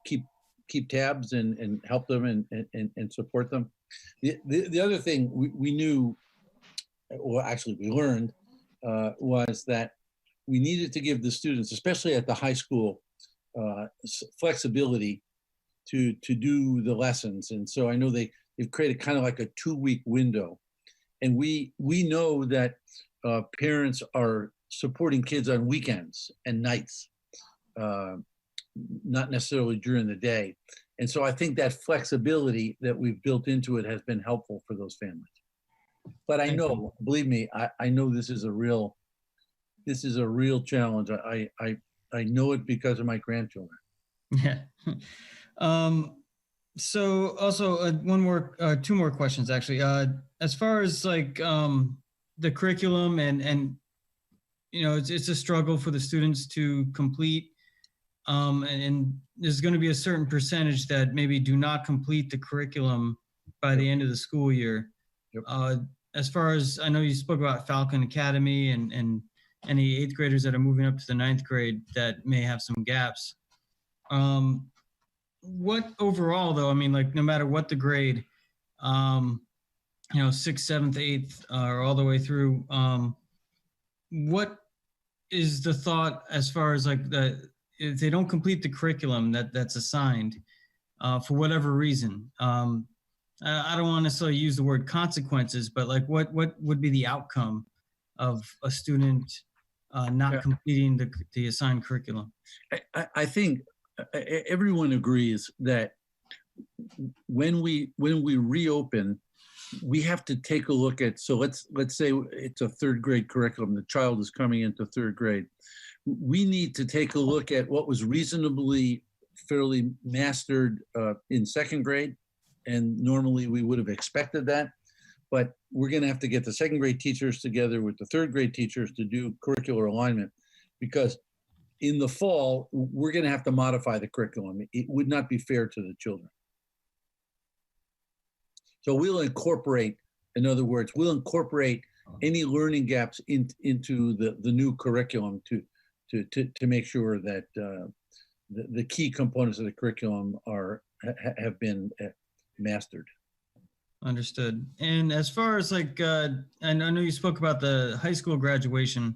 keep tabs and help them and support them. The other thing we knew, well, actually we learned, was that we needed to give the students, especially at the high school, flexibility to do the lessons. And so I know they've created kind of like a 2-week window. And we know that parents are supporting kids on weekends and nights, not necessarily during the day. And so I think that flexibility that we've built into it has been helpful for those families. But I know, believe me, I know this is a real challenge. I know it because of my grandchildren. Yeah. So also two more questions actually. As far as like the curriculum and you know, it's a struggle for the students to complete and there's going to be a certain percentage that maybe do not complete the curriculum by the end of the school year. As far as I know, you spoke about Falcon Academy and any eighth graders that are moving up to the ninth grade that may have some gaps. What overall, though, I mean, like no matter what the grade, sixth, seventh, eighth, or all the way through, what is the thought as far as like if they don't complete the curriculum that's assigned for whatever reason? I don't want to necessarily use the word consequences, but like what would be the outcome of a student not completing the assigned curriculum? I think everyone agrees that when we reopen, we have to take a look at, so let's say it's a third grade curriculum, the child is coming into third grade. We need to take a look at what was reasonably fairly mastered in second grade, and normally we would have expected that, but we're going to have to get the second grade teachers together with the third grade teachers to do curricular alignment, because in the fall, we're going to have to modify the curriculum. It would not be fair to the children. So we'll incorporate, in other words, we'll incorporate any learning gaps into the new curriculum to make sure that the key components of the curriculum have been mastered. Understood. And as far as like, and I know you spoke about the high school graduation,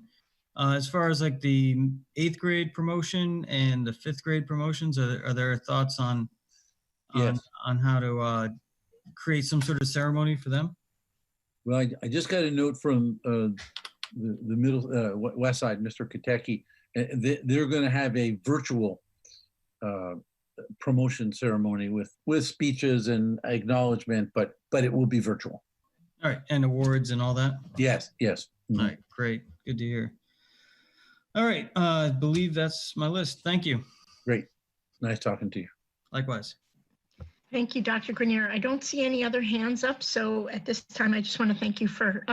as far as like the eighth grade promotion and the fifth grade promotions, are there thoughts on how to create some sort of ceremony for them? Well, I just got a note from the middle west side, Mr. Katecki. They're going to have a virtual promotion ceremony with speeches and acknowledgement, but it will be virtual. All right, and awards and all that? Yes. All right, great. Good to hear. All right, I believe that's my list. Thank you. Great. Nice talking to you. Likewise. Thank you, Dr. Grenier. I don't see any other hands up, so at this time, I just want to thank you for,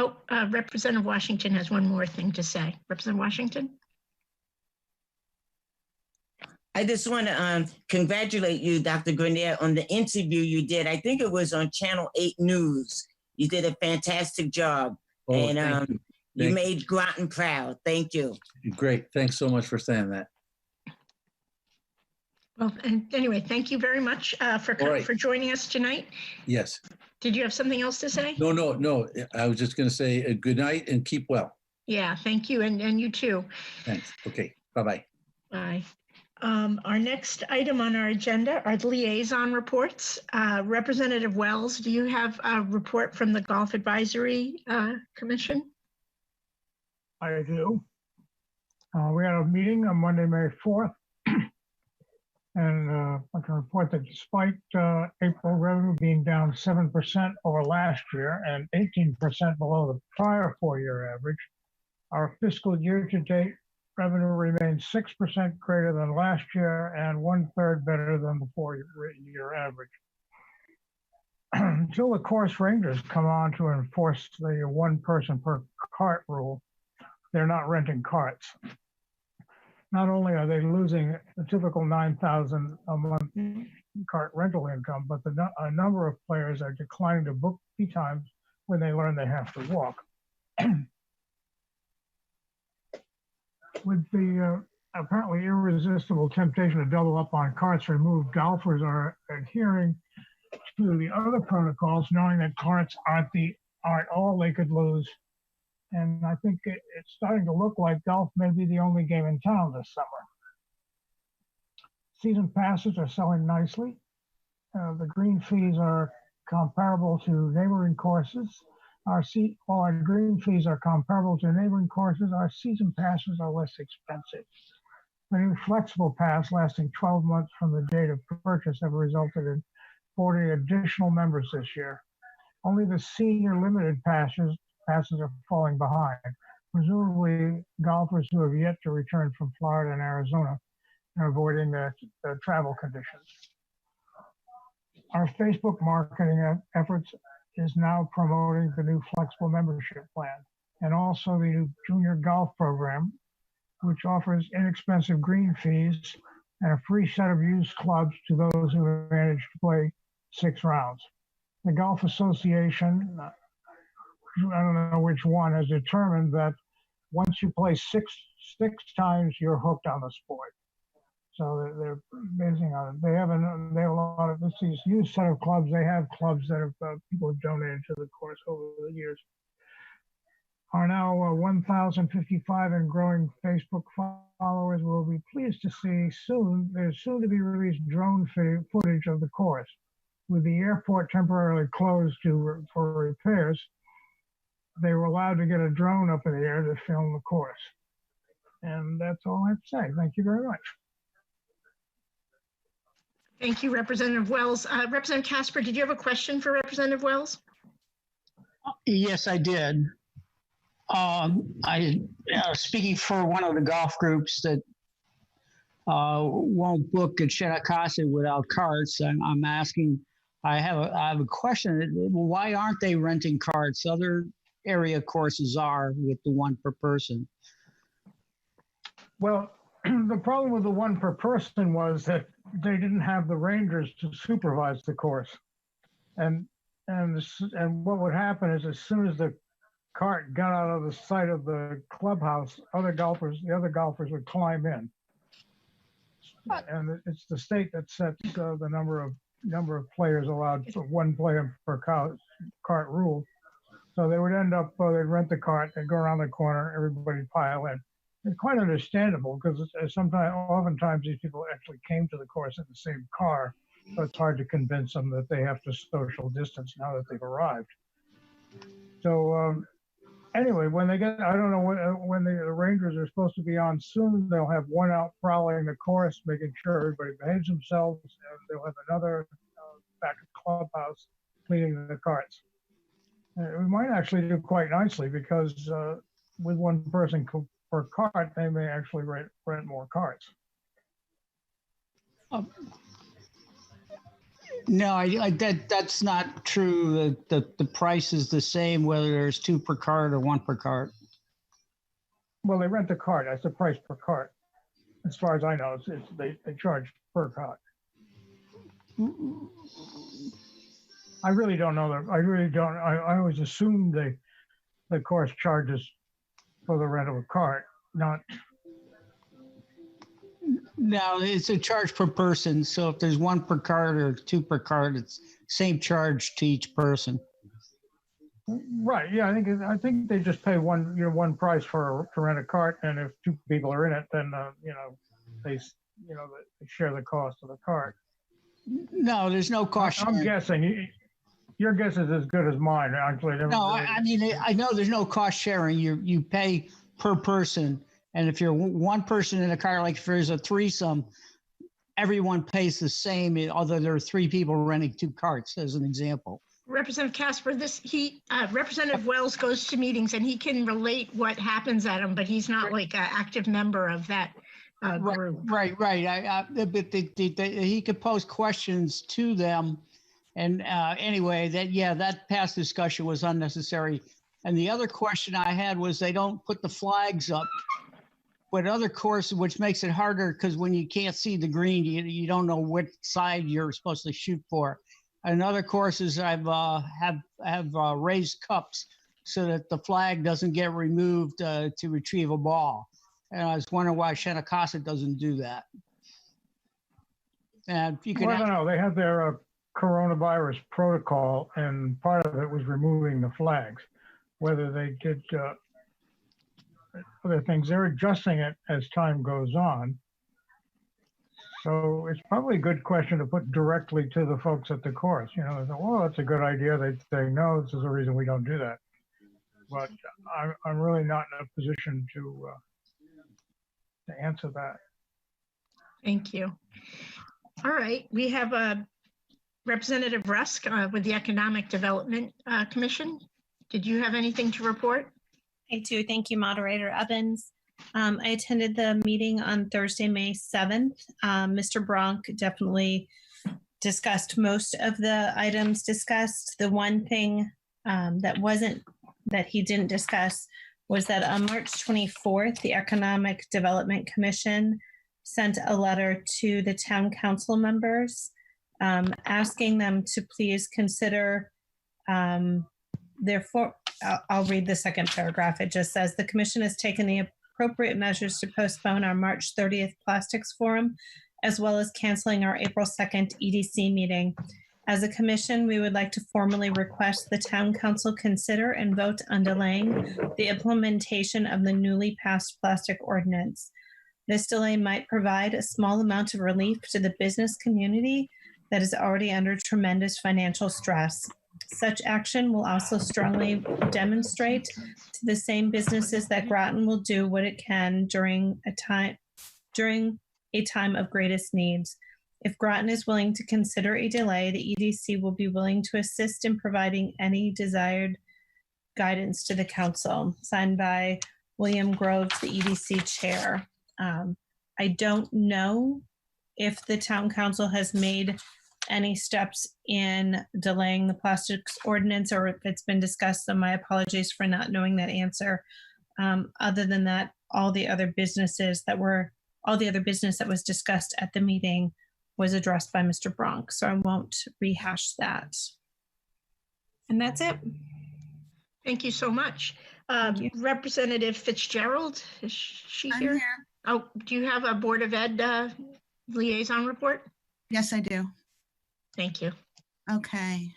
Representative Washington has one more thing to say. Representative Washington? I just want to congratulate you, Dr. Grenier, on the interview you did. I think it was on Channel 8 News. You did a fantastic job. Oh, and you made Groton proud. Thank you. Great. Thanks so much for saying that. Well, and anyway, thank you very much for joining us tonight. Yes. Did you have something else to say? No. I was just going to say a good night and keep well. Yeah, thank you. And you too. Thanks. Okay. Bye-bye. Bye. Our next item on our agenda are the liaison reports. Representative Wells, do you have a report from the Golf Advisory Commission? I do. We had a meeting on Monday, May 4th. And I can report that despite April revenue being down 7% over last year and 18% below the prior four-year average, our fiscal year-to-date revenue remains 6% greater than last year and 1/3 better than the four-year average. Until the course rangers come on to enforce the one person per cart rule, they're not renting carts. Not only are they losing the typical $9,000 a month cart rental income, but a number of players are declining to book tee times when they learn they have to walk. With the apparently irresistible temptation to double up on carts removed, golfers are adhering to the other protocols, knowing that carts aren't all they could lose. And I think it's starting to look like golf may be the only game in town this summer. Season passes are selling nicely. The green fees are comparable to neighboring courses. While our green fees are comparable to neighboring courses, our season passes are less expensive. The new flexible pass lasting 12 months from the date of purchase have resulted in 40 additional members this year. Only the senior limited passes are falling behind. Presumably, golfers who have yet to return from Florida and Arizona are avoiding the travel conditions. Our Facebook marketing efforts is now promoting the new flexible membership plan and also the new junior golf program, which offers inexpensive green fees and a free set of used clubs to those who manage to play 6 rounds. The Golf Association, I don't know which one, has determined that once you play six times, you're hooked on the sport. So they're basing on it. They have a lot of these used set of clubs. They have clubs that have people have donated to the course over the years. Are now 1,055 and growing Facebook followers. Will be pleased to see soon. There's soon to be released drone footage of the course. With the airport temporarily closed for repairs, they were allowed to get a drone up in the air to film the course. And that's all I have to say. Thank you very much. Thank you, Representative Wells. Representative Casper, did you have a question for Representative Wells? Yes, I did. Speaking for one of the golf groups that won't book at Shenectady without carts, I'm asking, I have a question. Why aren't they renting carts? Other area courses are with the 1 per person. Well, the problem with the 1 per person was that they didn't have the rangers to supervise the course, and what would happen is as soon as the cart got out of the sight of the clubhouse, the other golfers would climb in, and it's the state that sets the number of players allowed, 1 player per cart rule. So they would end up, they'd rent the cart, they'd go around the corner, everybody pile in. It's quite understandable because oftentimes these people actually came to the course in the same car, so it's hard to convince them that they have to social distance now that they've arrived. So anyway, when they get, I don't know when the rangers are supposed to be on soon, they'll have 1 out prowling the course, making sure everybody behaves themselves, and they'll have another back at the clubhouse cleaning the carts. We might actually do quite nicely because with 1 person per cart, they may actually rent more carts. No, that's not true. The price is the same whether there's 2 per cart or 1 per cart. Well, they rent the cart. That's the price per cart. As far as I know, they charge per cart. I really don't know that. I really don't. I always assumed the course charges for the rent of a cart, not. No, it's a charge per person. So if there's 1 per cart or 2 per cart, it's same charge to each person. Right. Yeah, I think they just pay one price to rent a cart, and if 2 people are in it, then they share the cost of the cart. No, there's no cost sharing. I'm guessing. Your guess is as good as mine, actually. No, I mean, I know there's no cost sharing. You pay per person. And if you're 1 person in a car, like if there's a threesome, everyone pays the same, although there are 3 people renting 2 carts, as an example. Representative Casper, Representative Wells goes to meetings and he can relate what happens at them, but he's not like an active member of that group. Right. But he could pose questions to them. And anyway, that past discussion was unnecessary. And the other question I had was they don't put the flags up. But other courses, which makes it harder because when you can't see the green, you don't know what side you're supposed to shoot for. And other courses, I've have raised cups so that the flag doesn't get removed to retrieve a ball. And I was wondering why Shenectady doesn't do that. And you can. Well, I don't know. They have their coronavirus protocol, and part of it was removing the flags. Whether they did other things, they're adjusting it as time goes on. So it's probably a good question to put directly to the folks at the course. They say, well, that's a good idea. They say, no, this is the reason we don't do that. But I'm really not in a position to answer that. Thank you. All right, we have Representative Rusk with the Economic Development Commission. Did you have anything to report? I do. Thank you, Moderator Evans. I attended the meeting on Thursday, May 7th. Mr. Bronk definitely discussed most of the items discussed. The one thing that he didn't discuss was that on March 24th, the Economic Development Commission sent a letter to the town council members asking them to please consider I'll read the second paragraph. It just says, the commission has taken the appropriate measures to postpone our March 30th plastics forum, as well as canceling our April 2nd EDC meeting. As a commission, we would like to formally request the town council consider and vote on delaying the implementation of the newly passed plastic ordinance. This delay might provide a small amount of relief to the business community that is already under tremendous financial stress. Such action will also strongly demonstrate to the same businesses that Groton will do what it can during a time of greatest needs. If Groton is willing to consider a delay, the EDC will be willing to assist in providing any desired guidance to the council. Signed by William Groves, the EDC chair. I don't know if the town council has made any steps in delaying the plastics ordinance, or if it's been discussed, so my apologies for not knowing that answer. Other than that, all the other business that was discussed at the meeting was addressed by Mr. Bronk, so I won't rehash that. And that's it. Thank you so much. Representative Fitzgerald, is she I'm here? here. Oh, do you have a Board of Ed liaison report? Yes, I do. Thank you. Okay.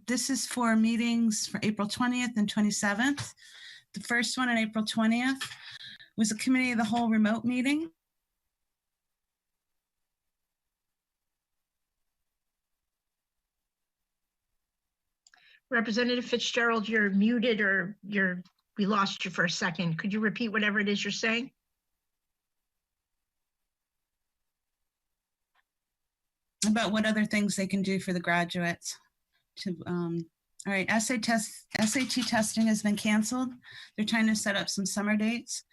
This is for meetings for April 20th and 27th. The first one on April 20th was a committee of the whole remote meeting. Representative Fitzgerald, you're muted, or we lost you for a second. Could you repeat whatever it is you're saying? About what other things they can do for the graduates. All right, SAT testing has been canceled. They're trying to set up some summer dates.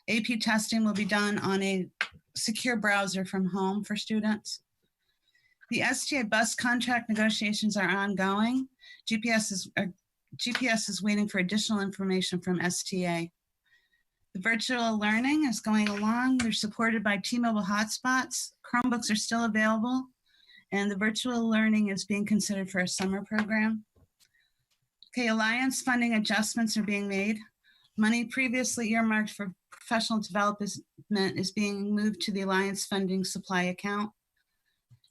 AP testing will be done on a secure browser from home for students. The STA bus contract negotiations are ongoing. GPS is waiting for additional information from STA. The virtual learning is going along. They're supported by T-Mobile hotspots. Chromebooks are still available, and the virtual learning is being considered for a summer program. Okay, Alliance funding adjustments are being made. Money previously earmarked for professional development is being moved to the Alliance funding supply account.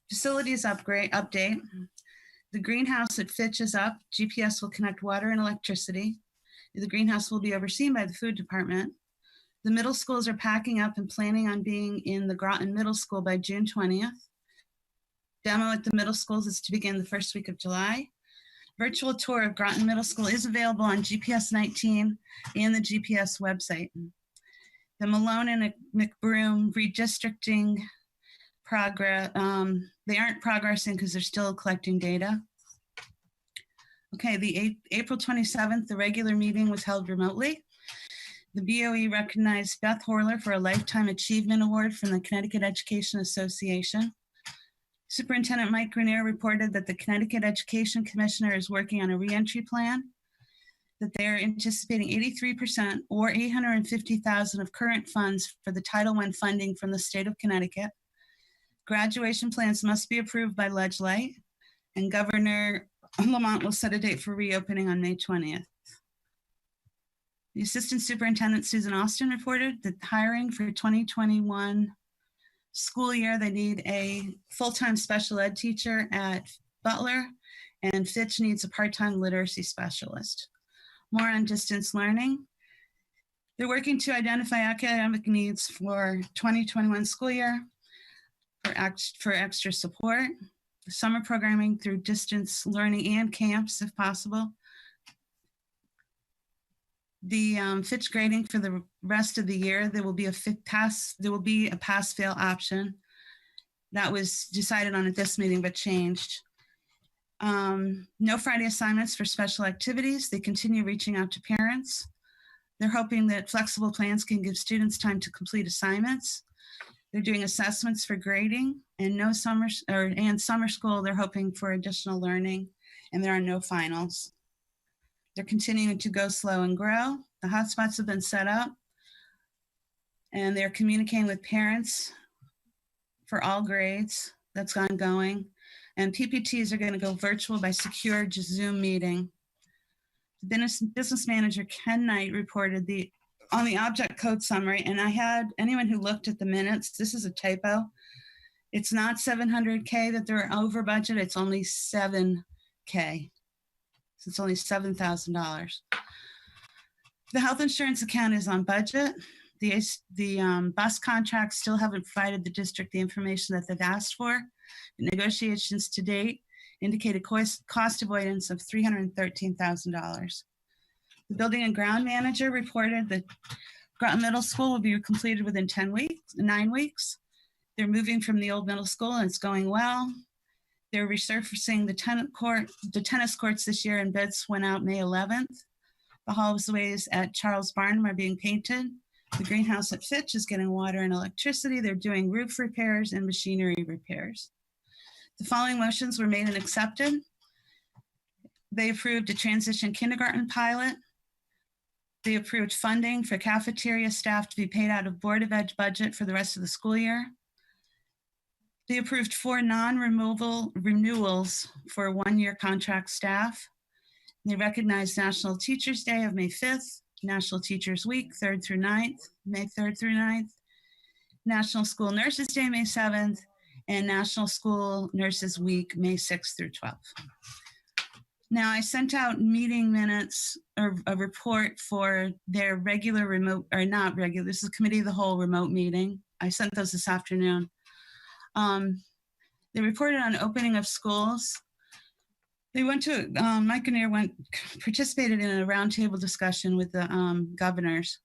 Facilities update. The greenhouse at Fitch is up. GPS will connect water and electricity. The greenhouse will be overseen by the food department. The middle schools are packing up and planning on being in the Groton Middle School by June 20th. Demo at the middle schools is to begin the first week of July. Virtual tour of Groton Middle School is available on GPS 19 and the GPS website. The Malone and McBroom redistricting progress, they aren't progressing because they're still collecting data. Okay, the April 27th, the regular meeting was held remotely. The BOE recognized Beth Horler for a Lifetime Achievement Award from the Connecticut Education Association. Superintendent Mike Grenier reported that the Connecticut Education Commissioner is working on a reentry plan, that they're anticipating 83% or $850,000 of current funds for the Title I funding from the state of Connecticut. Graduation plans must be approved by Ledge Light, and Governor Lamont will set a date for reopening on May 20th. The Assistant Superintendent Susan Austin reported that hiring for 2021 school year, they need a full-time special ed teacher at Butler, and Fitch needs a part-time literacy specialist. More on distance learning. They're working to identify academic needs for 2021 school year for extra support, summer programming through distance learning and camps if possible. The Fitch grading for the rest of the year, there will be a pass-fail option. That was decided on at this meeting, but changed. No Friday assignments for special activities. They continue reaching out to parents. They're hoping that flexible plans can give students time to complete assignments. They're doing assessments for grading, and summer school, they're hoping for additional learning, and there are no finals. They're continuing to go slow and grow. The hotspots have been set up. and they're communicating with parents for all grades. That's ongoing. And PPTs are going to go virtual by secure Zoom meeting. Business manager Ken Knight reported on the object code summary, and I had anyone who looked at the minutes, this is a typo. It's not 700K that they're over budget, it's only 7K. So it's only $7,000. The health insurance account is on budget. The bus contracts still haven't provided the district the information that they've asked for. The negotiations to date indicated cost avoidance of $313,000. The building and ground manager reported that Groton Middle School will be completed within 9 weeks. They're moving from the old middle school and it's going well. They're resurfacing the tennis courts this year, and bids went out May 11th. The hallways at Charles Barnum are being painted. The greenhouse at Fitch is getting water and electricity. They're doing roof repairs and machinery repairs. The following motions were made and accepted. They approved a transition kindergarten pilot. They approved funding for cafeteria staff to be paid out of Board of Ed budget for the rest of the school year. They approved 4 renewals for 1-year contract staff. They recognized National Teachers Day of May 5th, National Teachers Week, 3rd through 9th, May 3rd through 9th, National School Nurses Day, May 7th, and National School Nurses Week, May 6th through 12th. Now, I sent out meeting minutes, or a report for their regular remote, or not regular, this is Committee of the Whole remote meeting. I sent those this afternoon. They reported on opening of schools. They went to, Mike Grenier participated in a roundtable discussion with the governors.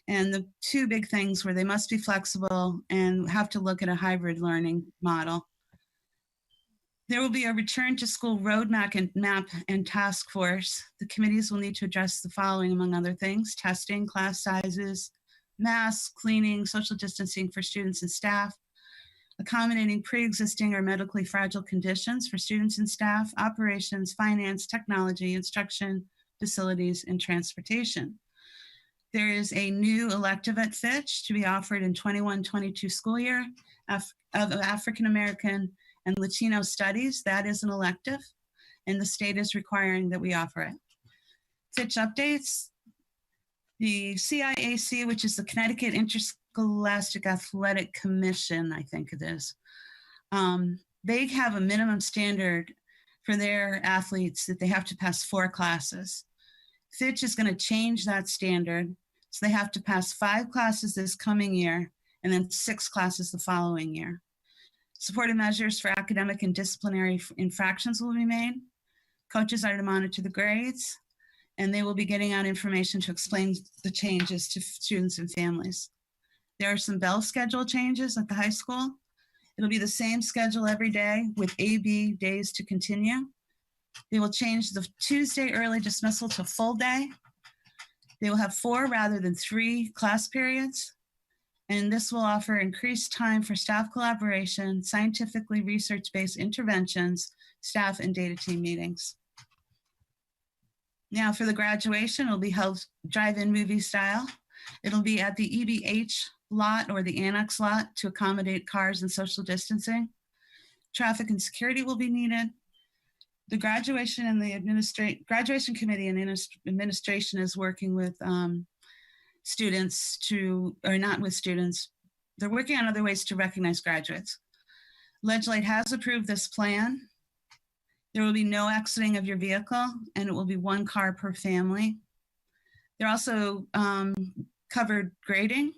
And the 2 big things were they must be flexible and have to look at a hybrid learning model. There will be a return to school roadmap and task force. The committees will need to address the following, among other things: testing, class sizes, masks, cleaning, social distancing for students and staff, accommodating pre-existing or medically fragile conditions for students and staff, operations, finance, technology, instruction, facilities, and transportation. There is a new elective at Fitch to be offered in 21-22 school year of African American and Latino studies. That is an elective, and the state is requiring that we offer it. Fitch updates. The CIAC, which is the Connecticut Interscholastic Athletic Commission, I think it is, they have a minimum standard for their athletes that they have to pass 4 classes. Fitch is going to change that standard, so they have to pass 5 classes this coming year and then 6 classes the following year. Supportive measures for academic and disciplinary infractions will be made. Coaches are to monitor the grades, and they will be getting out information to explain the changes to students and families. There are some bell schedule changes at the high school. It'll be the same schedule every day with AB days to continue. They will change the Tuesday early dismissal to full day. They will have 4 rather than 3 class periods. And this will offer increased time for staff collaboration, scientifically research-based interventions, staff and data team meetings. Now for the graduation, it'll be held drive-in movie style. It'll be at the EBH lot or the annex lot to accommodate cars and social distancing. Traffic and security will be needed. The graduation and the graduation committee and administration is working with students not with students. They're working on other ways to recognize graduates. Legislate has approved this plan. There will be no exiting of your vehicle, and it will be 1 car per family. They're also covered grading.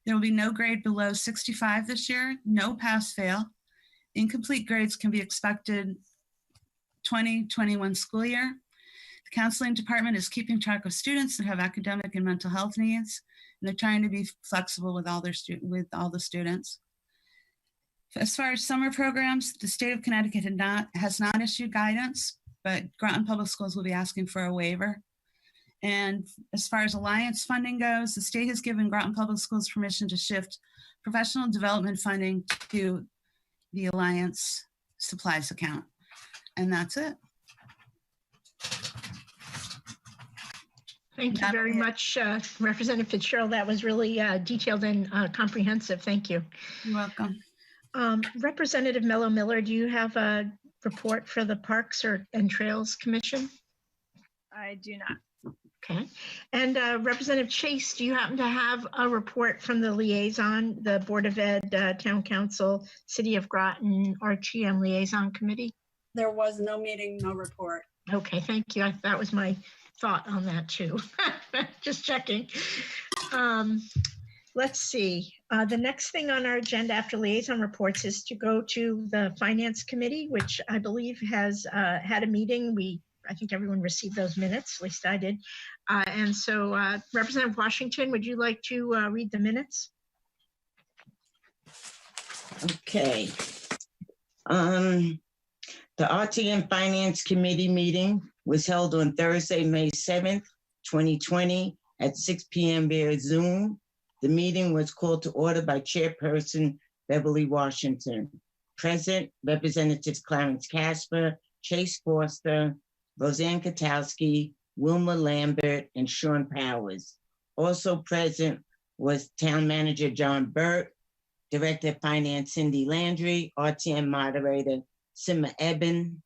There will be no grade below 65 this year, no pass-fail. Incomplete grades can be expected 2021 school year. The counseling department is keeping track of students that have academic and mental health needs, and they're trying to be flexible with all the students. As far as summer programs, the state of Connecticut has not issued guidance, but Groton Public Schools will be asking for a waiver. And as far as Alliance funding goes, the state has given Groton Public Schools permission to shift professional development funding to the Alliance supplies account. And that's it. Thank you very much, Representative Fitzgerald. That was really detailed and comprehensive. Thank you. You're welcome. Representative Mello Miller, do you have a report for the Parks and Trails Commission? I do not. Okay. And Representative Chase, do you happen to have a report from the liaison, the Board of Ed, Town Council, City of Groton R.T.M Liaison Committee? There was no meeting, no report. Okay, thank you. That was my thought on that too. Just checking. Let's see. The next thing on our agenda after liaison reports is to go to the Finance Committee, which I believe has had a meeting. I think everyone received those minutes, at least I did. And so Representative Washington, would you like to read the minutes? Okay. The RTM Finance Committee meeting was held on Thursday, May 7th, 2020 at 6 p.m. via Zoom. The meeting was called to order by Chairperson Beverly Washington. Present, Representatives Clarence Casper, Chase Foster, Roseanne Katowski, Wilma Lambert, and Sean Powers. Also present was Town Manager John Burt, Director of Finance Cindy Landry, RTM Moderator Sima Eben,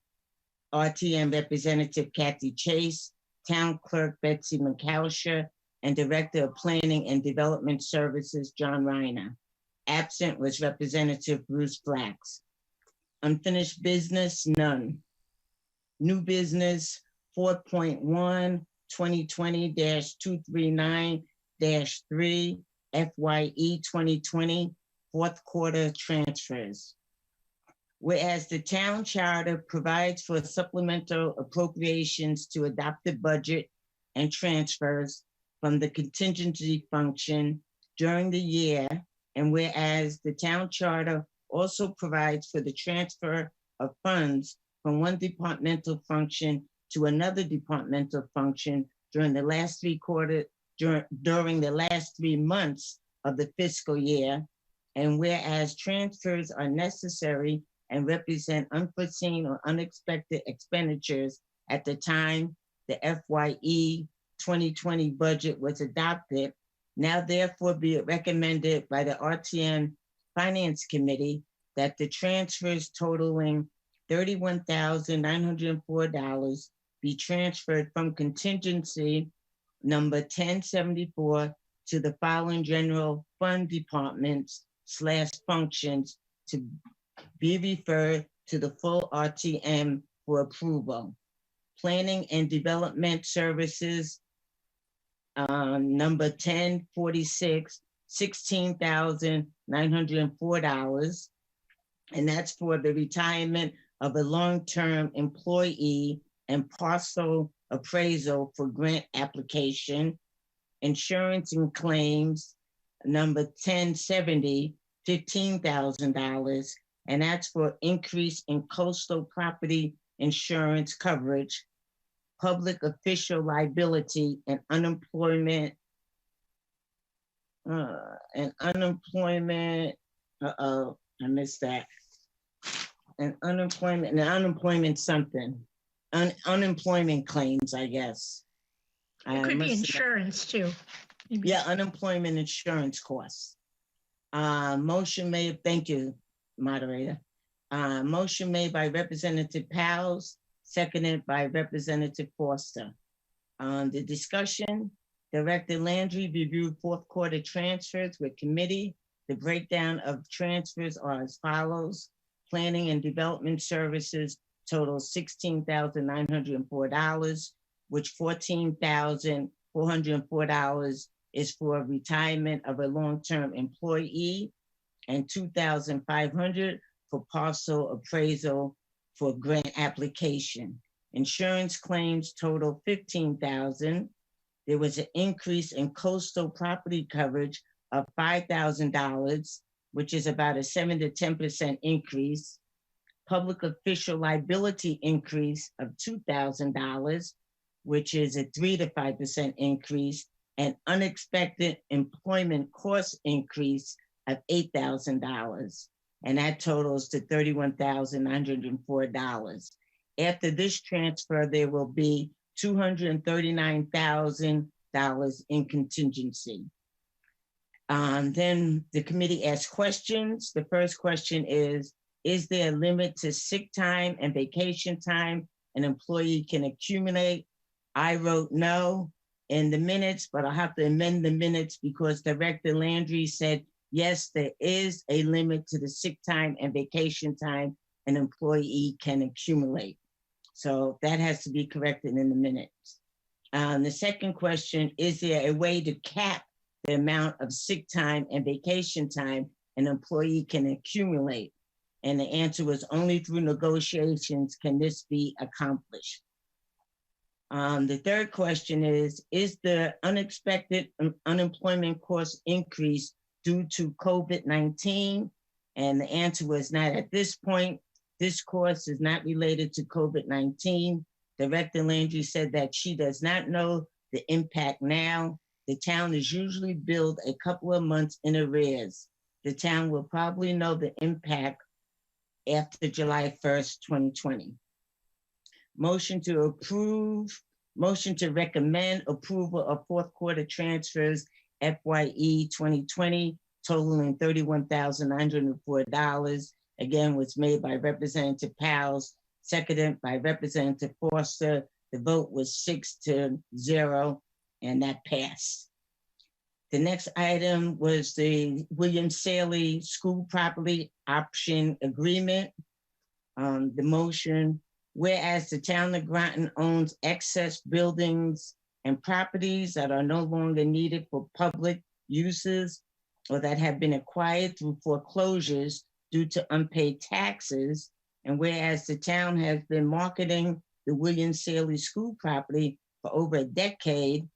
RTM Representative Kathy Chase, Town Clerk Betsy McCousher, and Director of Planning and Development Services John Reiner. Absent was Representative Bruce Flax. Unfinished business, none. New business, 4.1, 2020-239-3, FYE 2020, fourth quarter transfers. Whereas the town charter provides for supplemental appropriations to adopt the budget and transfers from the contingency function during the year, and whereas the town charter also provides for the transfer of funds from one departmental function to another departmental function during the last during the last 3 months of the fiscal year, and whereas transfers are necessary and represent unforeseen or unexpected expenditures at the time the FYE 2020 budget was adopted, now therefore be it recommended by the RTM Finance Committee that the transfers totaling $31,904 be transferred from contingency number 1074 to the following general fund departments / functions to be referred to the full RTM for approval. Planning and Development Services, number 1046, $16,904. And that's for the retirement of a long-term employee and parcel appraisal for grant application. Insurance and claims, number 1070, $15,000. And that's for increase in coastal property insurance coverage, public official liability, and unemployment. I missed that. Unemployment something. Unemployment claims, I guess. It could be insurance too. Yeah, unemployment insurance costs. Motion made, thank you, moderator. Motion made by Representative Powles, seconded by Representative Foster. The discussion, Director Landry reviewed fourth quarter transfers with committee. The breakdown of transfers are as follows. Planning and Development Services total $16,904, which $14,404 is for retirement of a long-term employee and $2,500 for parcel appraisal for grant application. Insurance claims total $15,000. There was an increase in coastal property coverage of $5,000, which is about a 7 to 10% increase. Public official liability increase of $2,000, which is a 3 to 5% increase, and unexpected employment cost increase of $8,000. And that totals to $31,904. After this transfer, there will be $239,000 in contingency. Then the committee asked questions. The first question is there a limit to sick time and vacation time an employee can accumulate? I wrote no in the minutes, but I'll have to amend the minutes because Director Landry said, yes, there is a limit to the sick time and vacation time an employee can accumulate. So that has to be corrected in the minutes. The second question, is there a way to cap the amount of sick time and vacation time an employee can accumulate? And the answer was only through negotiations can this be accomplished. The third question is the unexpected unemployment cost increase due to COVID-19? And the answer was not at this point. This cost is not related to COVID-19. Director Landry said that she does not know the impact now. The town is usually billed a couple of months in arrears. The town will probably know the impact after July 1st, 2020. Motion to recommend approval of fourth quarter transfers FYE 2020 totaling $31,904. Again, was made by Representative Powles, seconded by Representative Foster. The vote was 6-0, and that passed. The next item was the William Saley School Property Option Agreement. The motion, whereas the town of Groton owns excess buildings and properties that are no longer needed for public uses or that have been acquired through foreclosures due to unpaid taxes, and whereas the town has been marketing the William Saley School property for over a decade,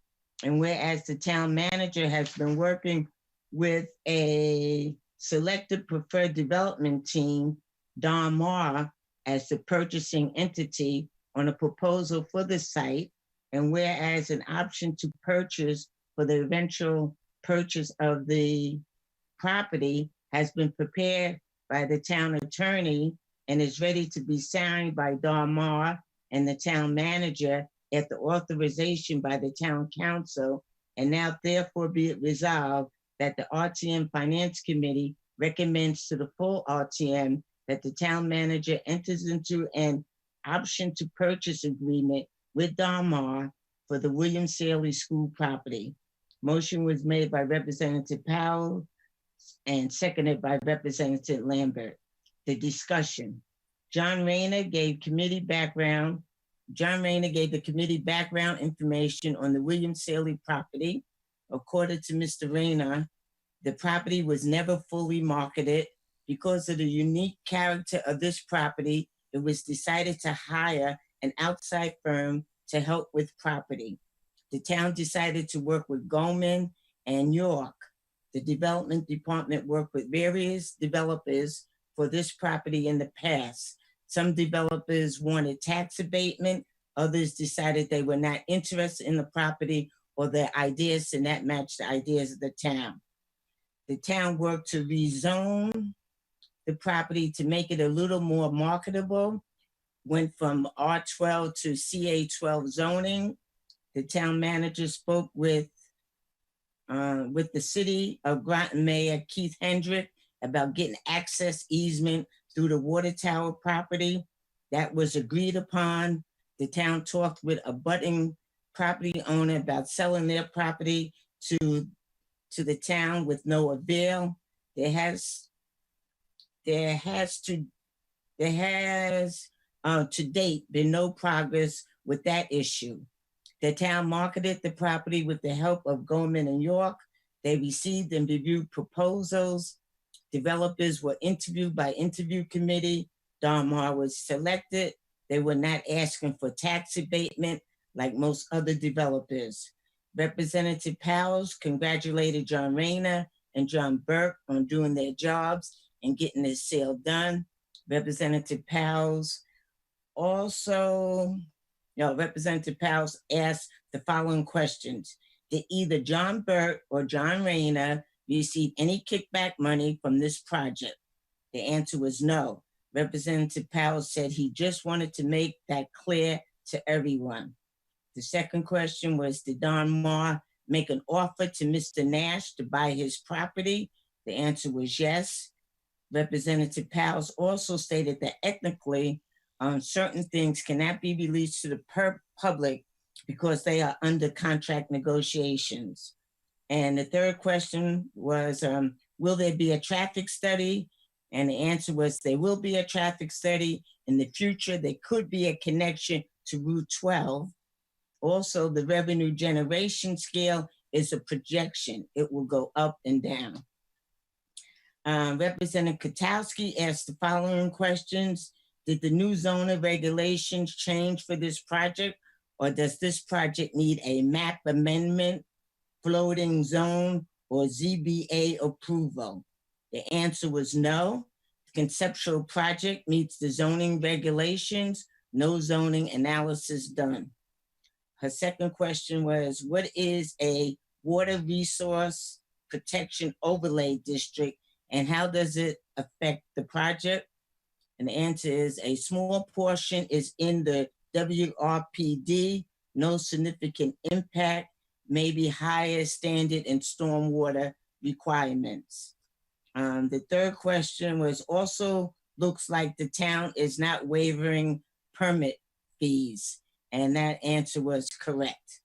and whereas the town manager has been working with a selected preferred development team, Don Marr, as the purchasing entity on a proposal for the site, and whereas an option to purchase for the eventual purchase of the property has been prepared by the town attorney and is ready to be signed by Don Marr and the town manager after authorization by the town council, and now therefore be it resolved that the RTM Finance Committee recommends to the full RTM that the town manager enters into an option to purchase agreement with Don Marr for the William Saley School property. Motion was made by Representative Powell and seconded by Representative Lambert. The discussion. John Rayner gave the committee background information on the William Saley property. According to Mr. Rayner, the property was never fully marketed. Because of the unique character of this property, it was decided to hire an outside firm to help with property. The town decided to work with Goldman and York. The development department worked with various developers for this property in the past. Some developers wanted tax abatement. Others decided they were not interested in the property or their ideas did not match the ideas of the town. The town worked to rezone the property to make it a little more marketable, went from R12 to CA12 zoning. The town manager spoke with the city of Groton Mayor Keith Hendrick about getting access easement through the water tower property. That was agreed upon. The town talked with a budding property owner about selling their property to the town with no avail. There has to date been no progress with that issue. The town marketed the property with the help of Goldman and York. They received and reviewed proposals. Developers were interviewed by interview committee. Don Marr was selected. They were not asking for tax abatement like most other developers. Representative Powles congratulated John Rayner and John Burke on doing their jobs and getting this sale done. Representative Powles asked the following questions. Did either John Burke or John Rayner receive any kickback money from this project? The answer was no. Representative Powell said he just wanted to make that clear to everyone. The second question was, did Don Marr make an offer to Mr. Nash to buy his property? The answer was yes. Representative Powell also stated that ethnically, certain things cannot be released to the public because they are under contract negotiations. And the third question was, will there be a traffic study? And the answer was, there will be a traffic study. In the future, there could be a connection to Route 12. Also, the revenue generation scale is a projection. It will go up and down. Representative Katowski asked the following questions. Did the new zoning regulations change for this project, or does this project need a map amendment, floating zone, or ZBA approval? The answer was no. The conceptual project meets the zoning regulations, no zoning analysis done. Her second question was, what is a water resource protection overlay district and how does it affect the project? And the answer is, a small portion is in the WRPD, no significant impact, maybe higher standard and stormwater requirements. The third question was, also looks like the town is not waiving permit fees. And that answer was correct.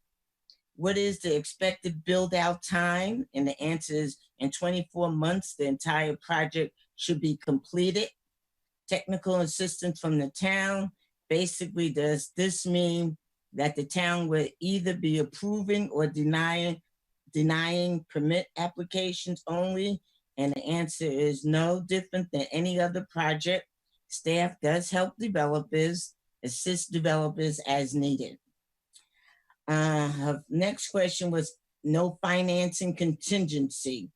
What is the expected build out time? And the answer is, in 24 months, the entire project should be completed. Technical assistance from the town. Basically, does this mean that the town will either be approving or denying permit applications only? And the answer is no, different than any other project. Staff does help developers, assist developers as needed. Her next question was, no financing contingency.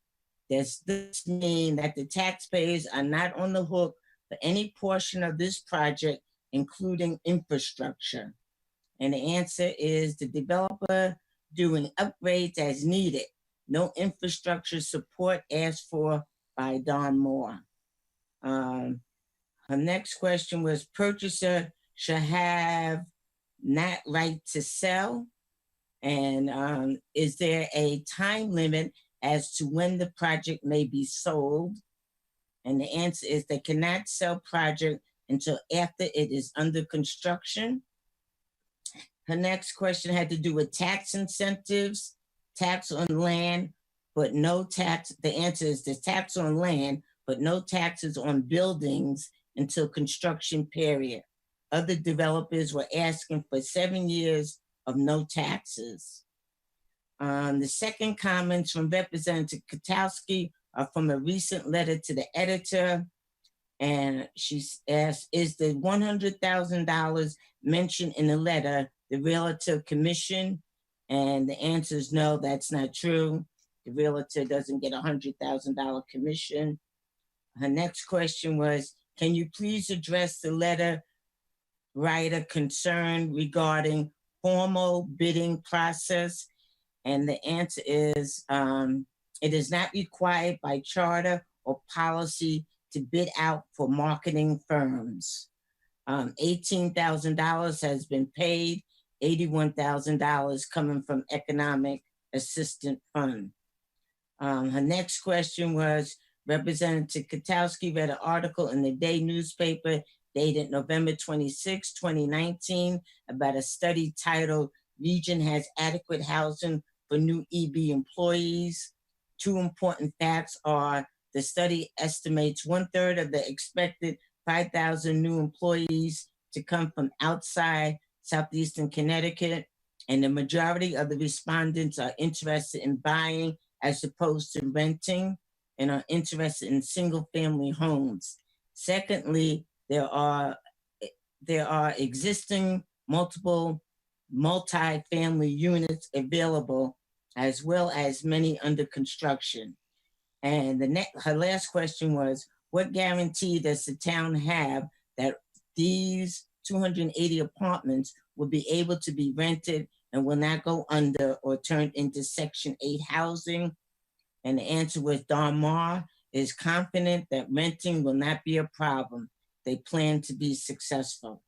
Does this mean that the taxpayers are not on the hook for any portion of this project, including infrastructure? And the answer is, the developer doing upgrades as needed. No infrastructure support asked for by Don Moore. Her next question was, purchaser should have not right to sell. And is there a time limit as to when the project may be sold? And the answer is, they cannot sell project until after it is under construction. Her next question had to do with tax incentives, tax on land, but no tax. The answer is, the tax on land, but no taxes on buildings until construction period. Other developers were asking for 7 years of no taxes. The second comments from Representative Katowski are from a recent letter to the editor. And she asked, is the $100,000 mentioned in the letter the realtor commission? And the answer is no, that's not true. The realtor doesn't get a $100,000 commission. Her next question was, can you please address the letter writer concern regarding formal bidding process? And the answer is, it is not required by charter or policy to bid out for marketing firms. $18,000 has been paid, $81,000 coming from Economic Assistance Fund. Her next question was, Representative Katowski read an article in the Day newspaper dated November 26, 2019, about a study titled, Region Has Adequate Housing for New EB Employees. Two important facts are, the study estimates 1/3 of the expected 5,000 new employees to come from outside Southeastern Connecticut, and the majority of the respondents are interested in buying as opposed to renting and are interested in single-family homes. Secondly, there are existing multiple multi-family units available, as well as many under construction. And her last question was, what guarantee does the town have that these 280 apartments will be able to be rented and will not go under or turn into Section 8 housing? And the answer was, Don Marr is confident that renting will not be a problem. They plan to be successful.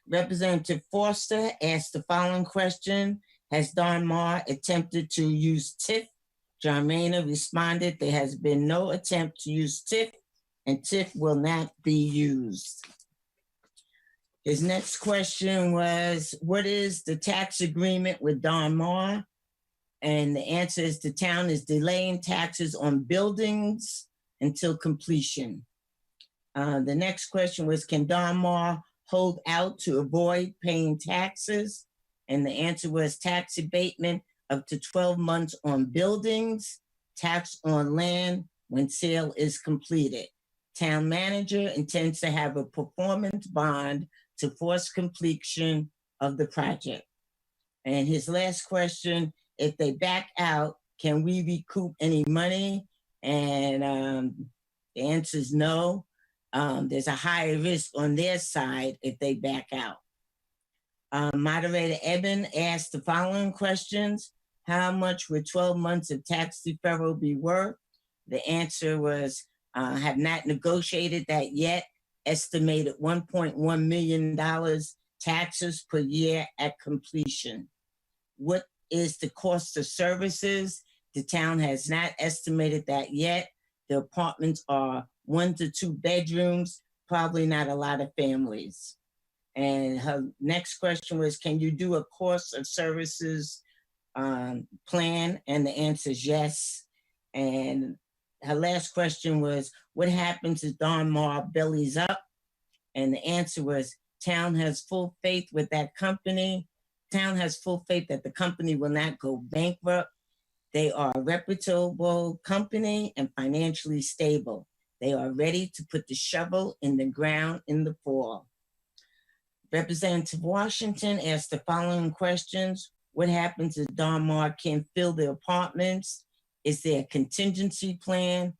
Representative Foster asked the following question. Has Don Marr attempted to use TIF? John Rayner responded, there has been no attempt to use TIF, and TIF will not be used. His next question was, what is the tax agreement with Don Marr? And the answer is the town is delaying taxes on buildings until completion. The next question was, can Don Marr hold out to avoid paying taxes? And the answer was tax abatement up to 12 months on buildings, tax on land when sale is completed. Town manager intends to have a performance bond to force completion of the project. And his last question, if they back out, can we recoup any money? And the answer is no. There's a higher risk on their side if they back out. Moderator Eben asked the following questions. How much would 12 months of tax deferral be worth? The answer was, have not negotiated that yet. Estimated $1.1 million taxes per year at completion. What is the cost of services? The town has not estimated that yet. The apartments are 1 to 2 bedrooms, probably not a lot of families. And her next question was, can you do a cost of services plan? And the answer is yes. And her last question was, what happens if Don Marr bellies up? And the answer was, town has full faith with that company. Town has full faith that the company will not go bankrupt. They are a reputable company and financially stable. They are ready to put the shovel in the ground in the fall. Representative Washington asked the following questions. What happens if Don Marr can't fill the apartments? Is there a contingency plan?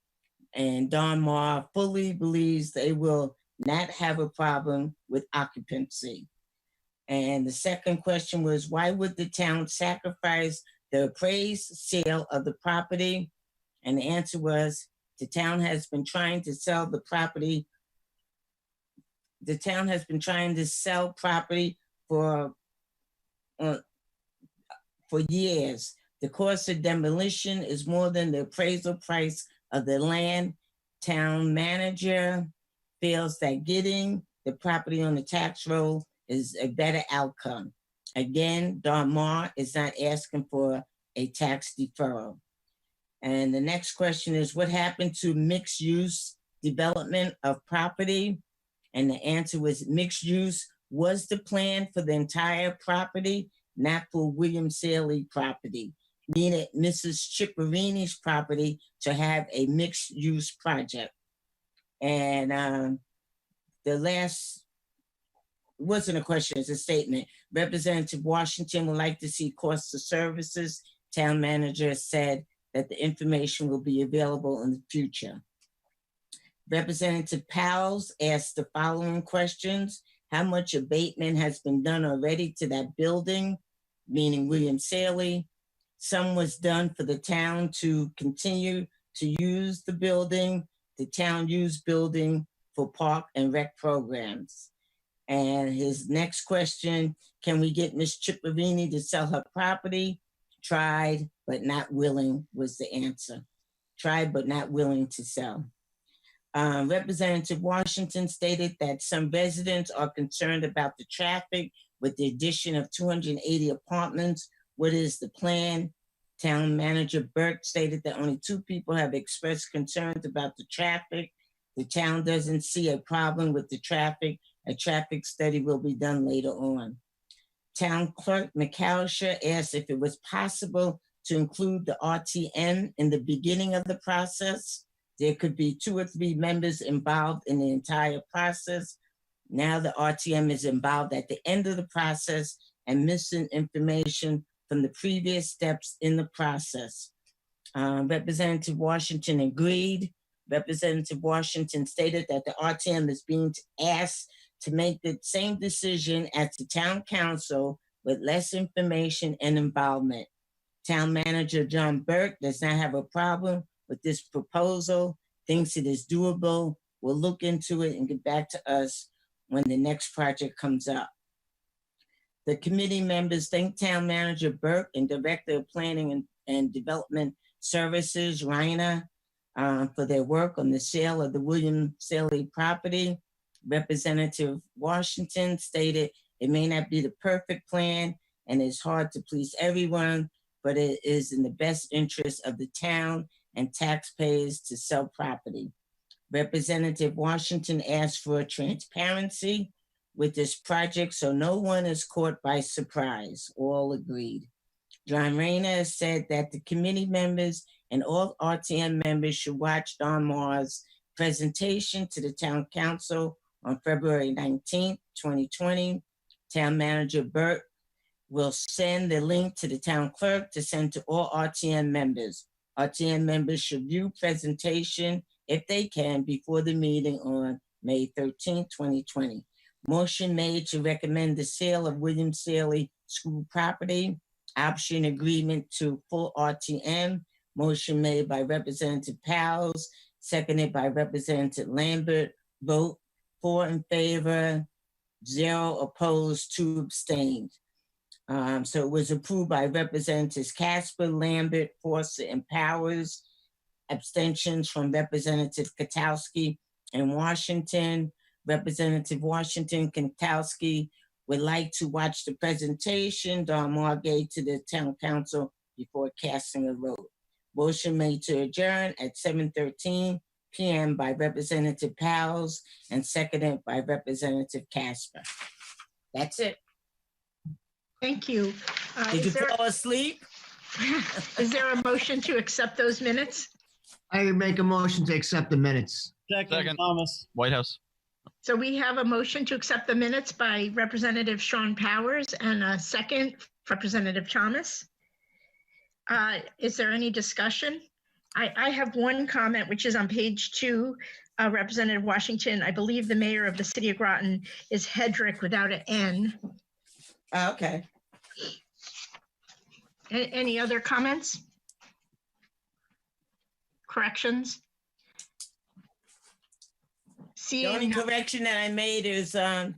And Don Marr fully believes they will not have a problem with occupancy. And the second question was, why would the town sacrifice the appraised sale of the property? And the answer was, the town has been trying to sell the property. The town has been trying to sell property for years. The cost of demolition is more than the appraisal price of the land. Town manager feels that getting the property on the tax roll is a better outcome. Again, Don Marr is not asking for a tax deferral. And the next question is, what happened to mixed use development of property? And the answer was, mixed use was the plan for the entire property, not for William Saley property. Needed Mrs. Chipperini's property to have a mixed use project. And the last wasn't a question, it's a statement. Representative Washington would like to see cost of services. Town manager said that the information will be available in the future. Representative Powles asked the following questions. How much abatement has been done already to that building, meaning William Saley? Some was done for the town to continue to use the building. The town used building for park and rec programs. And his next question, can we get Ms. Chipperini to sell her property? Tried, but not willing was the answer. Tried, but not willing to sell. Representative Washington stated that some residents are concerned about the traffic with the addition of 280 apartments. What is the plan? Town manager Burke stated that only 2 people have expressed concerns about the traffic. The town doesn't see a problem with the traffic. A traffic study will be done later on. Town clerk McAllister asked if it was possible to include the RTM in the beginning of the process. There could be 2 or 3 members involved in the entire process. Now the RTM is involved at the end of the process and missing information from the previous steps in the process. Representative Washington agreed. Representative Washington stated that the RTM is being asked to make the same decision as the town council with less information and involvement. Town manager John Burke does not have a problem with this proposal, thinks it is doable. We'll look into it and get back to us when the next project comes up. The committee members thank Town Manager Burke and Director of Planning and Development Services, Reiner, for their work on the sale of the William Saley property. Representative Washington stated it may not be the perfect plan and it's hard to please everyone, but it is in the best interest of the town and taxpayers to sell property. Representative Washington asked for transparency with this project so no one is caught by surprise. All agreed. John Rayner said that the committee members and all RTM members should watch Don Marr's presentation to the town council on February 19th, 2020. Town Manager Burt will send the link to the town clerk to send to all RTM members. RTM members should view presentation if they can before the meeting on May 13th, 2020. Motion made to recommend the sale of William Saley School property. Option agreement to full RTM. Motion made by Representative Powles, seconded by Representative Lambert. Vote 4 in favor, 0 opposed, 2 abstained. So it was approved by Representatives Casper, Lambert, Forster, and Powers. Abstentions from Representative Katowski and Washington. Representative Washington, Katowski would like to watch the presentation Don Marr gave to the town council before casting a vote. Motion made to adjourn at 7:13 p.m. by Representative Powles and seconded by Representative Casper. That's it. Thank you. Did you fall asleep? Is there a motion to accept those minutes? I make a motion to accept the minutes. Second, Thomas. White House. So we have a motion to accept the minutes by Representative Sean Powers and a second, Representative Thomas. Is there any discussion? I have one comment, which is on page 2, Representative Washington. I believe the mayor of the city of Groton is Hedrick without an N. Okay. Any other comments? Corrections? The only correction that I made is the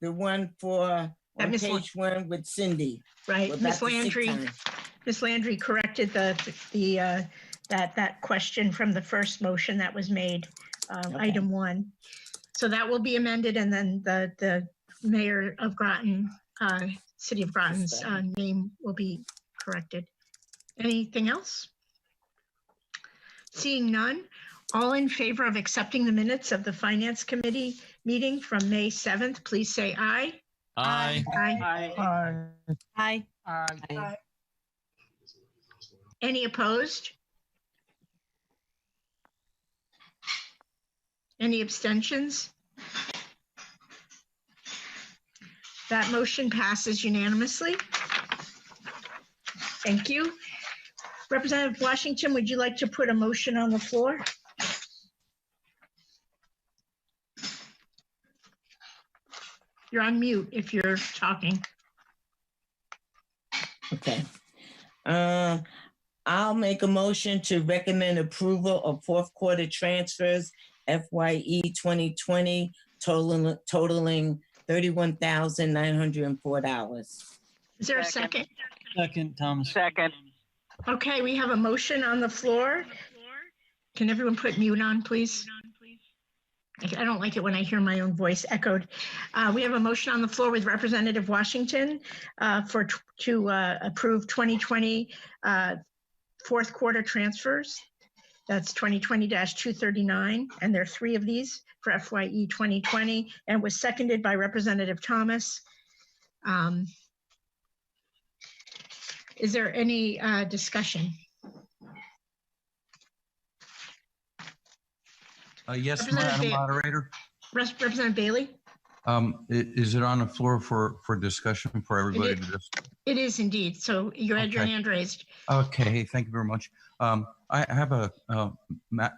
one for on page 1 with Cindy. Right, Miss Landry. Miss Landry corrected that question from the first motion that was made, item 1. So that will be amended, and then the mayor of Groton, city of Groton's name will be corrected. Anything else? Seeing none, all in favor of accepting the minutes of the Finance Committee meeting from May 7th, please say aye. Aye. Aye. Aye. Aye. Any opposed? Any abstentions? That motion passes unanimously. Thank you. Representative Washington, would you like to put a motion on the floor? You're on mute if you're talking. Okay. I'll make a motion to recommend approval of fourth quarter transfers FYE 2020 totaling $31,904. Is there a second? Second, Thomas. Second. Okay, we have a motion on the floor. Can everyone put mute on, please? I don't like it when I hear my own voice echoed. We have a motion on the floor with Representative Washington to approve 2020 fourth quarter transfers. That's 2020-239, and there are 3 of these for FYE 2020, and was seconded by Representative Thomas. Is there any discussion? Yes, Madam Moderator. Representative Bailey? Is it on the floor for discussion for everybody to just? It is indeed. So you had your hand raised. Okay, thank you very much. I have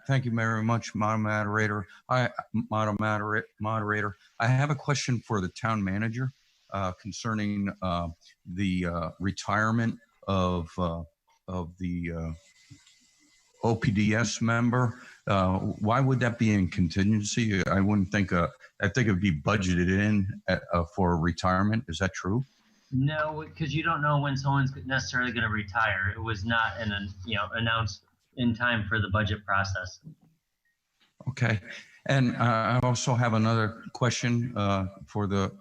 thank you very much, Madam Moderator. Moderator, I have a question for the town manager concerning the retirement of the OPDS member. Why would that be in contingency? I wouldn't think, I think it'd be budgeted in for retirement. Is that true? No, because you don't know when someone's necessarily going to retire. It was not announced in time for the budget process. Okay. And I also have another question for the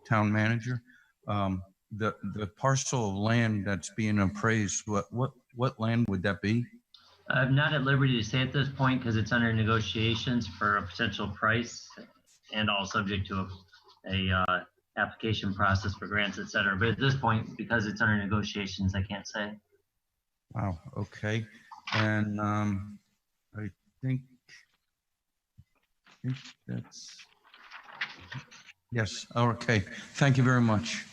town manager. The parcel of land that's being appraised, what land would that be? I'm not at liberty to say at this point because it's under negotiations for a potential price and all subject to a application process for grants, et cetera. But at this point, because it's under negotiations, I can't say. Wow. Okay. And I think that's, yes. Okay. Thank you very much.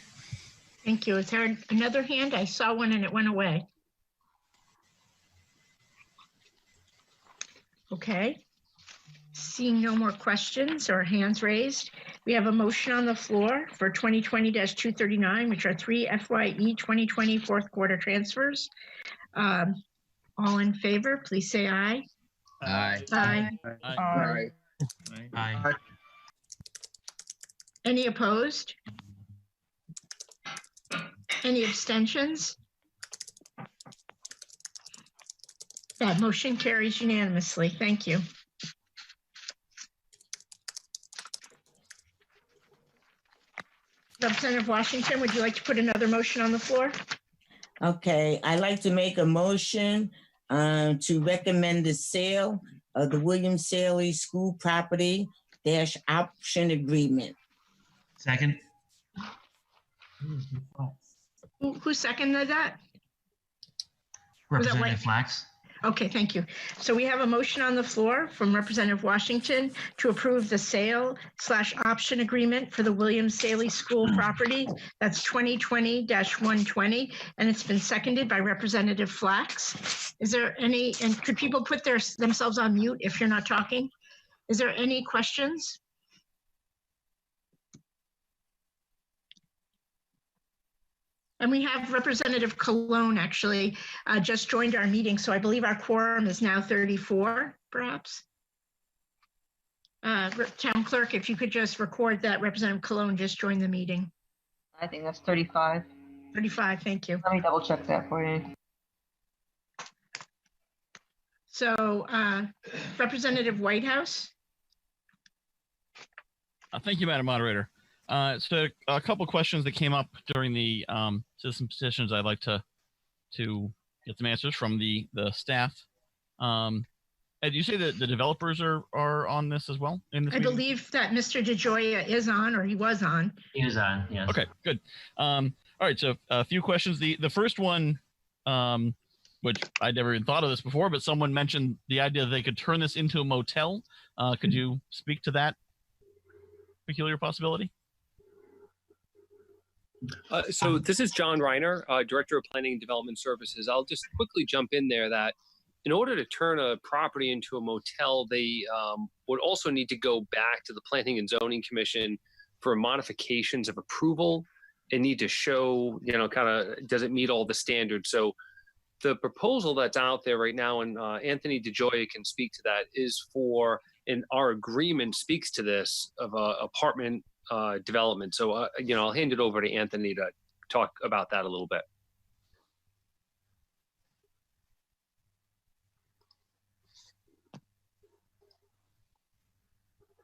Thank you. Is there another hand? I saw one and it went away. Okay. Seeing no more questions or hands raised, we have a motion on the floor for 2020-239, which are 3 FYE 2020 fourth quarter transfers. All in favor, please say aye. Aye. Aye. Aye. Aye. Any opposed? Any abstentions? That motion carries unanimously. Thank you. Representative Washington, would you like to put another motion on the floor? Okay, I'd like to make a motion to recommend the sale of the William Saley School property - option agreement. Second. Who seconded that? Representative Flax. Okay, thank you. So we have a motion on the floor from Representative Washington to approve the sale/option agreement for the William Saley School property. That's 2020-120, and it's been seconded by Representative Flax. Is there any, and could people put themselves on mute if you're not talking? Is there any questions? And we have Representative Cologne actually just joined our meeting, so I believe our quorum is now 34, perhaps. Town Clerk, if you could just record that Representative Cologne just joined the meeting. I think that's 35. 35, thank you. Let me double check that for you. So Representative Whitehouse. Thank you, Madam Moderator. So a couple questions that came up during the citizen petitions. I'd like to get some answers from the staff. Did you say that the developers are on this as well? In this I meeting? believe that Mr. DeGioia is on, or he was on. He is on, yes. Okay, good. All right, so a few questions. The first one, which I never even thought of this before, but someone mentioned the idea that they could turn this into a motel. Could you speak to that peculiar possibility? So this is John Reiner, Director of Planning and Development Services. I'll just quickly jump in there that in order to turn a property into a motel, they would also need to go back to the Planning and Zoning Commission for modifications of approval and need to show, kind of, does it meet all the standards? So the proposal that's out there right now, and Anthony DeGioia can speak to that, is for, and our agreement speaks to this, of apartment development. So, I'll hand it over to Anthony to talk about that a little bit.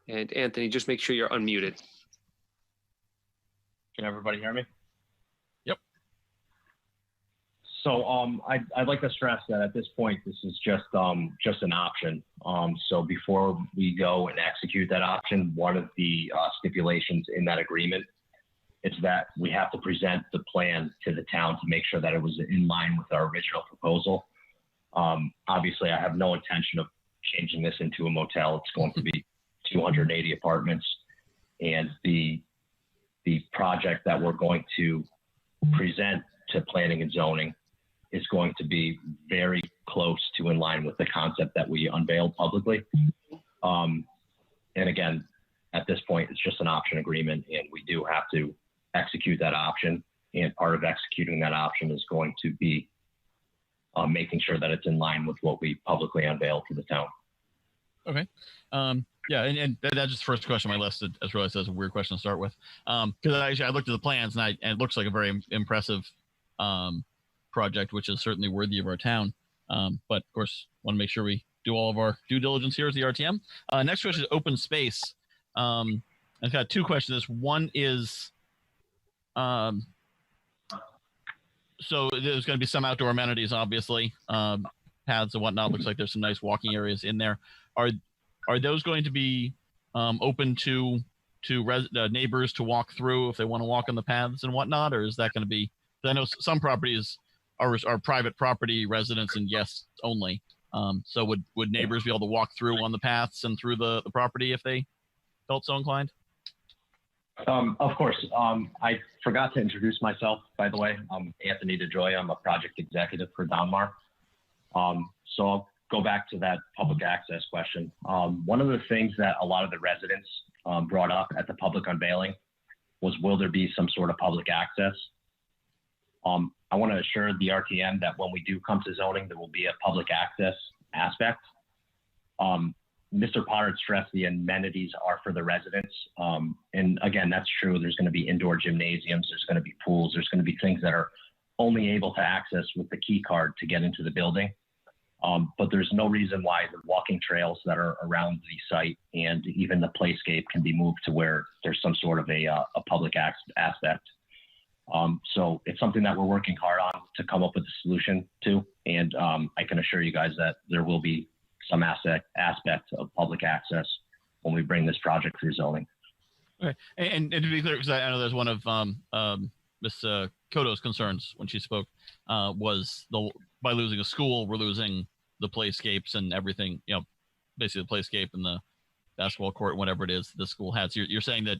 And Anthony, just make sure you're unmuted. Can everybody hear me? Yep. So I'd like to stress that at this point, this is just an option. So before we go and execute that option, one of the stipulations in that agreement is that we have to present the plan to the town to make sure that it was in line with our original proposal. Obviously, I have no intention of changing this into a motel. It's going to be 280 apartments, and the project that we're going to present to planning and zoning is going to be very close to in line with the concept that we unveiled publicly. And again, at this point, it's just an option agreement, and we do have to execute that option. And part of executing that option is going to be making sure that it's in line with what we publicly unveiled to the town. Okay. Yeah, and that's just the first question on my list. I just realized that's a weird question to start with. Because I looked at the plans and it looks like a very impressive project, which is certainly worthy of our town. But of course, want to make sure we do all of our due diligence here at the RTM. Next question is open space. I've got two questions. One is, so there's going to be some outdoor amenities, obviously, paths and whatnot. Looks like there's some nice walking areas in there. Are those going to be open to neighbors to walk through if they want to walk on the paths and whatnot, or is that going to be? I know some properties are private property, residents and guests only. So would neighbors be able to walk through on the paths and through the property if they felt so inclined? Of course. I forgot to introduce myself, by the way. I'm Anthony DeJoy. I'm a project executive for Donmar. So I'll go back to that public access question. One of the things that a lot of the residents brought up at the public unveiling was, will there be some sort of public access? I want to assure the RTM that when we do come to zoning, there will be a public access aspect. Mr. Potter stressed the amenities are for the residents. And again, that's true. There's going to be indoor gymnasiums. There's going to be pools. There's going to be things that are only able to access with the key card to get into the building. But there's no reason why the walking trails that are around the site and even the playscape can be moved to where there's some sort of a public aspect. So it's something that we're working hard on to come up with a solution to. And I can assure you guys that there will be some aspect of public access when we bring this project through zoning. Okay, and to be clear, because I know there's one of Ms. Koto's concerns when she spoke, was by losing a school, we're losing the playscapes and everything, basically the playscape and the basketball court, whatever it is the school has. You're saying that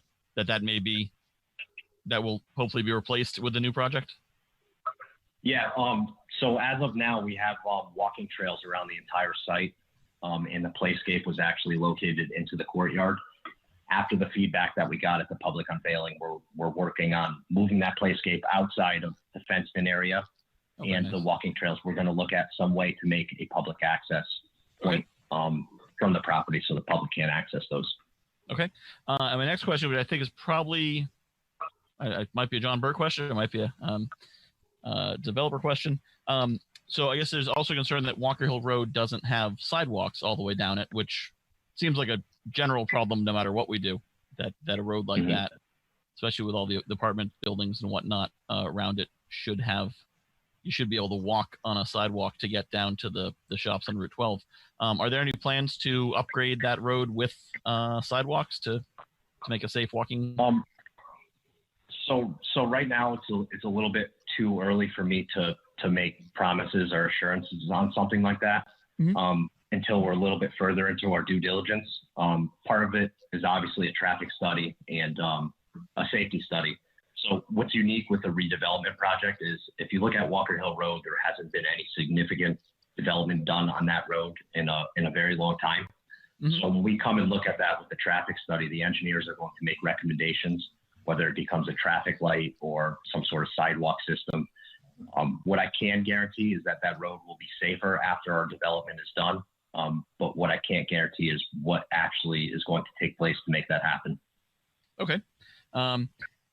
will hopefully be replaced with the new project? Yeah, so as of now, we have walking trails around the entire site, and the playscape was actually located into the courtyard. After the feedback that we got at the public unveiling, we're working on moving that playscape outside of the fenced-in area. Okay, and nice. The walking trails, we're going to look at some way to make a public access point from the property so the public can't access those. Okay. And my next question, which I think is probably, it might be a John Burke question, it might be a developer question. So I guess there's also concern that Walker Hill Road doesn't have sidewalks all the way down it, which seems like a general problem no matter what we do, that a road like that, especially with all the apartment buildings and whatnot around it, you should be able to walk on a sidewalk to get down to the shops on Route 12. Are there any plans to upgrade that road with sidewalks to make a safe walking? So right now it's a little bit too early for me to make promises or assurances on something like that until we're a little bit further into our due diligence. Part of it is obviously a traffic study and a safety study. So what's unique with the redevelopment project is if you look at Walker Hill Road, there hasn't been any significant development done on that road in a very long time. So when we come and look at that with the traffic study, the engineers are going to make recommendations, whether it becomes a traffic light or some sort of sidewalk system. What I can guarantee is that road will be safer after our development is done. But what I can't guarantee is what actually is going to take place to make that happen. Okay.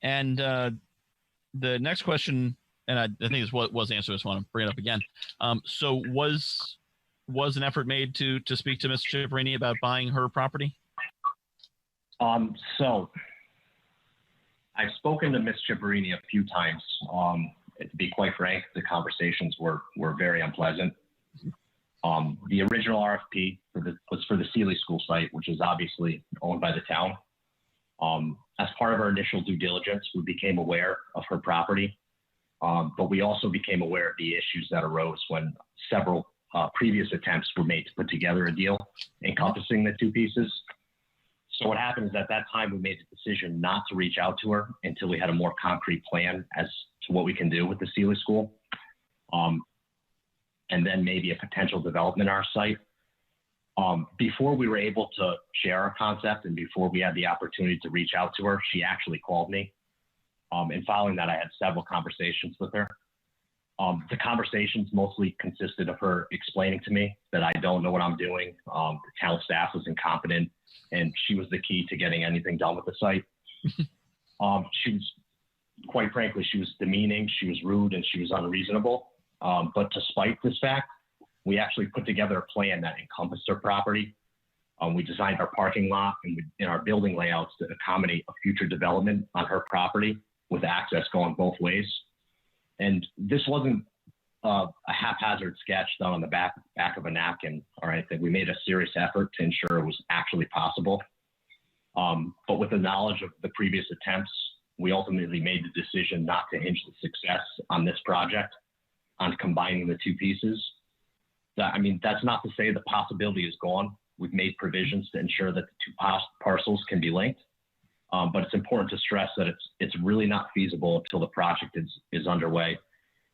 And the next question, and I think this was answered, I just want to bring it up again. So was an effort made to speak to Ms. Cipriani about buying her property? So I've spoken to Ms. Cipriani a few times. To be quite frank, the conversations were very unpleasant. The original RFP was for the Sealy School site, which is obviously owned by the town. As part of our initial due diligence, we became aware of her property, but we also became aware of the issues that arose when several previous attempts were made to put together a deal encompassing the two pieces. So what happened is at that time, we made the decision not to reach out to her until we had a more concrete plan as to what we can do with the Sealy School. And then maybe a potential development on our site. Before we were able to share our concept and before we had the opportunity to reach out to her, she actually called me. And following that, I had several conversations with her. The conversations mostly consisted of her explaining to me that I don't know what I'm doing. The town staff was incompetent, and she was the key to getting anything done with the site. She was, quite frankly, she was demeaning, she was rude, and she was unreasonable. But despite this fact, we actually put together a plan that encompassed her property. We designed our parking lot and our building layouts to accommodate a future development on her property with access going both ways. And this wasn't a haphazard sketch done on the back of a napkin or anything. We made a serious effort to ensure it was actually possible. But with the knowledge of the previous attempts, we ultimately made the decision not to hinge the success on this project on combining the two pieces. I mean, that's not to say the possibility is gone. We've made provisions to ensure that the two parcels can be linked. But it's important to stress that it's really not feasible until the project is underway.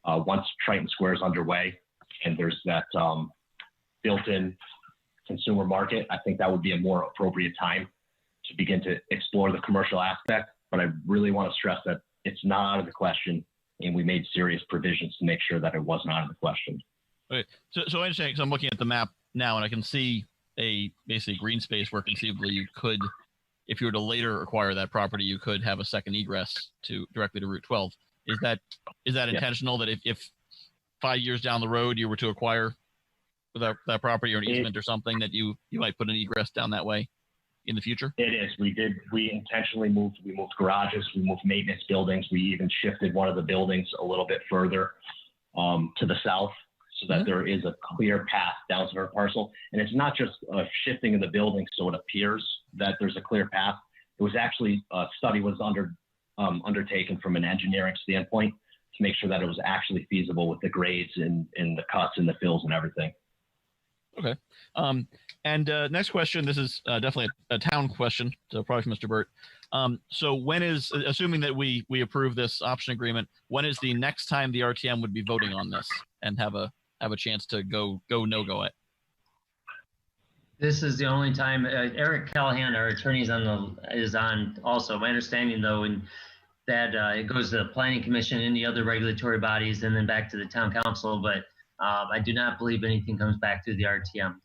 Once Triton Square is underway and there's that built-in consumer market, I think that would be a more appropriate time to begin to explore the commercial aspect. But I really want to stress that it's not out of the question, and we made serious provisions to make sure that it wasn't out of the question. Okay, so I understand, because I'm looking at the map now, and I can see basically green space where conceivably you could, if you were to later acquire that property, you could have a second egress directly to Route 12. Is that intentional, that if 5 years down the road you were to acquire that property or an easement or something, that you might put an egress down that way in the future? It is. We intentionally moved garages, we moved maintenance buildings. We even shifted one of the buildings a little bit further to the south so that there is a clear path down to our parcel. And it's not just shifting of the building so it appears that there's a clear path. It was actually, a study was undertaken from an engineering standpoint to make sure that it was actually feasible with the grades and the cuts and the fills and everything. Okay. And next question, this is definitely a town question, so probably from Mr. Burt. So when is, assuming that we approve this option agreement, when is the next time the RTM would be voting on this and have a chance to go no-go it? This is the only time. Eric Callahan, our attorney, is on also. My understanding, though, that it goes to the Planning Commission and the other regulatory bodies and then back to the town council, but I do not believe anything comes back to the RTM.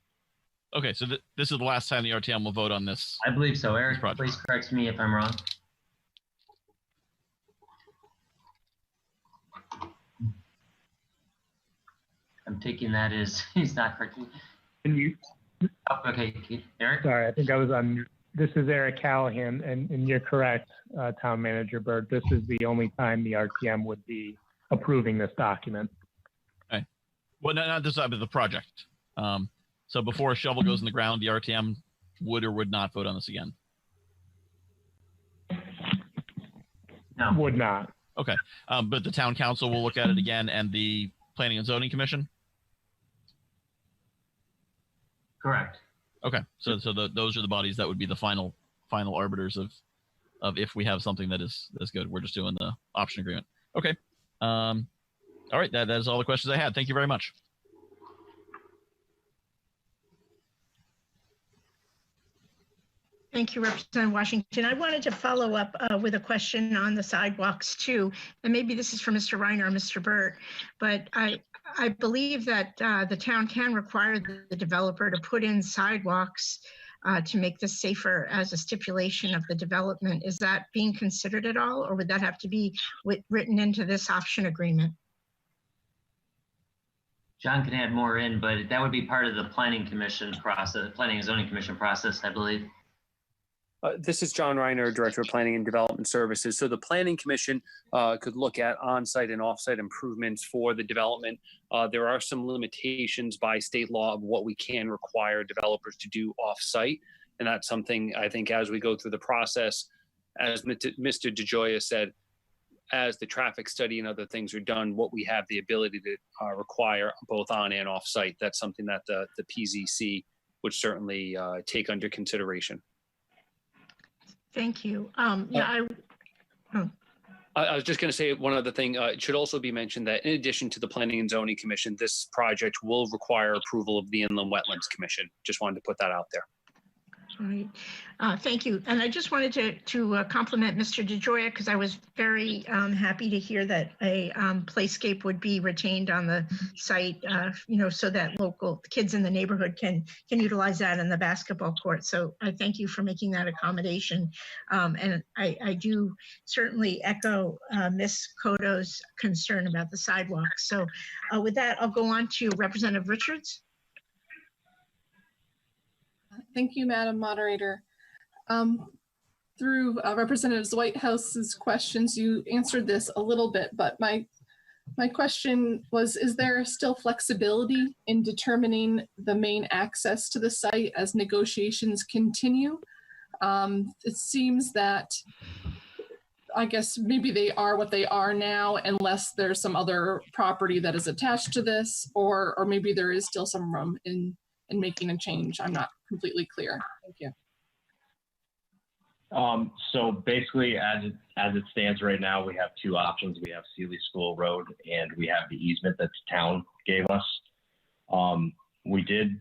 Okay, so this is the last time the RTM will vote on this. I believe so. Eric, please correct me if I'm wrong. I'm taking that as he's not correcting. Can you? Oh, okay, Eric. Sorry, I think I was on mute. This is Eric Callahan, and you're correct, Town Manager Bird. This is the only time the RTM would be approving this document. Okay. Well, not this side, but the project. So before a shovel goes in the ground, the RTM would or would not vote on this again? No. Would not. Okay. But the town council will look at it again, and the Planning and Zoning Commission? Correct. Okay. So those are the bodies that would be the final arbiters of if we have something that is good. We're just doing the option agreement. Okay. All right. That is all the questions I had. Thank you very much. Thank you, Representative Washington. I wanted to follow up with a question on the sidewalks too, and maybe this is for Mr. Reiner or Mr. Burt, but I believe that the town can require the developer to put in sidewalks to make this safer as a stipulation of the development. Is that being considered at all, or would that have to be written into this option agreement? John can add more in, but that would be part of the Planning Commission process, Planning and Zoning Commission process, I believe. This is John Reiner, Director of Planning and Development Services. So the Planning Commission could look at on-site and off-site improvements for the development. There are some limitations by state law of what we can require developers to do off-site. And that's something I think as we go through the process, as Mr. DeGioia said, as the traffic study and other things are done, what we have the ability to require both on and off-site, that's something that the PZC would certainly take under consideration. Thank you. I was just going to say one other thing. It should also be mentioned that in addition to the Planning and Zoning Commission, this project will require approval of the Inland Wetlands Commission. Just wanted to put that out there. All right. Thank you. And I just wanted to compliment Mr. DeGioia because I was very happy to hear that a playscape would be retained on the site, so that local kids in the neighborhood can utilize that in the basketball court. So I thank you for making that accommodation. And I do certainly echo Ms. Cotto's concern about the sidewalks. So with that, I'll go on to Representative Richards. Thank you, Madam Moderator. Through Representative Whitehouse's questions, you answered this a little bit, but my question was, is there still flexibility in determining the main access to the site as negotiations continue? It seems that, I guess maybe they are what they are now, unless there's some other property that is attached to this, or maybe there is still some room in making a change. I'm not completely clear. Thank you. So basically, as it stands right now, we have two options. We have Sealy School Road, and we have the easement that the town gave us. We did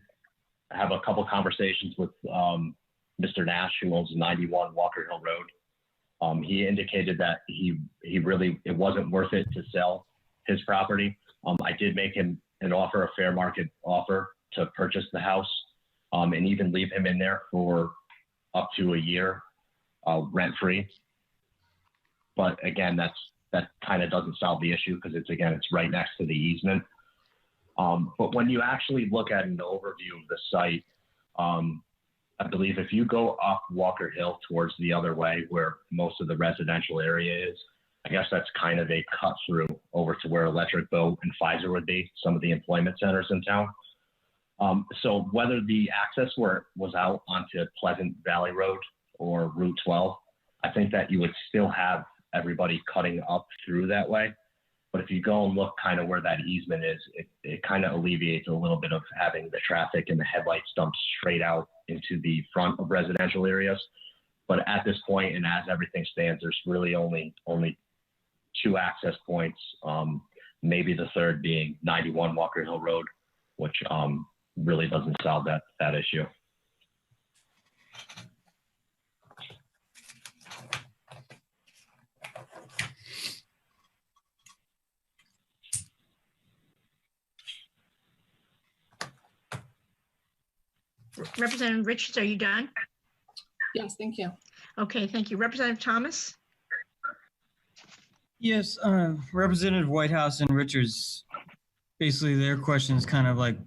have a couple conversations with Mr. Nash, who owns 91 Walker Hill Road. He indicated that it wasn't worth it to sell his property. I did make him an offer, a fair market offer, to purchase the house, and even leave him in there for up to a year, rent-free. But again, that kind of doesn't solve the issue because it's right next to the easement. But when you actually look at an overview of the site, I believe if you go up Walker Hill towards the other way where most of the residential area is, I guess that's kind of a cut through over to where Electric Boat and Pfizer would be, some of the employment centers in town. So whether the access was out onto Pleasant Valley Road or Route 12, I think that you would still have everybody cutting up through that way. But if you go and look kind of where that easement is, it kind of alleviates a little bit of having the traffic and the headlights dumped straight out into the front of residential areas. But at this point, and as everything stands, there's really only two access points, maybe the third being 91 Walker Hill Road, which really doesn't solve that issue. Representative Richards, are you done? Yes, thank you. Okay, thank you. Representative Thomas? Yes, Representative Whitehouse and Richards, basically their question is kind of like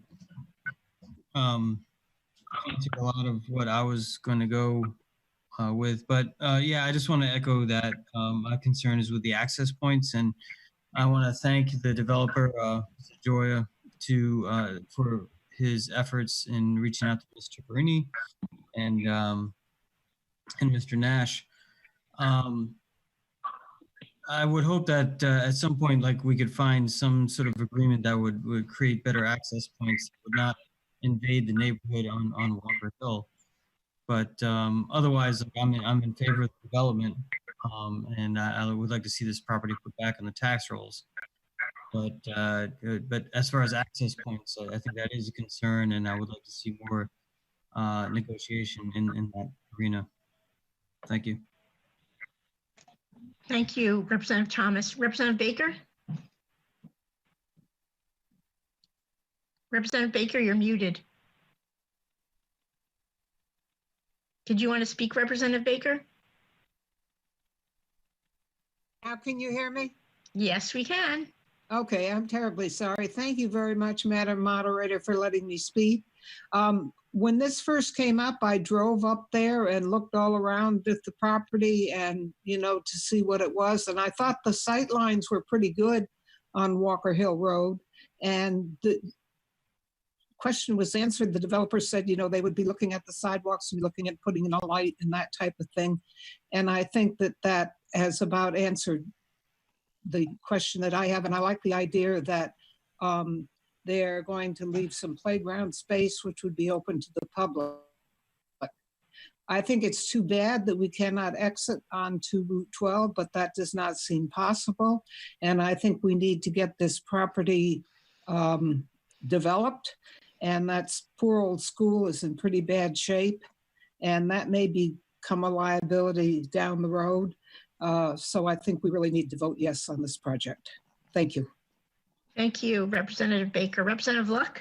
answered a lot of what I was going to go with. But yeah, I just want to echo that my concern is with the access points. And I want to thank the developer, Mr. Joya, for his efforts in reaching out to Mr. Perini and Mr. Nash. I would hope that at some point, like, we could find some sort of agreement that would create better access points that would not invade the neighborhood on Walker Hill. But otherwise, I'm in favor of the development, and I would like to see this property put back on the tax rolls. But as far as access points, I think that is a concern, and I would like to see more negotiation in that arena. Thank you. Thank you, Representative Thomas. Representative Baker? Representative Baker, you're muted. Did you want to speak, Representative Baker? Now, can you hear me? Yes, we can. Okay, I'm terribly sorry. Thank you very much, Madam Moderator, for letting me speak. When this first came up, I drove up there and looked all around at the property and, to see what it was. And I thought the sight lines were pretty good on Walker Hill Road. And the question was answered. The developer said, they would be looking at the sidewalks and looking at putting in a light and that type of thing. And I think that has about answered the question that I have. And I like the idea that they're going to leave some playground space, which would be open to the public. I think it's too bad that we cannot exit onto Route 12, but that does not seem possible. And I think we need to get this property developed. And that poor old school is in pretty bad shape. and that may become a liability down the road. So I think we really need to vote yes on this project. Thank you. Thank you, Representative Baker. Representative Luck?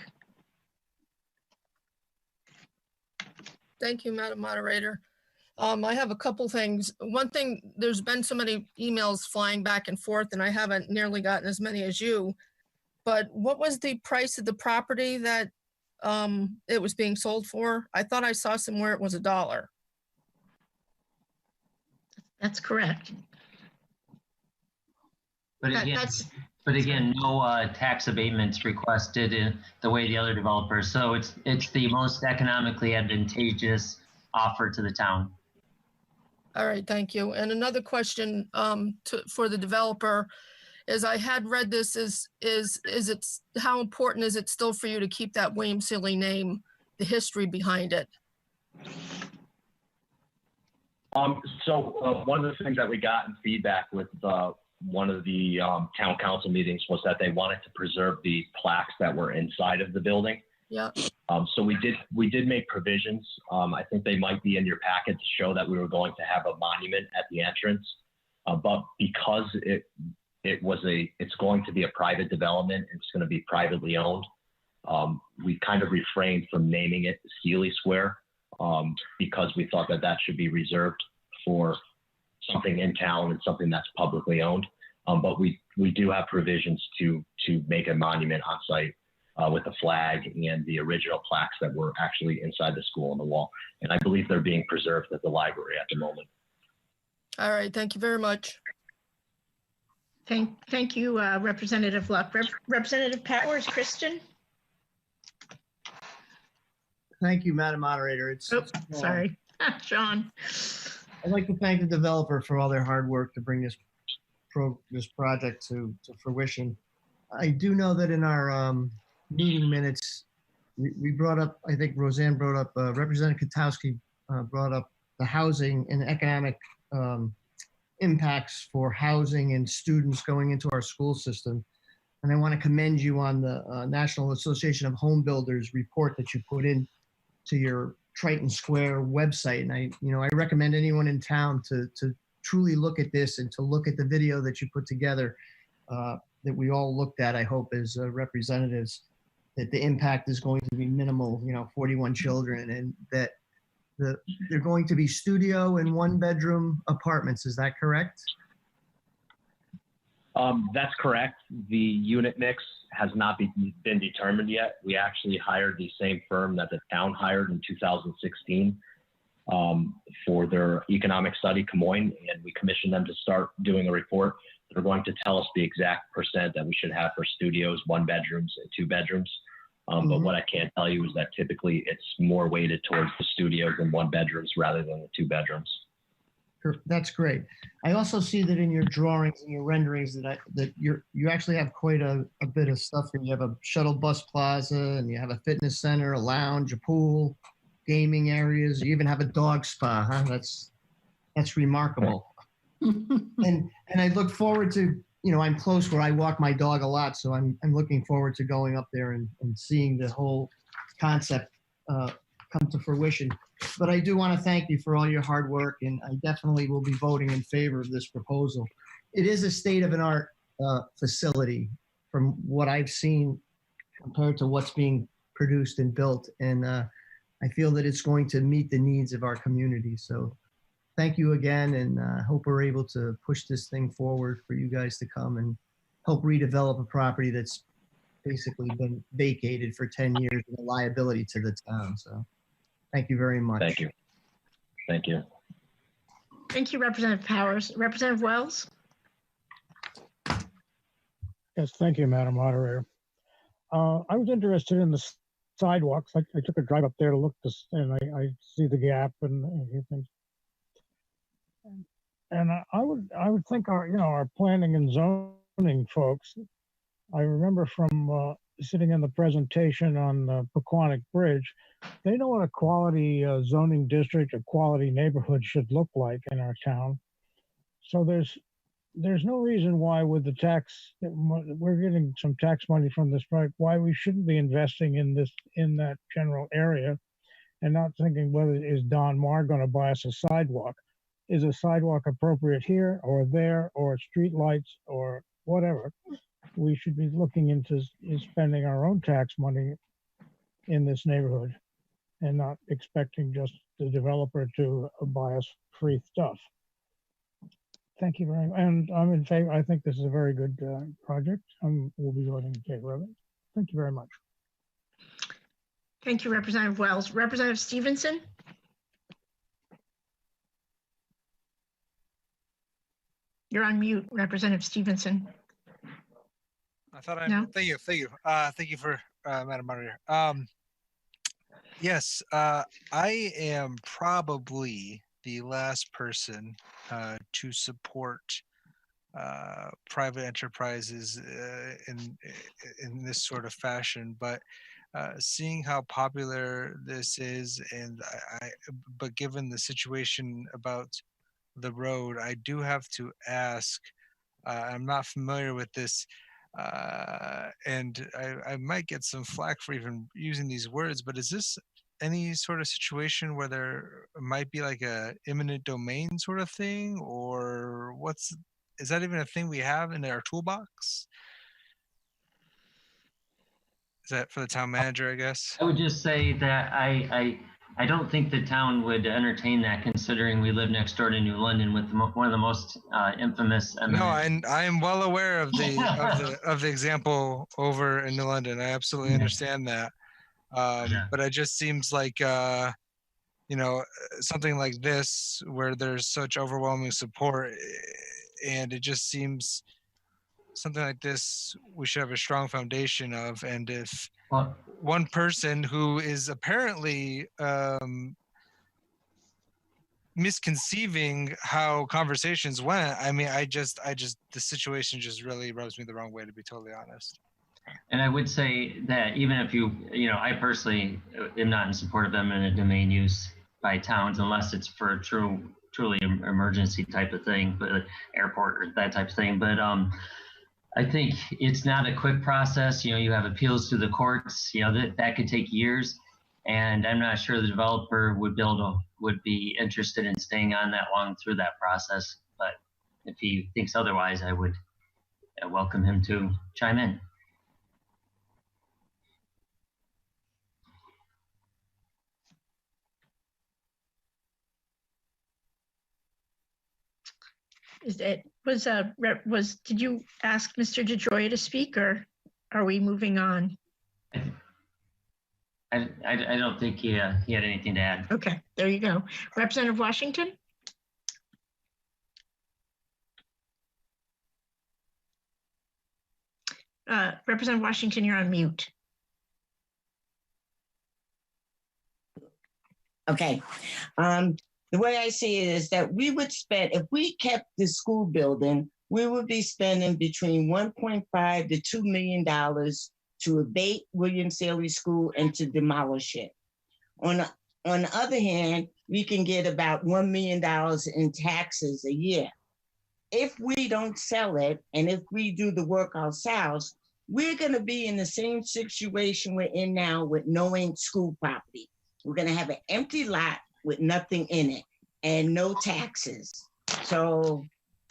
Thank you, Madam Moderator. I have a couple things. One thing, there's been so many emails flying back and forth, and I haven't nearly gotten as many as you. But what was the price of the property that it was being sold for? I thought I saw somewhere it was $1. That's correct. But again, no tax abatements requested in the way the other developers. So it's the most economically advantageous offer to the town. All right, thank you. And another question for the developer is, I had read this, how important is it still for you to keep that William Seeley name, the history behind it? So one of the things that we got in feedback with one of the town council meetings was that they wanted to preserve the plaques that were inside of the building. Yeah. So we did make provisions. I think they might be in your packet to show that we were going to have a monument at the entrance, but because it's going to be a private development, it's going to be privately owned. We kind of refrained from naming it Seeley Square because we thought that should be reserved for something in town and something that's publicly owned. But we do have provisions to make a monument on site with the flag and the original plaques that were actually inside the school on the wall. And I believe they're being preserved at the library at the moment. All right, thank you very much. Thank you, Representative Luck. Representative Powers, Christian? Thank you, Madam Moderator. Sorry, Sean. I'd like to thank the developer for all their hard work to bring this project to fruition. I do know that in our meeting minutes, we brought up, I think Roseanne brought up, Representative Katowski brought up the housing and economic impacts for housing and students going into our school system. And I want to commend you on the National Association of Home Builders report that you put in to your Triton Square website. And I recommend anyone in town to truly look at this and to look at the video that you put together that we all looked at, I hope, as representatives, that the impact is going to be minimal, 41 children, and that they're going to be studio and 1-bedroom apartments. Is that correct? That's correct. The unit mix has not been determined yet. We actually hired the same firm that the town hired in 2016 for their economic study, Camoin, and we commissioned them to start doing a report. They're going to tell us the exact percent that we should have for studios, 1-bedrooms, and 2-bedrooms. But what I can tell you is that typically it's more weighted towards the studios and 1-bedrooms rather than the 2-bedrooms. That's great. I also see that in your drawings and your renderings that you actually have quite a bit of stuff here. You have a shuttle bus plaza, and you have a fitness center, a lounge, a pool, gaming areas. You even have a dog spa, huh? That's remarkable. and I look forward to, I'm close where I walk my dog a lot, so I'm looking forward to going up there and seeing the whole concept come to fruition. But I do want to thank you for all your hard work, and I definitely will be voting in favor of this proposal. It is a state-of-the-art facility from what I've seen compared to what's being produced and built, and I feel that it's going to meet the needs of our community. So thank you again, and I hope we're able to push this thing forward for you guys to come and help redevelop a property that's basically been vacated for 10 years and a liability to the town. So thank you very much. Thank you. Thank you. Thank you, Representative Powers. Representative Wells? Yes, thank you, Madam Moderator. I was interested in the sidewalks. I took a drive up there to look this, and I see the gap and everything. And I would think our planning and zoning folks. I remember from sitting in the presentation on the Pequannock Bridge, they know what a quality zoning district, a quality neighborhood should look like in our town. So there's no reason why, with the tax, we're getting some tax money from this project, why we shouldn't be investing in that general area and not thinking whether is Don Marr going to buy us a sidewalk. Is a sidewalk appropriate here or there or street lights or whatever? We should be looking into spending our own tax money in this neighborhood and not expecting just the developer to buy us free stuff. Thank you very much. And I'm in favor. I think this is a very good project. We'll be voting in favor of it. Thank you very much. Thank you, Representative Wells. Representative Stevenson? You're on mute, Representative Stevenson. I thought I, No? Thank you. Thank you for, Madam Moderator. Yes, I am probably the last person to support private enterprises in this sort of fashion, but seeing how popular this is, and but given the situation about the road, I do have to ask. I'm not familiar with this, and I might get some flack for even using these words, but is this any sort of situation where there might be like a eminent domain sort of thing, or is that even a thing we have in our toolbox? Is that for the town manager, I guess? I would just say that I don't think the town would entertain that, considering we live next door to New London with one of the most infamous. No, I am well aware of the example over in New London. I absolutely understand that, but it just seems like something like this where there's such overwhelming support, and it just seems something like this we should have a strong foundation of. And if one person who is apparently misconceiving how conversations went, I mean, the situation just really rubs me the wrong way, to be totally honest. And I would say that even if I personally am not in support of eminent domain use by towns unless it's for truly emergency type of thing, but airport or that type of thing. But I think it's not a quick process. You have appeals to the courts. That could take years, and I'm not sure the developer would be interested in staying on that long through that process. But if he thinks otherwise, I would welcome him to chime in. Did you ask Mr. DeGioia to speak, or are we moving on? I don't think he had anything to add. Okay, there you go. Representative Washington? Representative Washington, you're on mute. Okay. The way I see it is that we would spend, if we kept the school building, we would be spending between $1.5 to $2 million to abate William Saley School and to demolish it. On the other hand, we can get about $1 million in taxes a year. If we don't sell it, and if we do the work ourselves, we're going to be in the same situation we're in now with no school property. We're going to have an empty lot with nothing in it and no taxes. So,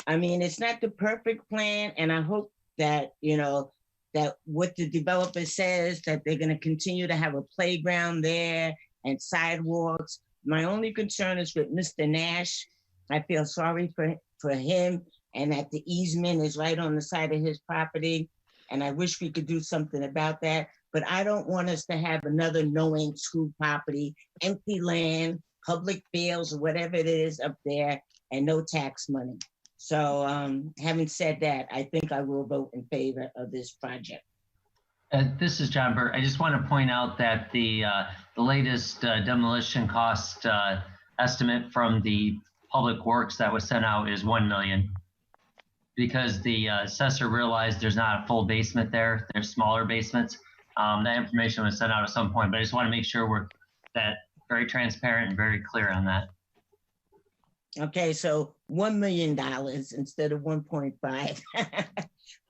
I mean, it's not the perfect plan. And I hope that, that what the developer says, that they're going to continue to have a playground there and sidewalks. My only concern is with Mr. Nash. I feel sorry for him, and that the easement is right on the side of his property. And I wish we could do something about that. But I don't want us to have another no-end school property, empty land, public fields, or whatever it is up there, and no tax money. So having said that, I think I will vote in favor of this project. This is John Burt. I just want to point out that the latest demolition cost estimate from the Public Works that was sent out is $1 million. Because the assessor realized there's not a full basement there. There's smaller basements. That information was sent out at some point, but I just want to make sure we're very transparent and very clear on that. Okay, so $1 million instead of 1.5.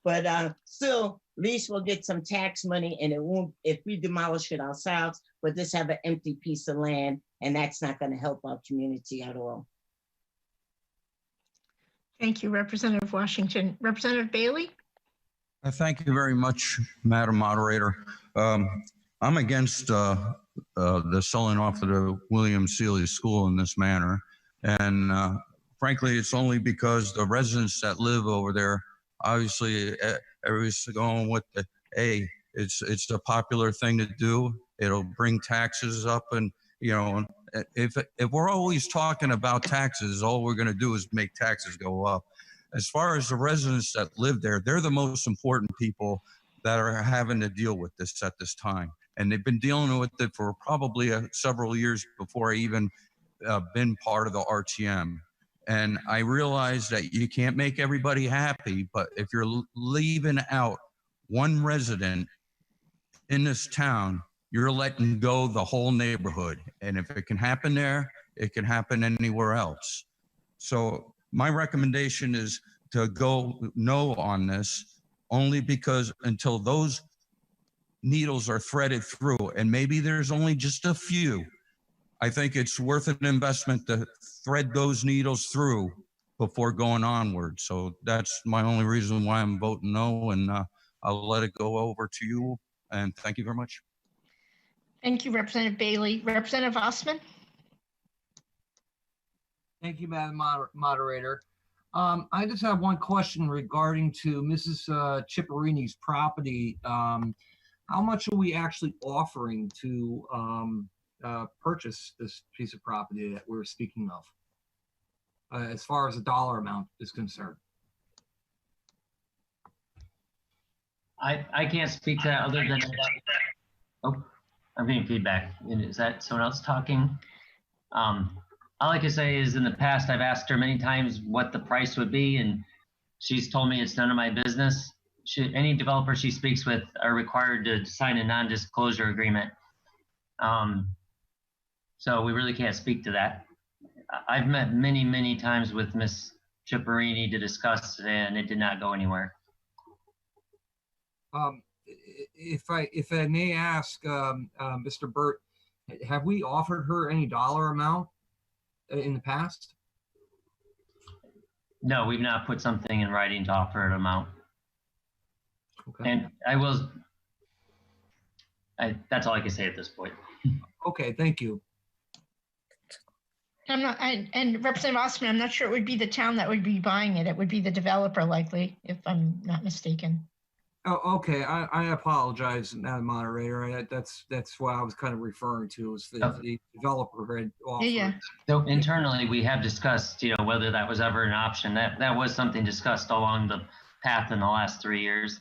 But still, at least we'll get some tax money, and it won't, if we demolish it ourselves, we'll just have an empty piece of land, and that's not going to help our community at all. Thank you, Representative Washington. Representative Bailey? Thank you very much, Madam Moderator. I'm against the selling off of the William Seeley School in this manner. And frankly, it's only because the residents that live over there, obviously, everybody's going with the, hey, it's a popular thing to do. It'll bring taxes up, and if we're always talking about taxes, all we're going to do is make taxes go up. As far as the residents that live there, they're the most important people that are having to deal with this at this time. And they've been dealing with it for probably several years before I even been part of the RTM. And I realize that you can't make everybody happy, but if you're leaving out one resident in this town, you're letting go the whole neighborhood. And if it can happen there, it can happen anywhere else. So my recommendation is to go no on this, only because until those needles are threaded through, and maybe there's only just a few, I think it's worth an investment to thread those needles through before going onward. So that's my only reason why I'm voting no, and I'll let it go over to you. And thank you very much. Thank you, Representative Bailey. Representative Osman? Thank you, Madam Moderator. I just have one question regarding to Mrs. Chipperini's property. How much are we actually offering to purchase this piece of property that we're speaking of, as far as the dollar amount is concerned? I can't speak to that other than, oh, I'm getting feedback. Is that someone else talking? All I can say is in the past, I've asked her many times what the price would be, and she's told me it's none of my business. Any developer she speaks with are required to sign a non-disclosure agreement. So we really can't speak to that. I've met many, many times with Ms. Chipperini to discuss, and it did not go anywhere. If I may ask, Mr. Burt, have we offered her any dollar amount in the past? No, we've not put something in writing to offer an amount. Okay. And that's all I can say at this point. Okay, thank you. And Representative Osman, I'm not sure it would be the town that would be buying it. It would be the developer likely, if I'm not mistaken. Oh, okay. I apologize, Madam Moderator. That's what I was kind of referring to, is the developer had offered. Yeah. So internally, we have discussed, whether that was ever an option. That was something discussed along the path in the last 3 years.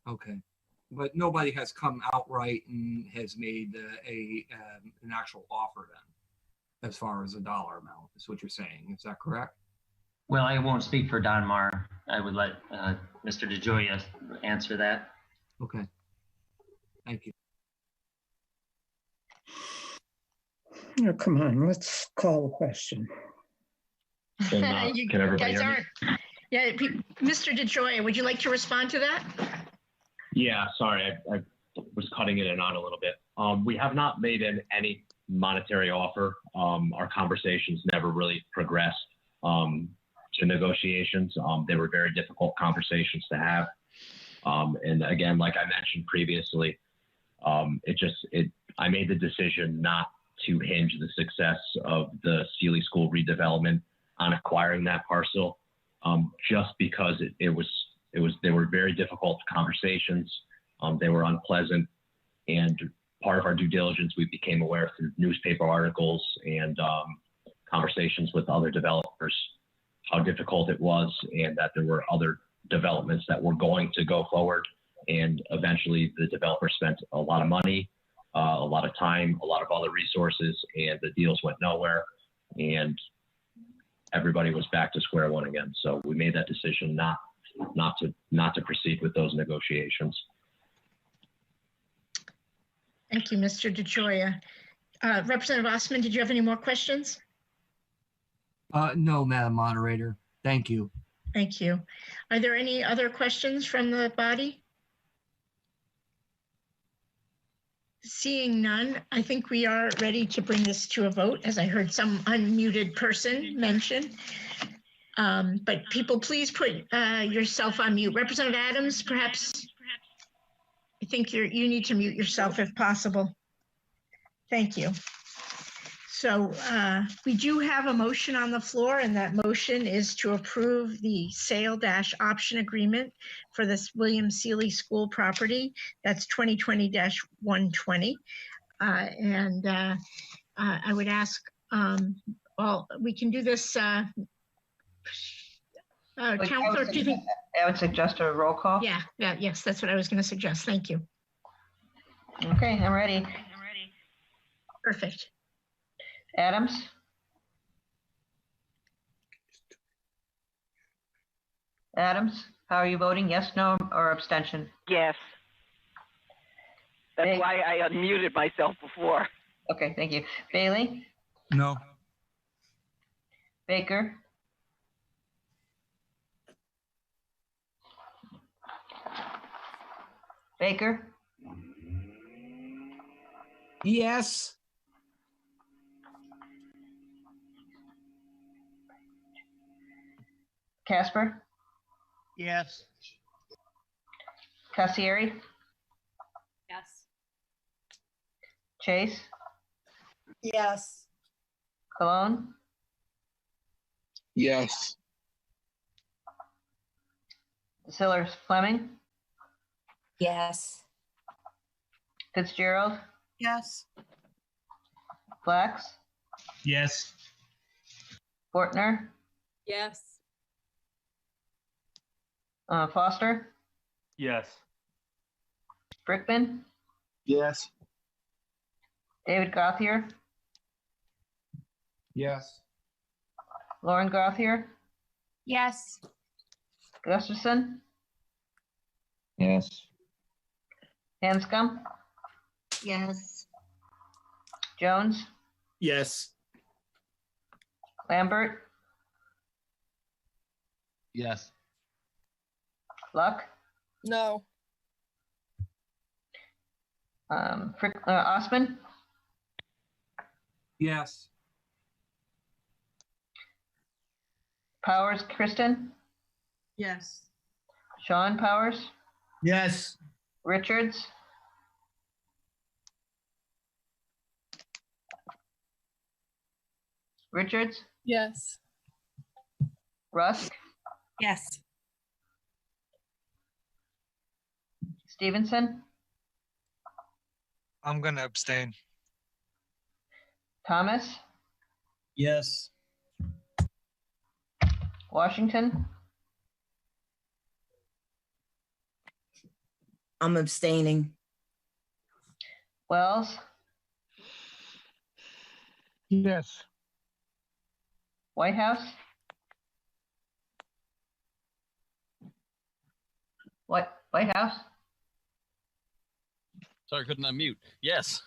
Okay, but nobody has come outright and has made an actual offer then, as far as a dollar amount, is what you're saying. Is that correct? Well, I won't speak for Don Marr. I would let Mr. DeGioia answer that. Okay. Thank you. Oh, come on, let's call the question. Can everybody hear me? Yeah, Mr. DeGioia, would you like to respond to that? Yeah, sorry, I was cutting in and on a little bit. We have not made any monetary offer. Our conversations never really progressed to negotiations. They were very difficult conversations to have. And again, like I mentioned previously, I made the decision not to hinge the success of the Seeley School redevelopment on acquiring that parcel, just because they were very difficult conversations. They were unpleasant, and part of our due diligence, we became aware through newspaper articles and conversations with other developers how difficult it was, and that there were other developments that were going to go forward. And eventually the developer spent a lot of money, a lot of time, a lot of other resources, and the deals went nowhere. And everybody was back to square one again. So we made that decision not to proceed with those negotiations. Thank you, Mr. DeGioia. Representative Osman, did you have any more questions? No, Madam Moderator. Thank you. Thank you. Are there any other questions from the body? Seeing none, I think we are ready to bring this to a vote, as I heard some unmuted person mention. But people, please put yourself on mute. Representative Adams, perhaps, I think you need to mute yourself if possible. Thank you. So we do have a motion on the floor, and that motion is to approve the sale-option agreement for this William Seeley School property. That's 2020-120. I would ask, well, we can do this. Counselor, do you think? I would suggest a roll call. Yeah, yes, that's what I was going to suggest. Thank you. Okay, I'm ready. Perfect. Adams? Adams, how are you voting? Yes, no, or abstention? Yes. That's why I unmuted myself before. Okay, thank you. Bailey? No. Baker? Baker? Yes. Casper? Yes. Cassieri? Yes. Chase? Yes. Cologne? Yes. Sillers Fleming? Yes. Fitzgerald? Yes. Flax? Yes. Fortner? Yes. Foster? Yes. Brickman? Yes. David Gothier? Yes. Lauren Gothier? Yes. Gustafson? Yes. Hanscom? Yes. Jones? Yes. Lambert? Yes. Luck? No. Osman? Yes. Powers, Kristen? Yes. Sean Powers? Yes. Richards? Richards? Yes. Rusk? Yes. Stevenson? I'm going to abstain. Thomas? Yes. Washington? I'm abstaining. Wells? Yes. Whitehouse? Whitehouse? Sorry, couldn't unmute. Yes.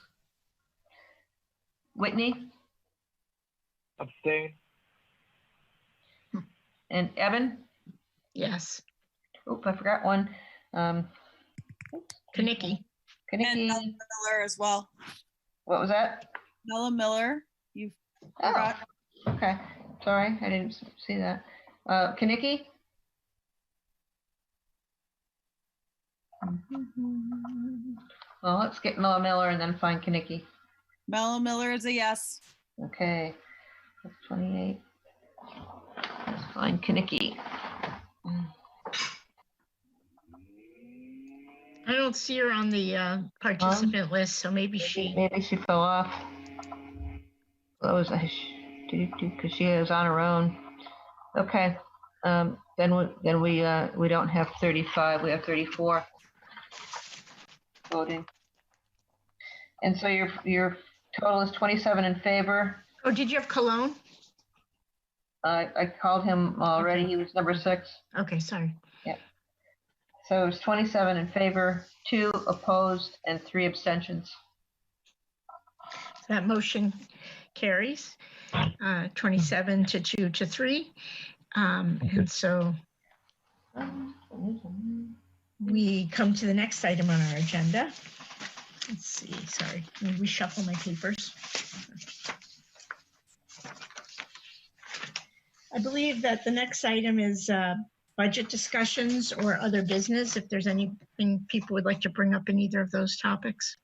Whitney? Abstain. And Evan? Yes. Oop, I forgot one. Kanicki. And Kanicki. Bella Miller as well. What was that? Bella Miller. You forgot. Okay. Sorry, I didn't see that. Kanicki? Well, let's get Mella Miller and then find Kanicki. Bella Miller is a yes. Okay. That's 28. Let's find Kanicki. I don't see her on the participant list, so maybe she. Maybe she fell off. That was because she is on her own. Okay. Then we don't have 35. We have 34 voting. And so your total is 27 in favor. Oh, did you have Cologne? I called him already. He was number 6. Okay, sorry. Yeah. So it's 27 in favor, 2 opposed, and 3 abstentions. That motion carries 27 to 2 to 3. And so We come to the next item on our agenda. Let's see, sorry, let me reshuffle my papers. I believe that the next item is budget discussions or other business, if there's anything people would like to bring up in either of those topics.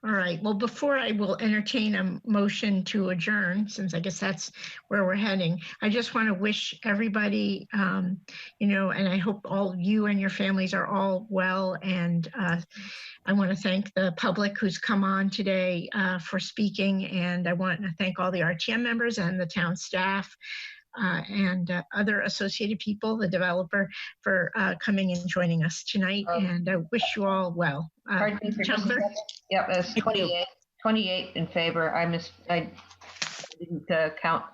All right, well, before I will entertain a motion to adjourn, since I guess that's where we're heading, I just want to wish everybody, you know, and I hope all of you and your families are all well. And I want to thank the public who's come on today for speaking. And I want to thank all the RTM members and the town staff and other associated people, the developer, for coming and joining us tonight. And I wish you all well. Pardon me for just a Chandler? second. Yep, that's 28 in favor. I didn't count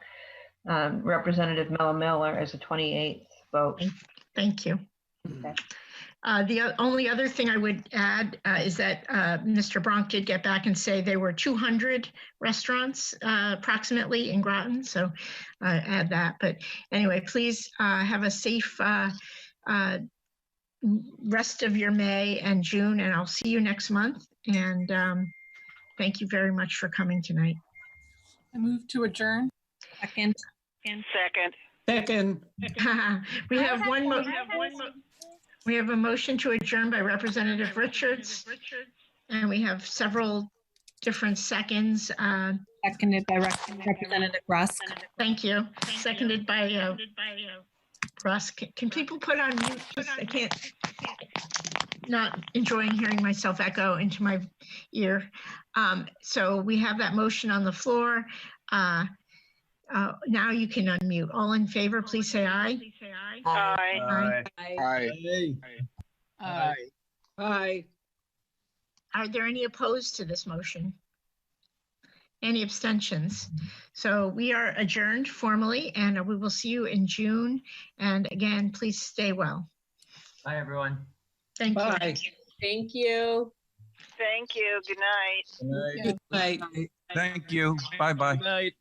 Representative Mello Miller as a 28th vote. Thank you. Okay. The only other thing I would add is that Mr. Bronk did get back and say there were 200 restaurants approximately in Groton, so add that. But anyway, please have a safe rest of your May and June, and I'll see you next month. And thank you very much for coming tonight. I move to adjourn. Second. Second. We have one. We have a motion to adjourn by Representative Richards, and we have several different seconds. Seconded by Representative Rusk. Thank you. Seconded by Rusk. Can people put on mute? I can't. Not enjoying hearing myself echo into my ear. So we have that motion on the floor. Now you can unmute. All in favor, please say aye. Aye. Aye. Are there any opposed to this motion? Any abstentions? So we are adjourned formally, and we will see you in June. And again, please stay well. Bye, everyone. Thank you. Bye. Thank you. Thank you. Good night. Good night. Thank you. Bye-bye. Good night.